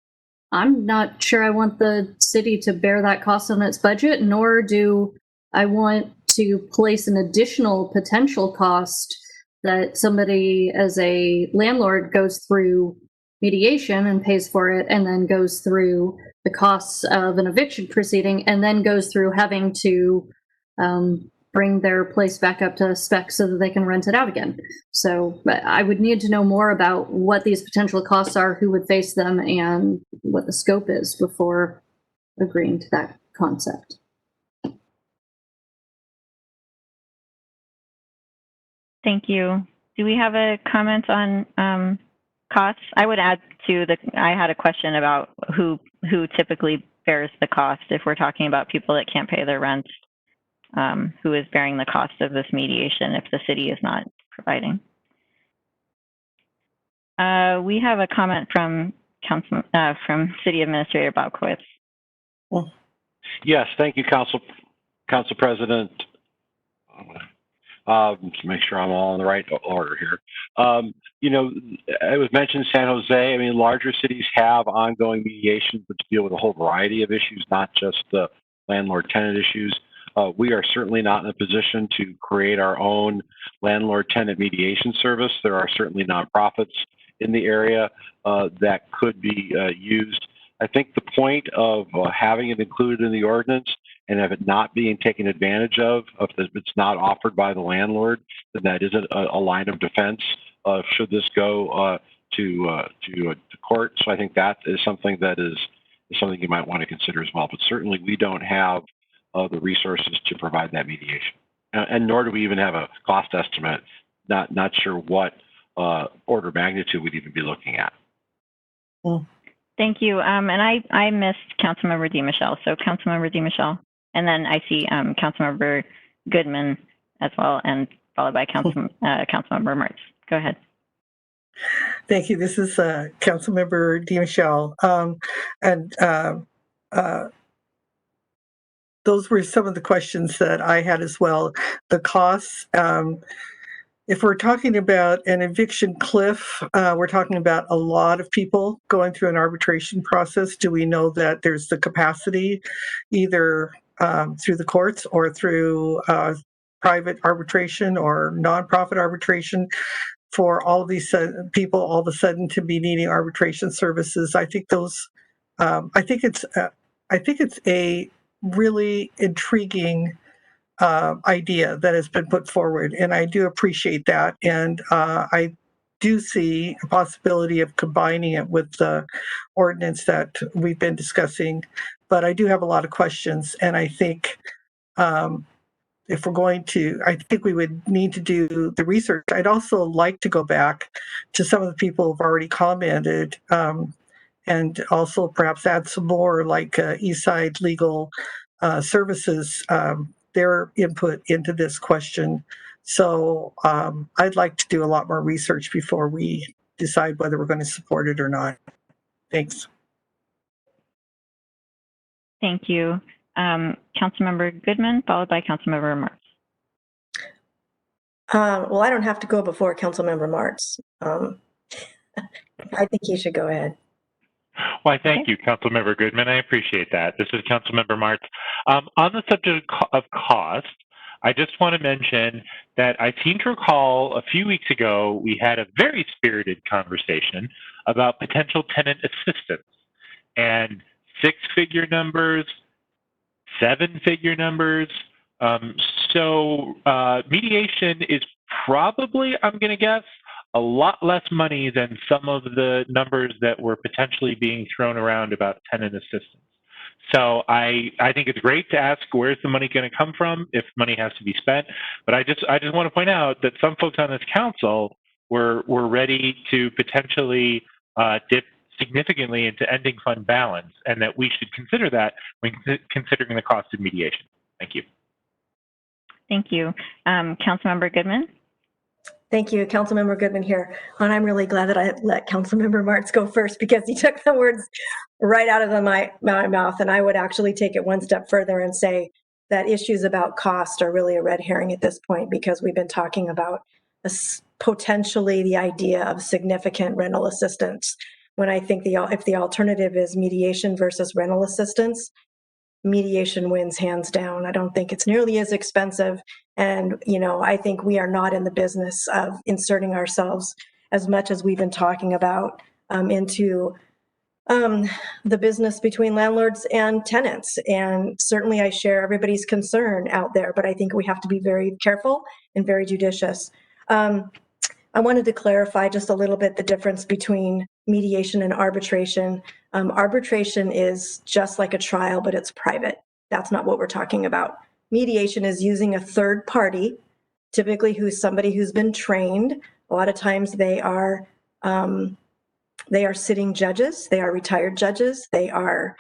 [SPEAKER 9] I'm not sure I want the city to bear that cost on its budget, nor do I want to place an additional potential cost that somebody as a landlord goes through mediation and pays for it, and then goes through the costs of an eviction proceeding, and then goes through having to bring their place back up to spec so that they can rent it out again. So I would need to know more about what these potential costs are, who would face them, and what the scope is before agreeing to that concept.
[SPEAKER 1] Thank you. Do we have a comment on costs? I would add to I had a question about who typically bears the cost if we're talking about people that can't pay their rent. Who is bearing the cost of this mediation if the city is not providing? We have a comment from City Administrator Bob Kowitz.
[SPEAKER 8] Yes, thank you, Council President. To make sure I'm all in the right order here. You know, it was mentioned San Jose. I mean, larger cities have ongoing mediation, but to deal with a whole variety of issues, not just the landlord-tenant issues. We are certainly not in a position to create our own landlord-tenant mediation service. There are certainly nonprofits in the area that could be used. I think the point of having it included in the ordinance and of it not being taken advantage of, if it's not offered by the landlord, then that is a line of defense should this go to court. So I think that is something something you might want to consider as well. But certainly we don't have the resources to provide that mediation, and nor do we even have a cost estimate. Not sure what order of magnitude we'd even be looking at.
[SPEAKER 1] Thank you. And I missed Councilmember Dmichel. So Councilmember Dmichel, and then I see Councilmember Goodman as well, and followed by Councilmember Martz. Go ahead.
[SPEAKER 2] Thank you. This is Councilmember Dmichel. Those were some of the questions that I had as well. The costs, if we're talking about an eviction cliff, we're talking about a lot of people going through an arbitration process. Do we know that there's the capacity either through the courts or through private arbitration or nonprofit arbitration for all of these people all of a sudden to be needing arbitration services? I think those, I think it's a really intriguing idea that has been put forward, and I do appreciate that. And I do see a possibility of combining it with the ordinance that we've been discussing, but I do have a lot of questions, and I think if we're going to, I think we would need to do the research. I'd also like to go back to some of the people who've already commented, and also perhaps add some more, like Eastside Legal Services, their input into this question. So I'd like to do a lot more research before we decide whether we're going to support it or not. Thanks.
[SPEAKER 1] Thank you. Councilmember Goodman, followed by Councilmember Martz.
[SPEAKER 5] Well, I don't have to go before Councilmember Martz. I think you should go ahead.
[SPEAKER 7] Well, I thank you, Councilmember Goodman. I appreciate that. This is Councilmember Martz. On the subject of cost, I just want to mention that I seem to recall a few weeks ago we had a very spirited conversation about potential tenant assistance and 6-figure numbers, 7-figure numbers. So mediation is probably, I'm going to guess, a lot less money than some of the numbers that were potentially being thrown around about tenant assistance. So I think it's great to ask, where's the money going to come from if money has to be spent? But I just want to point out that some folks on this council were ready to potentially dip significantly into ending fund balance, and that we should consider that when considering the cost of mediation. Thank you.
[SPEAKER 1] Thank you. Councilmember Goodman.
[SPEAKER 5] Thank you, Councilmember Goodman here. And I'm really glad that I let Councilmember Martz go first, because he took the words right out of my mouth. And I would actually take it one step further and say that issues about cost are really a red herring at this point, because we've been talking about potentially the idea of significant rental assistance. When I think if the alternative is mediation versus rental assistance, mediation wins hands down. I don't think it's nearly as expensive. And, I think we are not in the business of inserting ourselves as much as we've been talking about into the business between landlords and tenants. And certainly I share everybody's concern out there, but I think we have to be very careful and very judicious. I wanted to clarify just a little bit the difference between mediation and arbitration. Arbitration is just like a trial, but it's private. That's not what we're talking about. Mediation is using a third party, typically somebody who's been trained. A lot of times they are sitting judges, they are retired judges, they are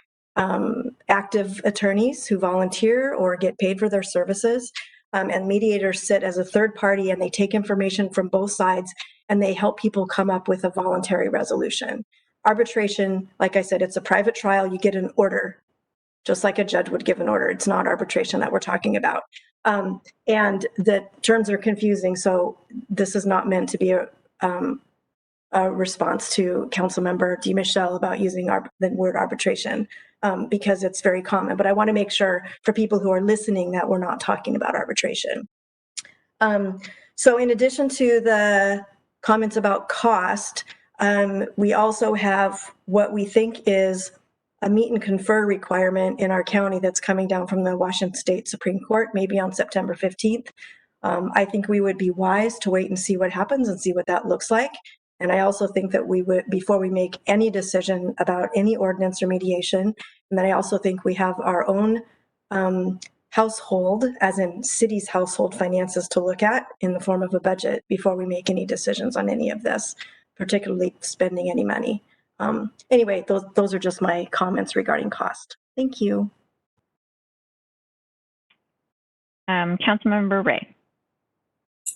[SPEAKER 5] active attorneys who volunteer or get paid for their services. And mediators sit as a third party, and they take information from both sides, and they help people come up with a voluntary resolution. Arbitration, like I said, it's a private trial. You get an order, just like a judge would give an order. It's not arbitration that we're talking about. And the terms are confusing, so this is not meant to be a response to Councilmember Dmichel about using the word arbitration, because it's very common. But I want to make sure for people who are listening that we're not talking about arbitration. So in addition to the comments about cost, we also have what we think is a meet and confer requirement in our county that's coming down from the Washington State Supreme Court, maybe on September 15th. I think we would be wise to wait and see what happens and see what that looks like. And I also think that we would, before we make any decision about any ordinance or mediation, and then I also think we have our own household, as in city's household finances, to look at in the form of a budget before we make any decisions on any of this, particularly spending any money. Anyway, those are just my comments regarding cost. Thank you.
[SPEAKER 1] Councilmember Ray.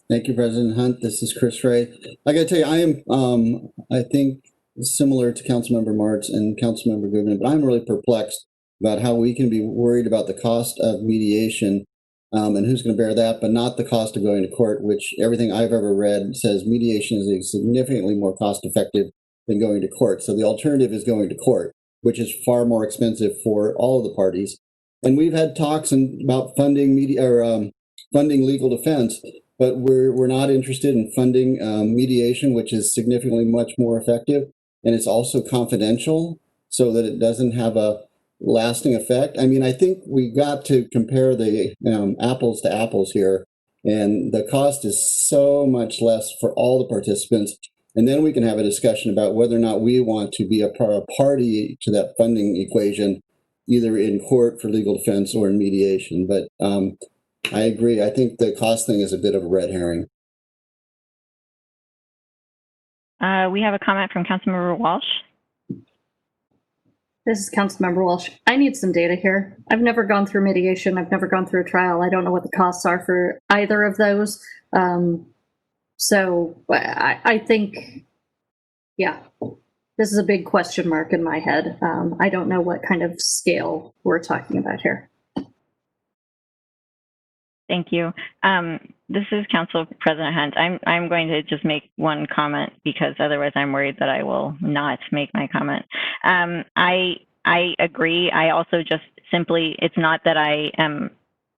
[SPEAKER 6] Thank you, President Hunt. This is Chris Ray. I got to tell you, I am, I think, similar to Councilmember Martz and Councilmember Goodman, but I'm really perplexed about how we can be worried about the cost of mediation and who's going to bear that, but not the cost of going to court, which everything I've ever read says mediation is significantly more cost effective than going to court. So the alternative is going to court, which is far more expensive for all of the parties. And we've had talks about funding funding legal defense, but we're not interested in funding mediation, which is significantly much more effective. And it's also confidential so that it doesn't have a lasting effect. I mean, I think we got to compare the apples to apples here, and the cost is so much less for all the participants. And then we can have a discussion about whether or not we want to be a party to that funding equation, either in court for legal defense or in mediation. But I agree. I think the cost thing is a bit of a red herring.
[SPEAKER 1] We have a comment from Councilmember Walsh.
[SPEAKER 9] This is Councilmember Walsh. I need some data here. I've never gone through mediation. I've never gone through a trial. I don't know what the costs are for either of those. So I think, yeah, this is a big question mark in my head. I don't know what kind of scale we're talking about here.
[SPEAKER 1] Thank you. This is Council President Hunt. I'm going to just make one comment because otherwise I'm worried that I will not make my comment. I agree. I also just simply, it's not that I am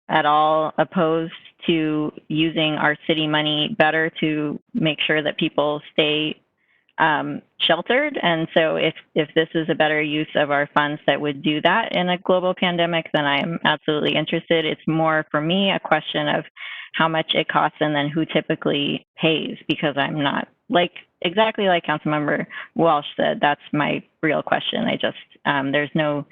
[SPEAKER 1] at all opposed to using our city money better to make sure that people stay sheltered. And so if this is a better use of our funds that would do that in a global pandemic, then I am absolutely interested. It's more for me a question of how much it costs and then who typically pays, because I'm not exactly like Councilmember Walsh said, that's my real question. I just, there's no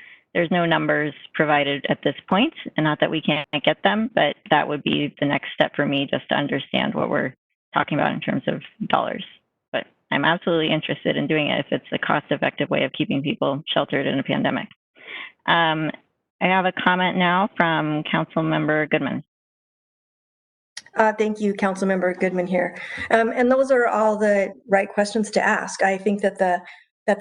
[SPEAKER 1] numbers provided at this point, and not that we can't get them, but that would be the next step for me, just to understand what we're talking about in terms of dollars. But I'm absolutely interested in doing it if it's a cost-effective way of keeping people sheltered in a pandemic. I have a comment now from Councilmember Goodman.
[SPEAKER 5] Thank you, Councilmember Goodman here. And those are all the right questions to ask. I think that the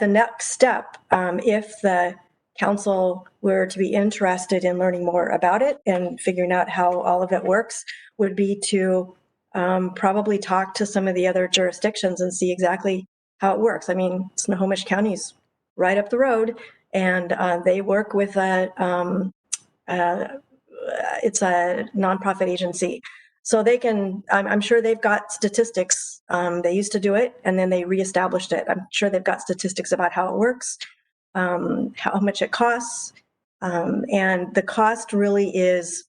[SPEAKER 5] next step, if the council were to be interested in learning more about it and figuring out how all of it works, would be to probably talk to some of the other jurisdictions and see exactly how it works. I mean, Snohomish County's right up the road, and they work with it's a nonprofit agency. So they can, I'm sure they've got statistics. They used to do it and then they reestablished it. I'm sure they've got statistics about how it works, how much it costs. And the cost really is,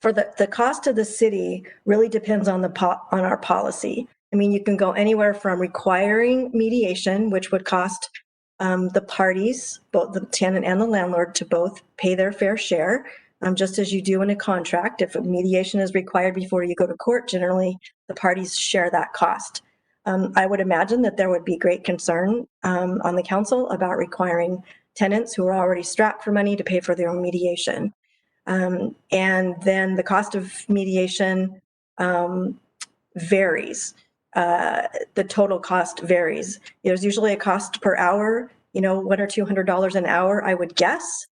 [SPEAKER 5] for the cost to the city really depends on on our policy. I mean, you can go anywhere from requiring mediation, which would cost the parties, both the tenant and the landlord, to both pay their fair share. Just as you do in a contract. If a mediation is required before you go to court, generally the parties share that cost. I would imagine that there would be great concern on the council about requiring tenants who are already strapped for money to pay for their own mediation. And then the cost of mediation varies. The total cost varies. There's usually a cost per hour, $100 or $200 an hour, I would guess.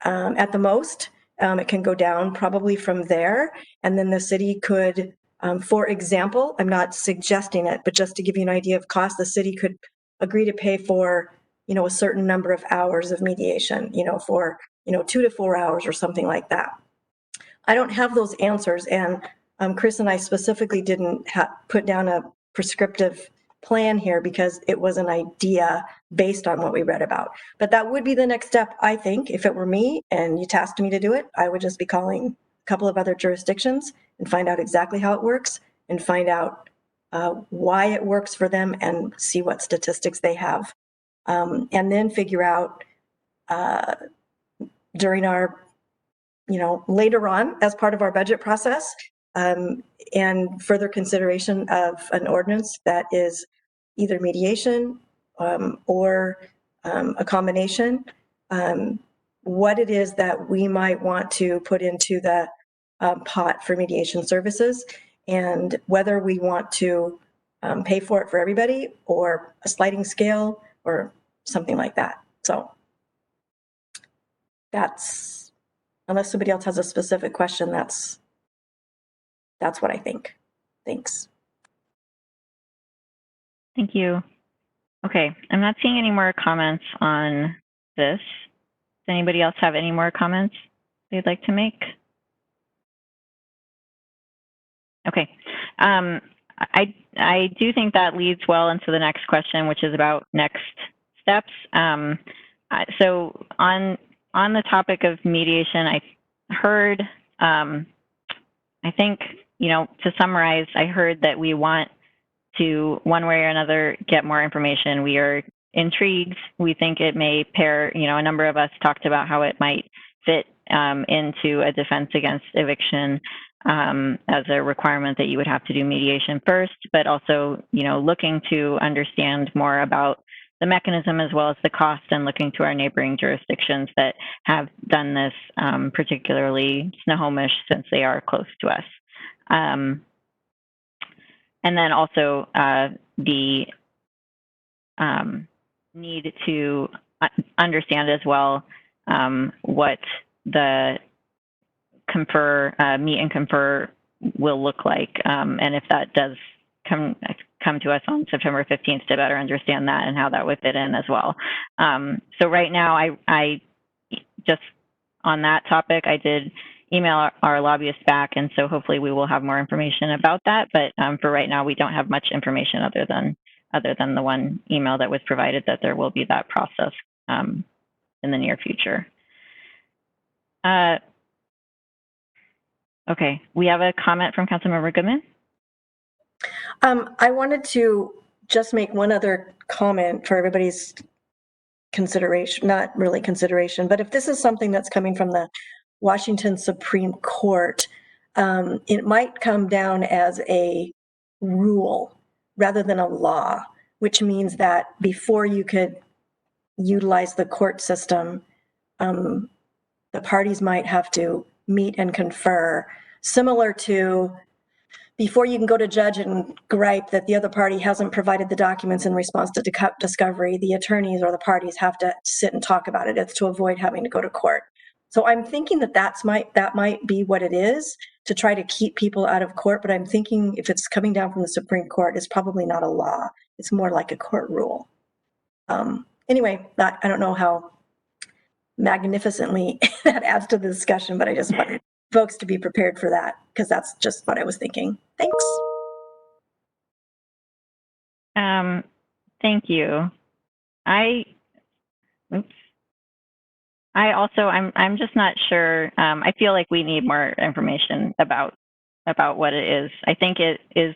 [SPEAKER 5] At the most, it can go down probably from there. And then the city could, for example, I'm not suggesting it, but just to give you an idea of cost, the city could agree to pay for, a certain number of hours of mediation, for, 2 to 4 hours or something like that. I don't have those answers. And Chris and I specifically didn't put down a prescriptive plan here because it was an idea based on what we read about. But that would be the next step, I think. If it were me and you tasked me to do it, I would just be calling a couple of other jurisdictions and find out exactly how it works and find out why it works for them and see what statistics they have. And then figure out during our, later on as part of our budget process, and further consideration of an ordinance that is either mediation or a combination, what it is that we might want to put into the pot for mediation services, and whether we want to pay for it for everybody or a sliding scale or something like that. So that's, unless somebody else has a specific question, that's what I think. Thanks.
[SPEAKER 1] Thank you. Okay, I'm not seeing any more comments on this. Does anybody else have any more comments they'd like to make? Okay. I do think that leads well into the next question, which is about next steps. So on the topic of mediation, I heard, I think, to summarize, I heard that we want to, one way or another, get more information. We are intrigued. We think it may pair, a number of us talked about how it might fit into a defense against eviction as a requirement that you would have to do mediation first, but also, looking to understand more about the mechanism as well as the cost, and looking to our neighboring jurisdictions that have done this, particularly Snohomish, since they are close to us. And then also the need to understand as well what the meet and confer will look like, and if that does come to us on September 15th, to better understand that and how that would fit in as well. So right now, I just on that topic, I did email our lobbyists back, and so hopefully we will have more information about that. But for right now, we don't have much information other than the one email that was provided, that there will be that process in the near future. Okay, we have a comment from Councilmember Goodman.
[SPEAKER 5] I wanted to just make one other comment for everybody's consideration, not really consideration, but if this is something that's coming from the Washington Supreme Court, it might come down as a rule rather than a law, which means that before you could utilize the court system, the parties might have to meet and confer, similar to before you can go to judge and gripe that the other party hasn't provided the documents in response to discovery, the attorneys or the parties have to sit and talk about it. It's to avoid having to go to court. So I'm thinking that might be what it is, to try to keep people out of court. But I'm thinking if it's coming down from the Supreme Court, it's probably not a law. It's more like a court rule. Anyway, I don't know how magnificently that adds to the discussion, but I just wanted folks to be prepared for that, because that's just what I was thinking. Thanks.
[SPEAKER 1] Thank you. I'm just not sure. I feel like we need more information about what it is. I think it is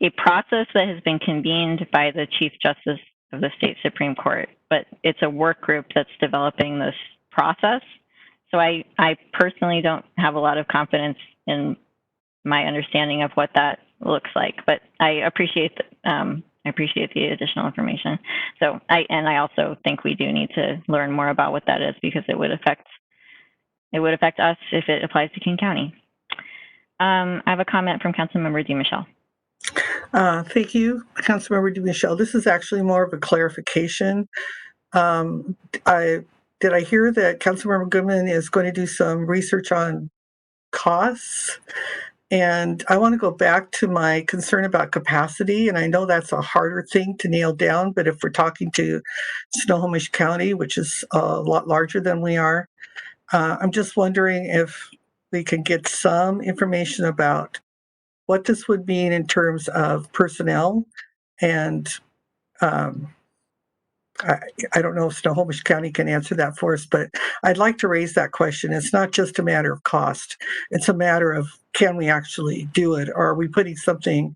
[SPEAKER 1] a process that has been convened by the Chief Justice of the State Supreme Court, but it's a work group that's developing this process. So I personally don't have a lot of confidence in my understanding of what that looks like, but I appreciate the additional information. So I also think we do need to learn more about what that is, because it would affect us if it applies to King County. I have a comment from Councilmember Dmichel.
[SPEAKER 2] Thank you, Councilmember Dmichel. This is actually more of a clarification. Did I hear that Councilmember Goodman is going to do some research on costs? And I want to go back to my concern about capacity. And I know that's a harder thing to nail down, but if we're talking to Snohomish County, which is a lot larger than we are, I'm just wondering if we can get some information about what this would mean in terms of personnel. And I don't know if Snohomish County can answer that for us, but I'd like to raise that question. It's not just a matter of cost. It's a matter of, can we actually do it? Or are we putting something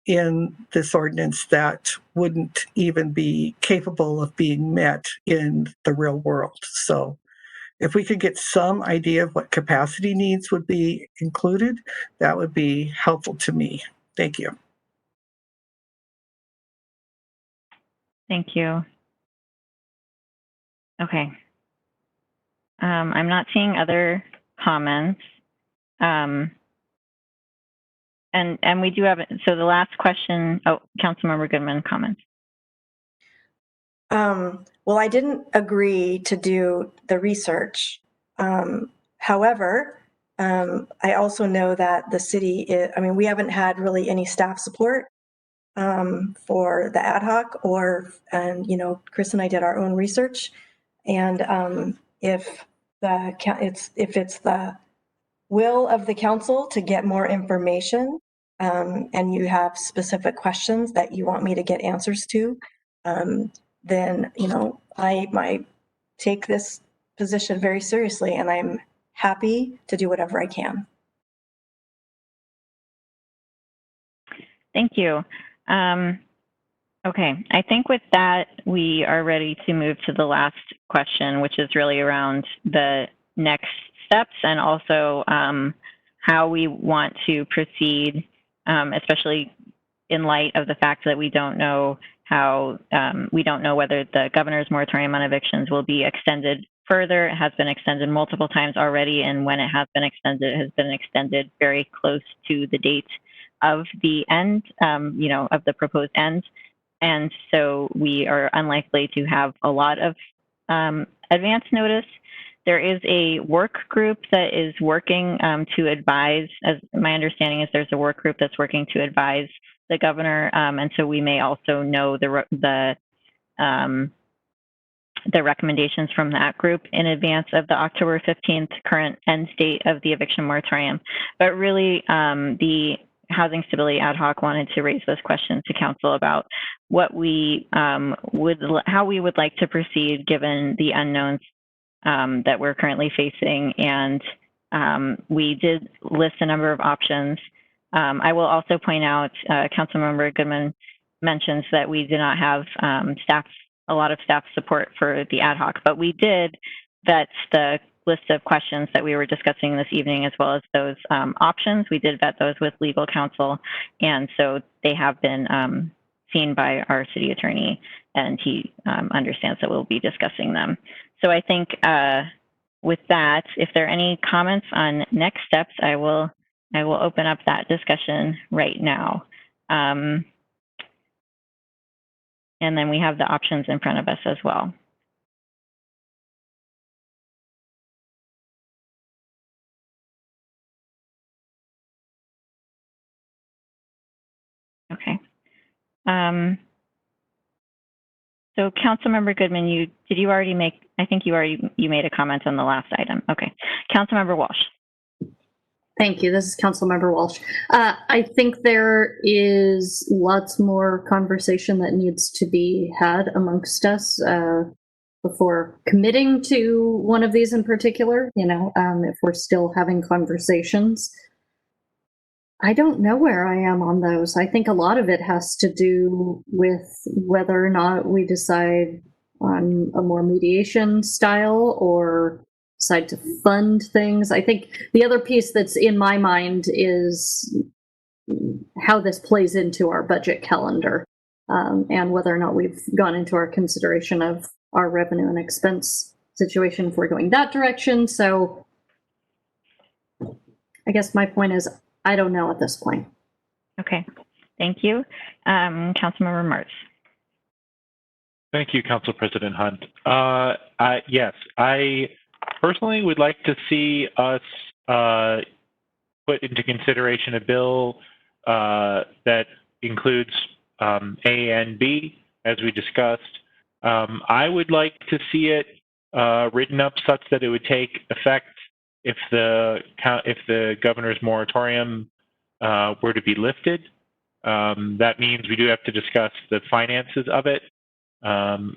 [SPEAKER 2] in this ordinance that wouldn't even be capable of being met in the real world? So if we could get some idea of what capacity needs would be included, that would be helpful to me. Thank you.
[SPEAKER 1] Thank you. Okay. I'm not seeing other comments. And we do have, so the last question, oh, Councilmember Goodman comments.
[SPEAKER 5] Well, I didn't agree to do the research. However, I also know that the city, we haven't had really any staff support for the ad hoc Chris and I did our own research. And if it's the will of the council to get more information and you have specific questions that you want me to get answers to, then, I might take this position very seriously, and I'm happy to do whatever I can.
[SPEAKER 1] Thank you. Okay, I think with that, we are ready to move to the last question, which is really around the next steps and also how we want to proceed, especially in light of the fact that we don't know whether the governor's moratorium on evictions will be extended further. It has been extended multiple times already, and when it has been extended, it has been extended very close to the date of the end, of the proposed end. And so we are unlikely to have a lot of advance notice. There is a work group that is working to advise, as my understanding is there's a work group that's working to advise the governor, and so we may also know the recommendations from that group in advance of the October 15th current end date of the eviction moratorium. But really, the Housing Stability Ad Hoc wanted to raise this question to council about what we how we would like to proceed given the unknowns that we're currently facing, and we did list a number of options. I will also point out, Councilmember Goodman mentions that we did not have a lot of staff support for the ad hoc, but we did vet the list of questions that we were discussing this evening, as well as those options. We did vet those with legal counsel, and so they have been seen by our city attorney, and he understands that we'll be discussing them. So I think with that, if there are any comments on next steps, I will open up that discussion right now. And then we have the options in front of us as well. Okay. So Councilmember Goodman, I think you made a comment on the last item. Okay. Councilmember Walsh.
[SPEAKER 9] Thank you. This is Councilmember Walsh. I think there is lots more conversation that needs to be had amongst us before committing to one of these in particular. If we're still having conversations. I don't know where I am on those. I think a lot of it has to do with whether or not we decide on a more mediation style or decide to fund things. I think the other piece that's in my mind is how this plays into our budget calendar, and whether or not we've gone into our consideration of our revenue and expense situation if we're going that direction. So I guess my point is, I don't know at this point.
[SPEAKER 1] Okay, thank you. Councilmember Martz.
[SPEAKER 7] Thank you, Council President Hunt. Yes, I personally would like to see us put into consideration a bill that includes A and B, as we discussed. I would like to see it written up such that it would take effect if the governor's moratorium were to be lifted. That means we do have to discuss the finances of it. And,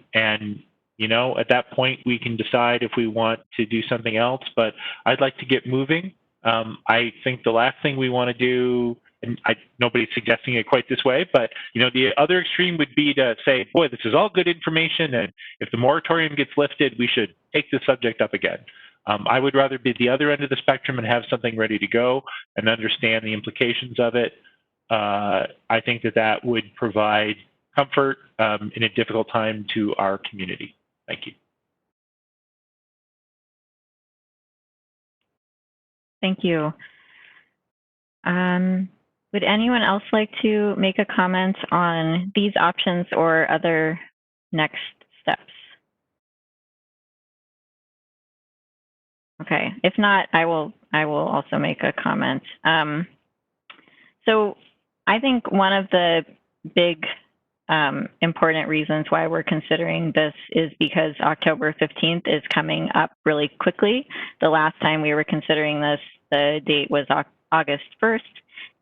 [SPEAKER 7] at that point, we can decide if we want to do something else, but I'd like to get moving. I think the last thing we want to do, and nobody's suggesting it quite this way, but, the other extreme would be to say, boy, this is all good information, and if the moratorium gets lifted, we should take the subject up again. I would rather be at the other end of the spectrum and have something ready to go and understand the implications of it. I think that would provide comfort in a difficult time to our community. Thank you.
[SPEAKER 1] Thank you. Would anyone else like to make a comment on these options or other next steps? Okay, if not, I will also make a comment. So I think one of the big important reasons why we're considering this is because October 15th is coming up really quickly. The last time we were considering this, the date was August 1st,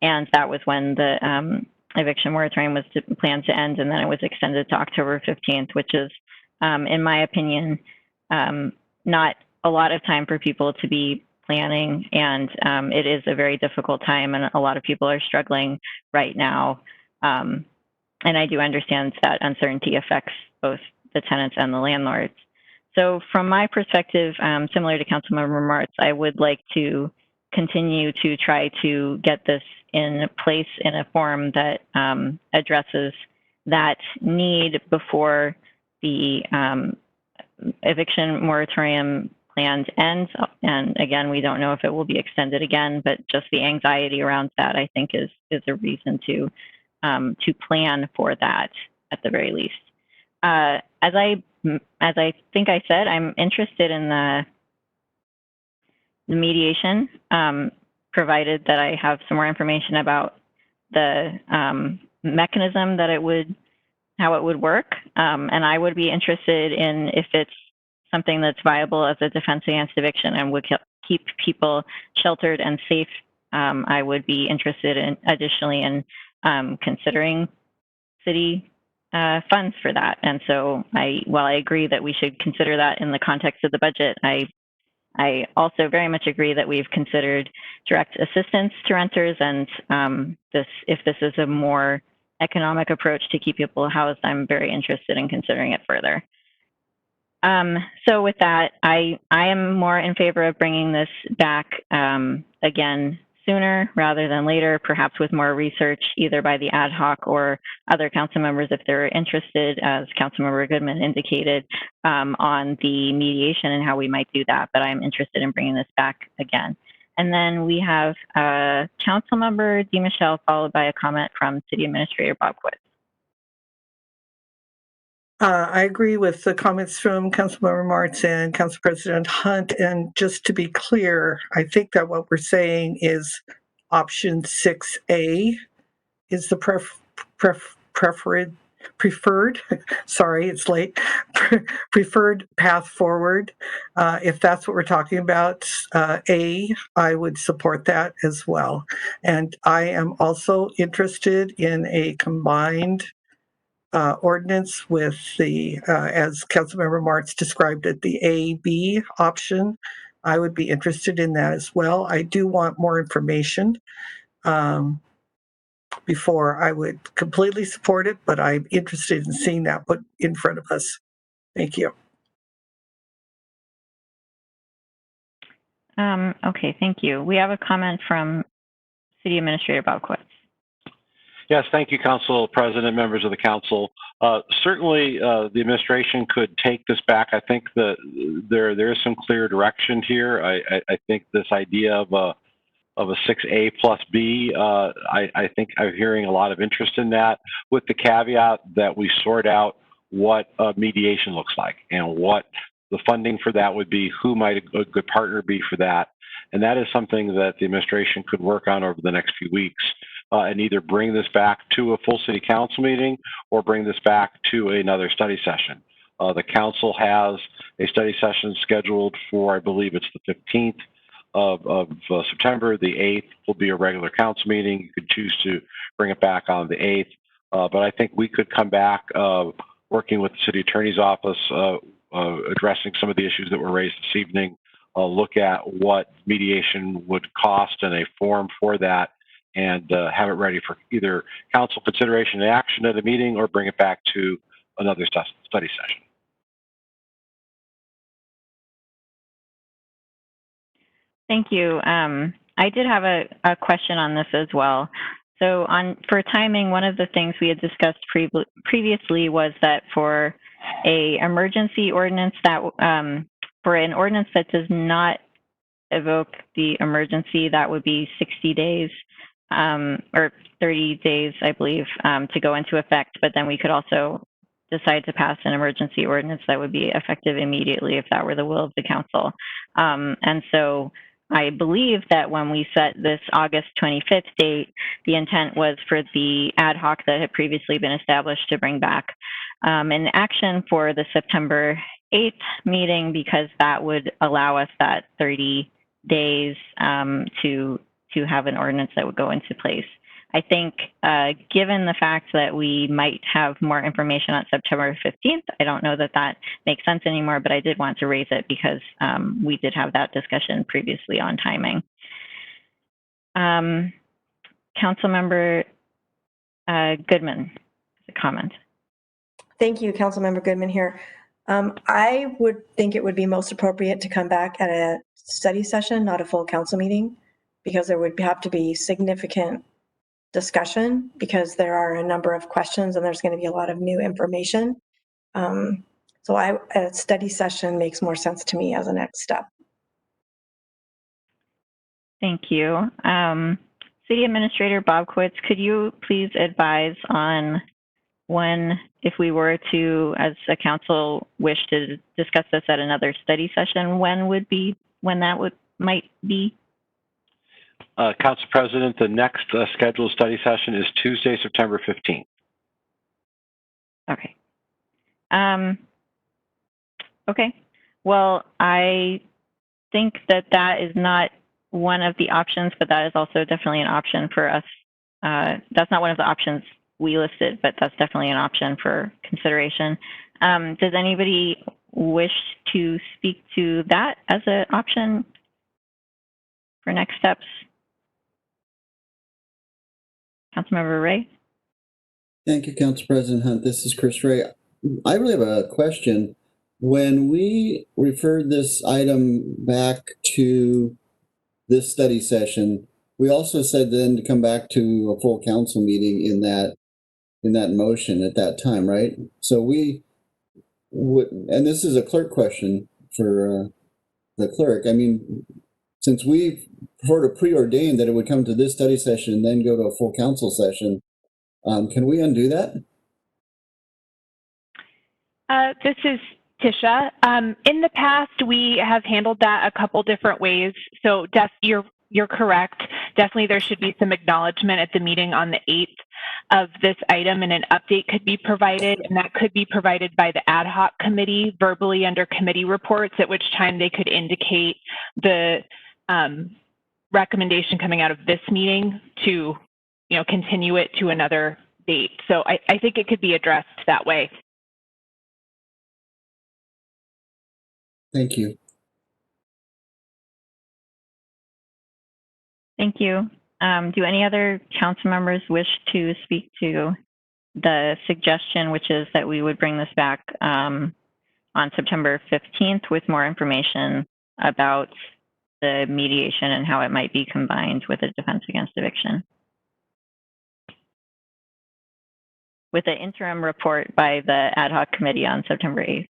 [SPEAKER 1] and that was when the eviction moratorium was planned to end, and then it was extended to October 15th, which is, in my opinion, not a lot of time for people to be planning, and it is a very difficult time, and a lot of people are struggling right now. And I do understand that uncertainty affects both the tenants and the landlords. So from my perspective, similar to Councilmember Martz, I would like to continue to try to get this in place in a form that addresses that need before the eviction moratorium plan ends. And again, we don't know if it will be extended again, but just the anxiety around that, I think, is a reason to plan for that at the very least. As I think I said, I'm interested in the mediation, provided that I have some more information about the mechanism that how it would work. And I would be interested in if it's something that's viable as a defense against eviction and would keep people sheltered and safe. I would be interested in additionally in considering city funds for that. And so while I agree that we should consider that in the context of the budget, I also very much agree that we've considered direct assistance to renters, and if this is a more economic approach to keep people housed, I'm very interested in considering it further. So with that, I am more in favor of bringing this back again sooner rather than later, perhaps with more research either by the ad hoc or other council members if they're interested, as Councilmember Goodman indicated, on the mediation and how we might do that. But I'm interested in bringing this back again. And then we have Councilmember Dmichel, followed by a comment from City Administrator Bob Quist.
[SPEAKER 2] I agree with the comments from Councilmember Martz and Council President Hunt. And just to be clear, I think that what we're saying is option 6A is the preferred, sorry, it's late, preferred path forward. If that's what we're talking about, I would support that as well. And I am also interested in a combined ordinance with the, as Councilmember Martz described it, the A-B option. I would be interested in that as well. I do want more information before I would completely support it, but I'm interested in seeing that put in front of us. Thank you.
[SPEAKER 1] Okay, thank you. We have a comment from City Administrator Bob Quist.
[SPEAKER 8] Yes, thank you, Council President, members of the council. Certainly, the administration could take this back. I think that there is some clear direction here. I think this idea of a 6A plus B, I think I'm hearing a lot of interest in that, with the caveat that we sort out what mediation looks like and what the funding for that would be, who might a good partner be for that. And that is something that the administration could work on over the next few weeks. And either bring this back to a full city council meeting or bring this back to another study session. The council has a study session scheduled for, I believe it's the 15th of September. The 8th will be a regular council meeting. You could choose to bring it back on the 8th. But I think we could come back working with the city attorney's office, addressing some of the issues that were raised this evening, look at what mediation would cost and a form for that, and have it ready for either council consideration and action at a meeting or bring it back to another study session.
[SPEAKER 1] Thank you. I did have a question on this as well. So for timing, one of the things we had discussed previously was that for a emergency ordinance that, for an ordinance that does not evoke the emergency, that would be 60 days or 30 days, I believe, to go into effect. But then we could also decide to pass an emergency ordinance that would be effective immediately if that were the will of the council. And so I believe that when we set this August 25th date, the intent was for the ad hoc that had previously been established to bring back an action for the September 8th meeting, because that would allow us that 30 days to have an ordinance that would go into place. I think given the fact that we might have more information on September 15th, I don't know that that makes sense anymore, but I did want to raise it because we did have that discussion previously on timing. Councilmember Goodman, a comment.
[SPEAKER 5] Thank you, Councilmember Goodman here. I would think it would be most appropriate to come back at a study session, not a full council meeting, because there would have to be significant discussion because there are a number of questions and there's going to be a lot of new information. So a study session makes more sense to me as a next step.
[SPEAKER 1] Thank you. City Administrator Bobkowitz, could you please advise on when, if we were to, as a council, wish to discuss this at another study session, when that might be?
[SPEAKER 8] Council President, the next scheduled study session is Tuesday, September 15th.
[SPEAKER 1] Okay. Okay. Well, I think that that is not one of the options, but that is also definitely an option for us. That's not one of the options we listed, but that's definitely an option for consideration. Does anybody wish to speak to that as an option for next steps? Councilmember Ray?
[SPEAKER 6] Thank you, Council President Hunt. This is Chris Ray. I really have a question. When we referred this item back to this study session, we also said then to come back to a full council meeting in that motion at that time, right? So we would, and this is a clerk question for the clerk. I mean, since we've sort of preordained that it would come to this study session and then go to a full council session, can we undo that?
[SPEAKER 4] This is Tisha. In the past, we have handled that a couple different ways. So you're correct. Definitely there should be some acknowledgement at the meeting on the 8th of this item, and an update could be provided, and that could be provided by the ad hoc committee verbally under committee reports, at which time they could indicate the recommendation coming out of this meeting to, continue it to another date. So I think it could be addressed that way.
[SPEAKER 6] Thank you.
[SPEAKER 1] Thank you. Do any other council members wish to speak to the suggestion, which is that we would bring this back on September 15th with more information about the mediation and how it might be combined with a defense against eviction? With an interim report by the ad hoc committee on September 8th.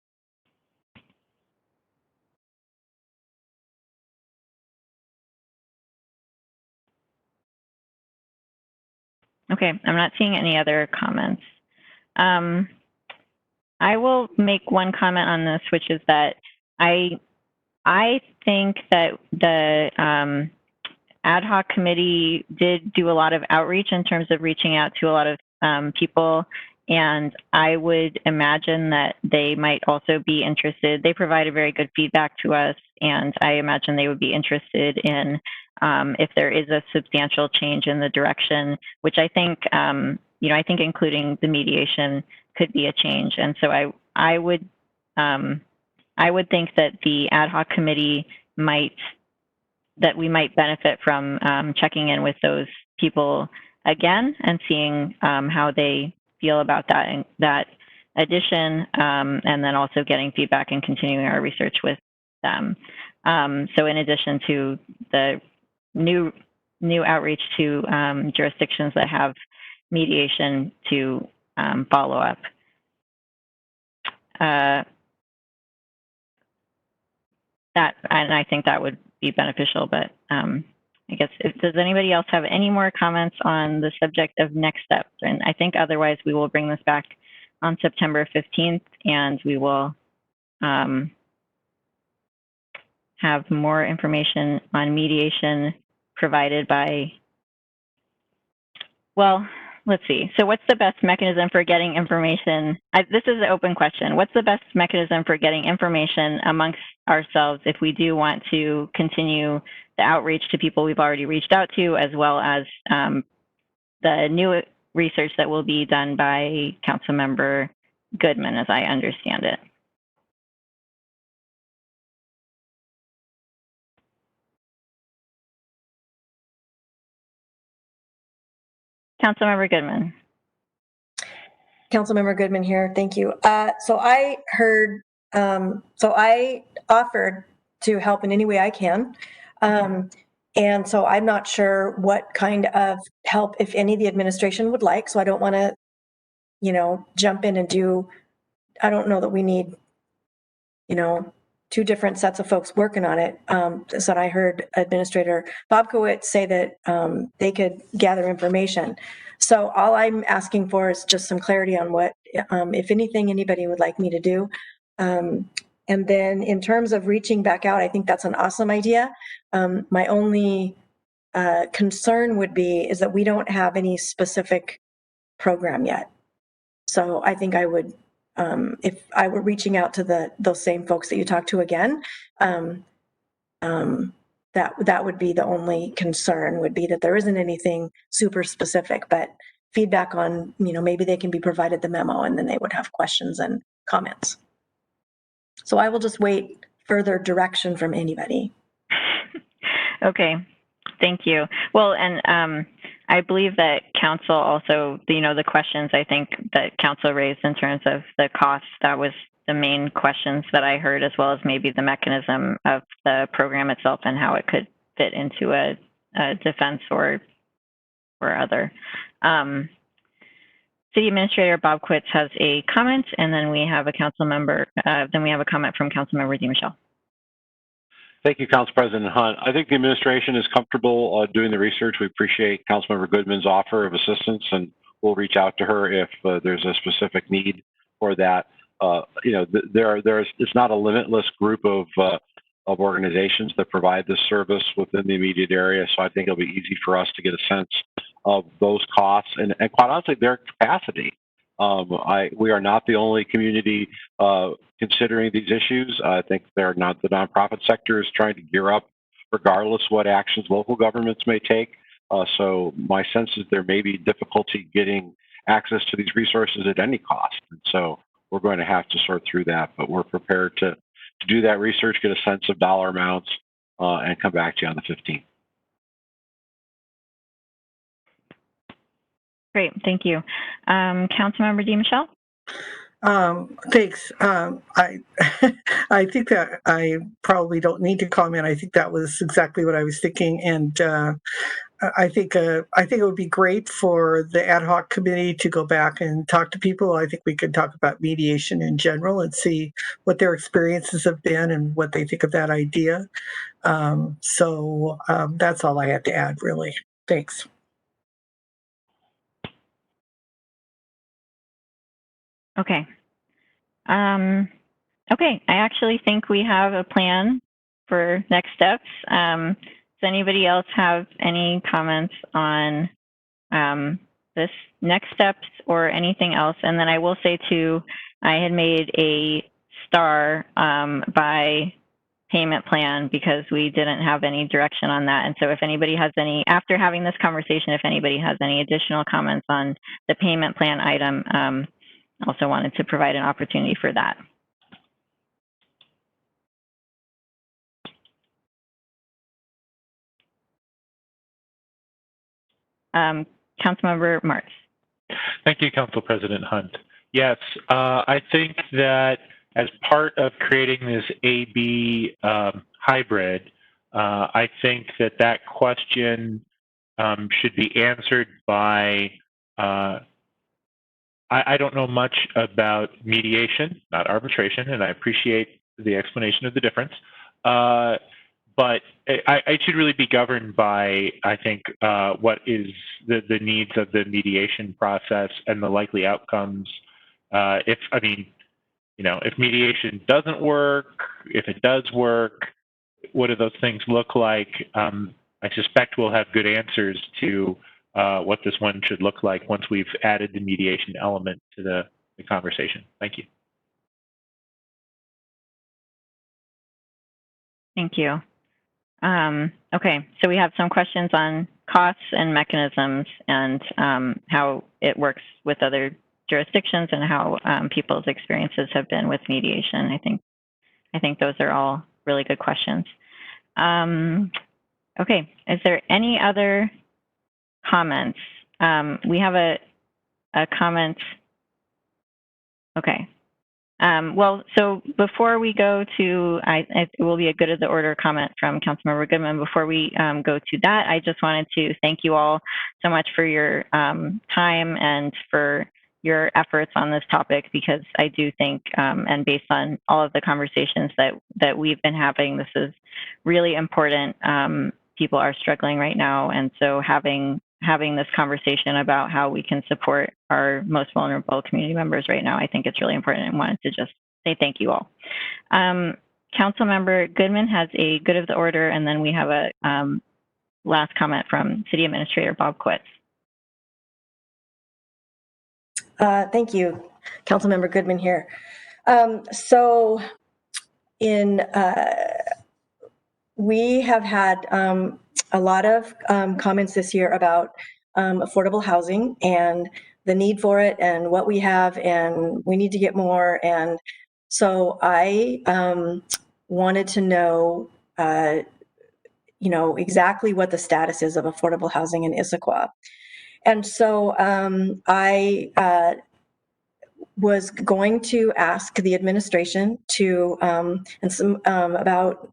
[SPEAKER 1] Okay, I'm not seeing any other comments. I will make one comment on this, which is that I think that the ad hoc committee did do a lot of outreach in terms of reaching out to a lot of people, and I would imagine that they might also be interested. They provided very good feedback to us, and I imagine they would be interested in if there is a substantial change in the direction, which I think, I think including the mediation could be a change. And so I would think that the ad hoc committee that we might benefit from checking in with those people again and seeing how they feel about that addition, and then also getting feedback and continuing our research with them. So in addition to the new outreach to jurisdictions that have mediation to follow up. And I think that would be beneficial, but I guess, does anybody else have any more comments on the subject of next steps? And I think otherwise we will bring this back on September 15th, and we will have more information on mediation provided by, well, let's see. So what's the best mechanism for getting information? This is an open question. What's the best mechanism for getting information amongst ourselves if we do want to continue the outreach to people we've already reached out to, as well as the new research that will be done by Councilmember Goodman, as I understand it? Councilmember Goodman.
[SPEAKER 5] Councilmember Goodman here. Thank you. So I heard, so I offered to help in any way I can. And so I'm not sure what kind of help, if any, the administration would like. So I don't want to, you know, jump in and do, I don't know that we need, you know, two different sets of folks working on it. So I heard Administrator Bobkowitz say that they could gather information. So all I'm asking for is just some clarity on what, if anything, anybody would like me to do. And then in terms of reaching back out, I think that's an awesome idea. My only concern would be is that we don't have any specific program yet. So I think I would, if I were reaching out to those same folks that you talked to again, that would be the only concern, would be that there isn't anything super specific, but feedback on, you know, maybe they can be provided the memo and then they would have questions and comments. So I will just wait further direction from anybody.
[SPEAKER 1] Okay, thank you. Well, and I believe that council also, you know, the questions I think that council raised in terms of the cost, that was the main questions that I heard, as well as maybe the mechanism of the program itself and how it could fit into a defense or other. City Administrator Bobkowitz has a comment, and then we have a council member, then we have a comment from Councilmember Dmichel.
[SPEAKER 8] Thank you, Council President Hunt. I think the administration is comfortable doing the research. We appreciate Councilmember Goodman's offer of assistance, and we'll reach out to her if there's a specific need for that. You know, it's not a limitless group of organizations that provide this service within the immediate area, so I think it'll be easy for us to get a sense of those costs and quite honestly, their capacity. We are not the only community considering these issues. I think they're not, the nonprofit sector is trying to gear up regardless what actions local governments may take. So my sense is there may be difficulty getting access to these resources at any cost. And so we're going to have to sort through that, but we're prepared to do that research, get a sense of dollar amounts, and come back to you on the 15th.
[SPEAKER 1] Great, thank you. Councilmember Dmichel?
[SPEAKER 2] Thanks. I think that I probably don't need to comment. I think that was exactly what I was thinking, and I think it would be great for the ad hoc committee to go back and talk to people. I think we could talk about mediation in general and see what their experiences have been and what they think of that idea. So that's all I have to add, really. Thanks.
[SPEAKER 1] Okay. Okay, I actually think we have a plan for next steps. Does anybody else have any comments on this next steps or anything else? And then I will say too, I had made a star by payment plan because we didn't have any direction on that. And so if anybody has any, after having this conversation, if anybody has any additional comments on the payment plan item, also wanted to provide an opportunity for that. Councilmember Martz.
[SPEAKER 7] Thank you, Council President Hunt. Yes, I think that as part of creating this A-B hybrid, I think that question should be answered by, I don't know much about mediation, not arbitration, and I appreciate the explanation of the difference. But I should really be governed by, I think, what is the needs of the mediation process and the likely outcomes. If mediation doesn't work, if it does work, what do those things look like? I suspect we'll have good answers to what this one should look like once we've added the mediation element to the conversation. Thank you.
[SPEAKER 1] Thank you. Okay, so we have some questions on costs and mechanisms and how it works with other jurisdictions and how people's experiences have been with mediation. I think those are all really good questions. Okay, is there any other comments? We have a comment. Okay. Well, so before we go to, it will be a good of the order comment from Councilmember Goodman. Before we go to that, I just wanted to thank you all so much for your time and for your efforts on this topic, because I do think, and based on all of the conversations that we've been having, this is really important. People are struggling right now, and so having this conversation about how we can support our most vulnerable community members right now, I think it's really important, and wanted to just say thank you all. Councilmember Goodman has a good of the order, and then we have a last comment from City Administrator Bob Quitz.
[SPEAKER 5] Thank you, Councilmember Goodman here. So we have had a lot of comments this year about affordable housing and the need for it and what we have, and we need to get more. And so I wanted to know, exactly what the status is of affordable housing in Issaquah. And so I was going to ask the administration to, and some about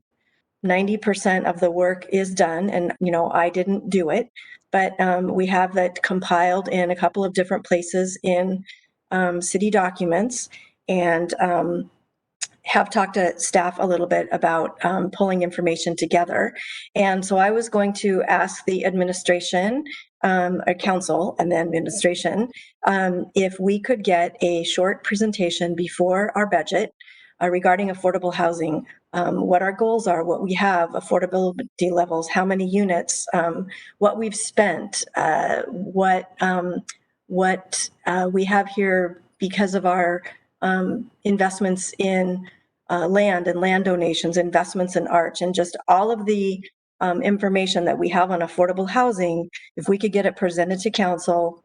[SPEAKER 5] 90% of the work is done, and I didn't do it, but we have that compiled in a couple of different places in city documents, and have talked to staff a little bit about pulling information together. And so I was going to ask the administration, or council and the administration, if we could get a short presentation before our budget regarding affordable housing, what our goals are, what we have, affordability levels, how many units, what we've spent, what we have here because of our investments in land and land donations, investments in arch, and just all of the information that we have on affordable housing. If we could get it presented to council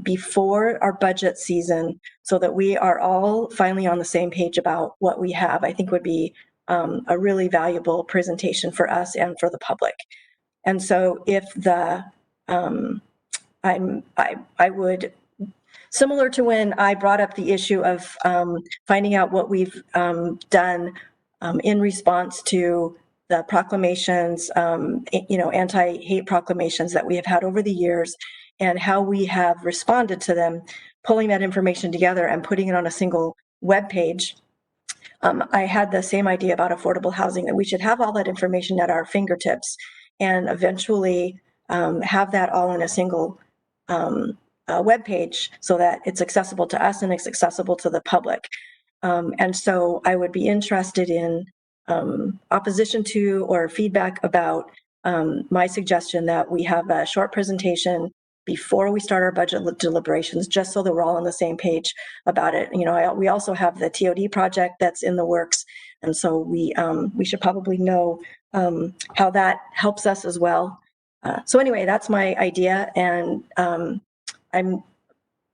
[SPEAKER 5] before our budget season, so that we are all finally on the same page about what we have, I think would be a really valuable presentation for us and for the public. And so if I would, similar to when I brought up the issue of finding out what we've done in response to the proclamations, anti-hate proclamations that we have had over the years, and how we have responded to them, pulling that information together and putting it on a single web page. I had the same idea about affordable housing, that we should have all that information at our fingertips and eventually have that all in a single web page, so that it's accessible to us and it's accessible to the public. And so I would be interested in opposition to or feedback about my suggestion that we have a short presentation before we start our budget deliberations, just so that we're all on the same page about it. We also have the TOD project that's in the works, and so we should probably know how that helps us as well. So anyway, that's my idea, and I'm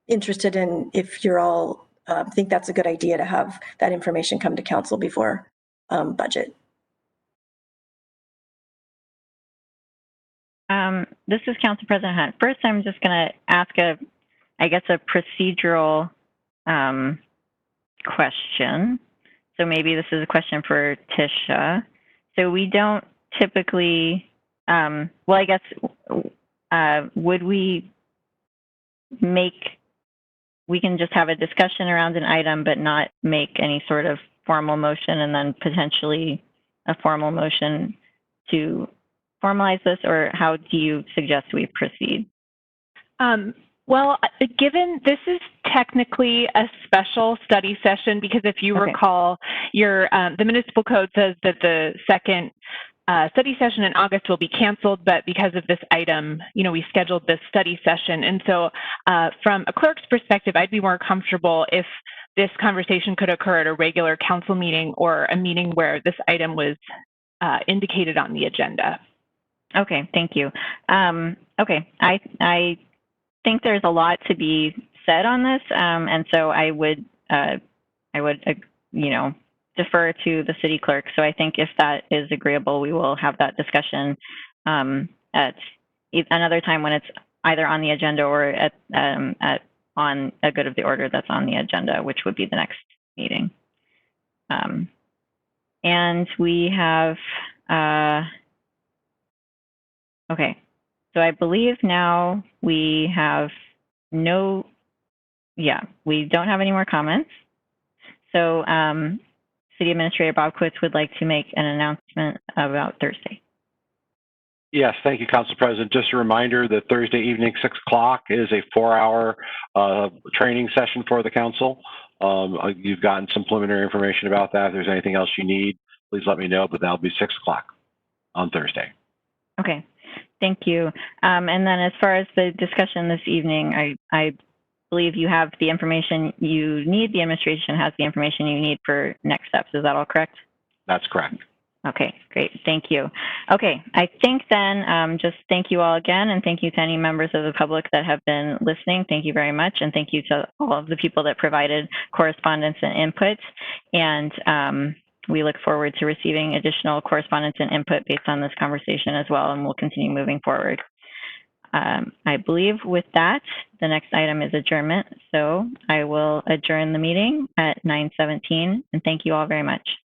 [SPEAKER 5] interested in if you're all think that's a good idea to have that information come to council before budget.
[SPEAKER 1] This is Council President Hunt. First, I'm just going to ask a procedural question. So maybe this is a question for Tisha. So we don't typically, well, I guess, would we can just have a discussion around an item, but not make any sort of formal motion, and then potentially a formal motion to formalize this, or how do you suggest we proceed?
[SPEAKER 4] Well, given this is technically a special study session, because if you recall, the municipal code says that the second study session in August will be canceled, but because of this item, we scheduled this study session. And so from a clerk's perspective, I'd be more comfortable if this conversation could occur at a regular council meeting or a meeting where this item was indicated on the agenda.
[SPEAKER 1] Okay, thank you. Okay, I think there's a lot to be said on this, and so I would defer to the city clerk. So I think if that is agreeable, we will have that discussion at another time when it's either on the agenda or on a good of the order that's on the agenda, which would be the next meeting. And we have, okay, so I believe now we have we don't have any more comments. So City Administrator Bob Quitz would like to make an announcement about Thursday.
[SPEAKER 8] Yes, thank you, Council President. Just a reminder that Thursday evening, 6 o'clock, is a 4-hour training session for the council. You've gotten some preliminary information about that. If there's anything else you need, please let me know, but that'll be 6 o'clock on Thursday.
[SPEAKER 1] Okay, thank you. And then as far as the discussion this evening, I believe you have the information you need. The administration has the information you need for next steps. Is that all correct?
[SPEAKER 8] That's correct.
[SPEAKER 1] Okay, great. Thank you. Okay, I think then just thank you all again, and thank you to any members of the public that have been listening. Thank you very much, and thank you to all of the people that provided correspondence and input. And we look forward to receiving additional correspondence and input based on this conversation as well, and we'll continue moving forward. I believe with that, the next item is adjournment. So I will adjourn the meeting at 9:17, and thank you all very much.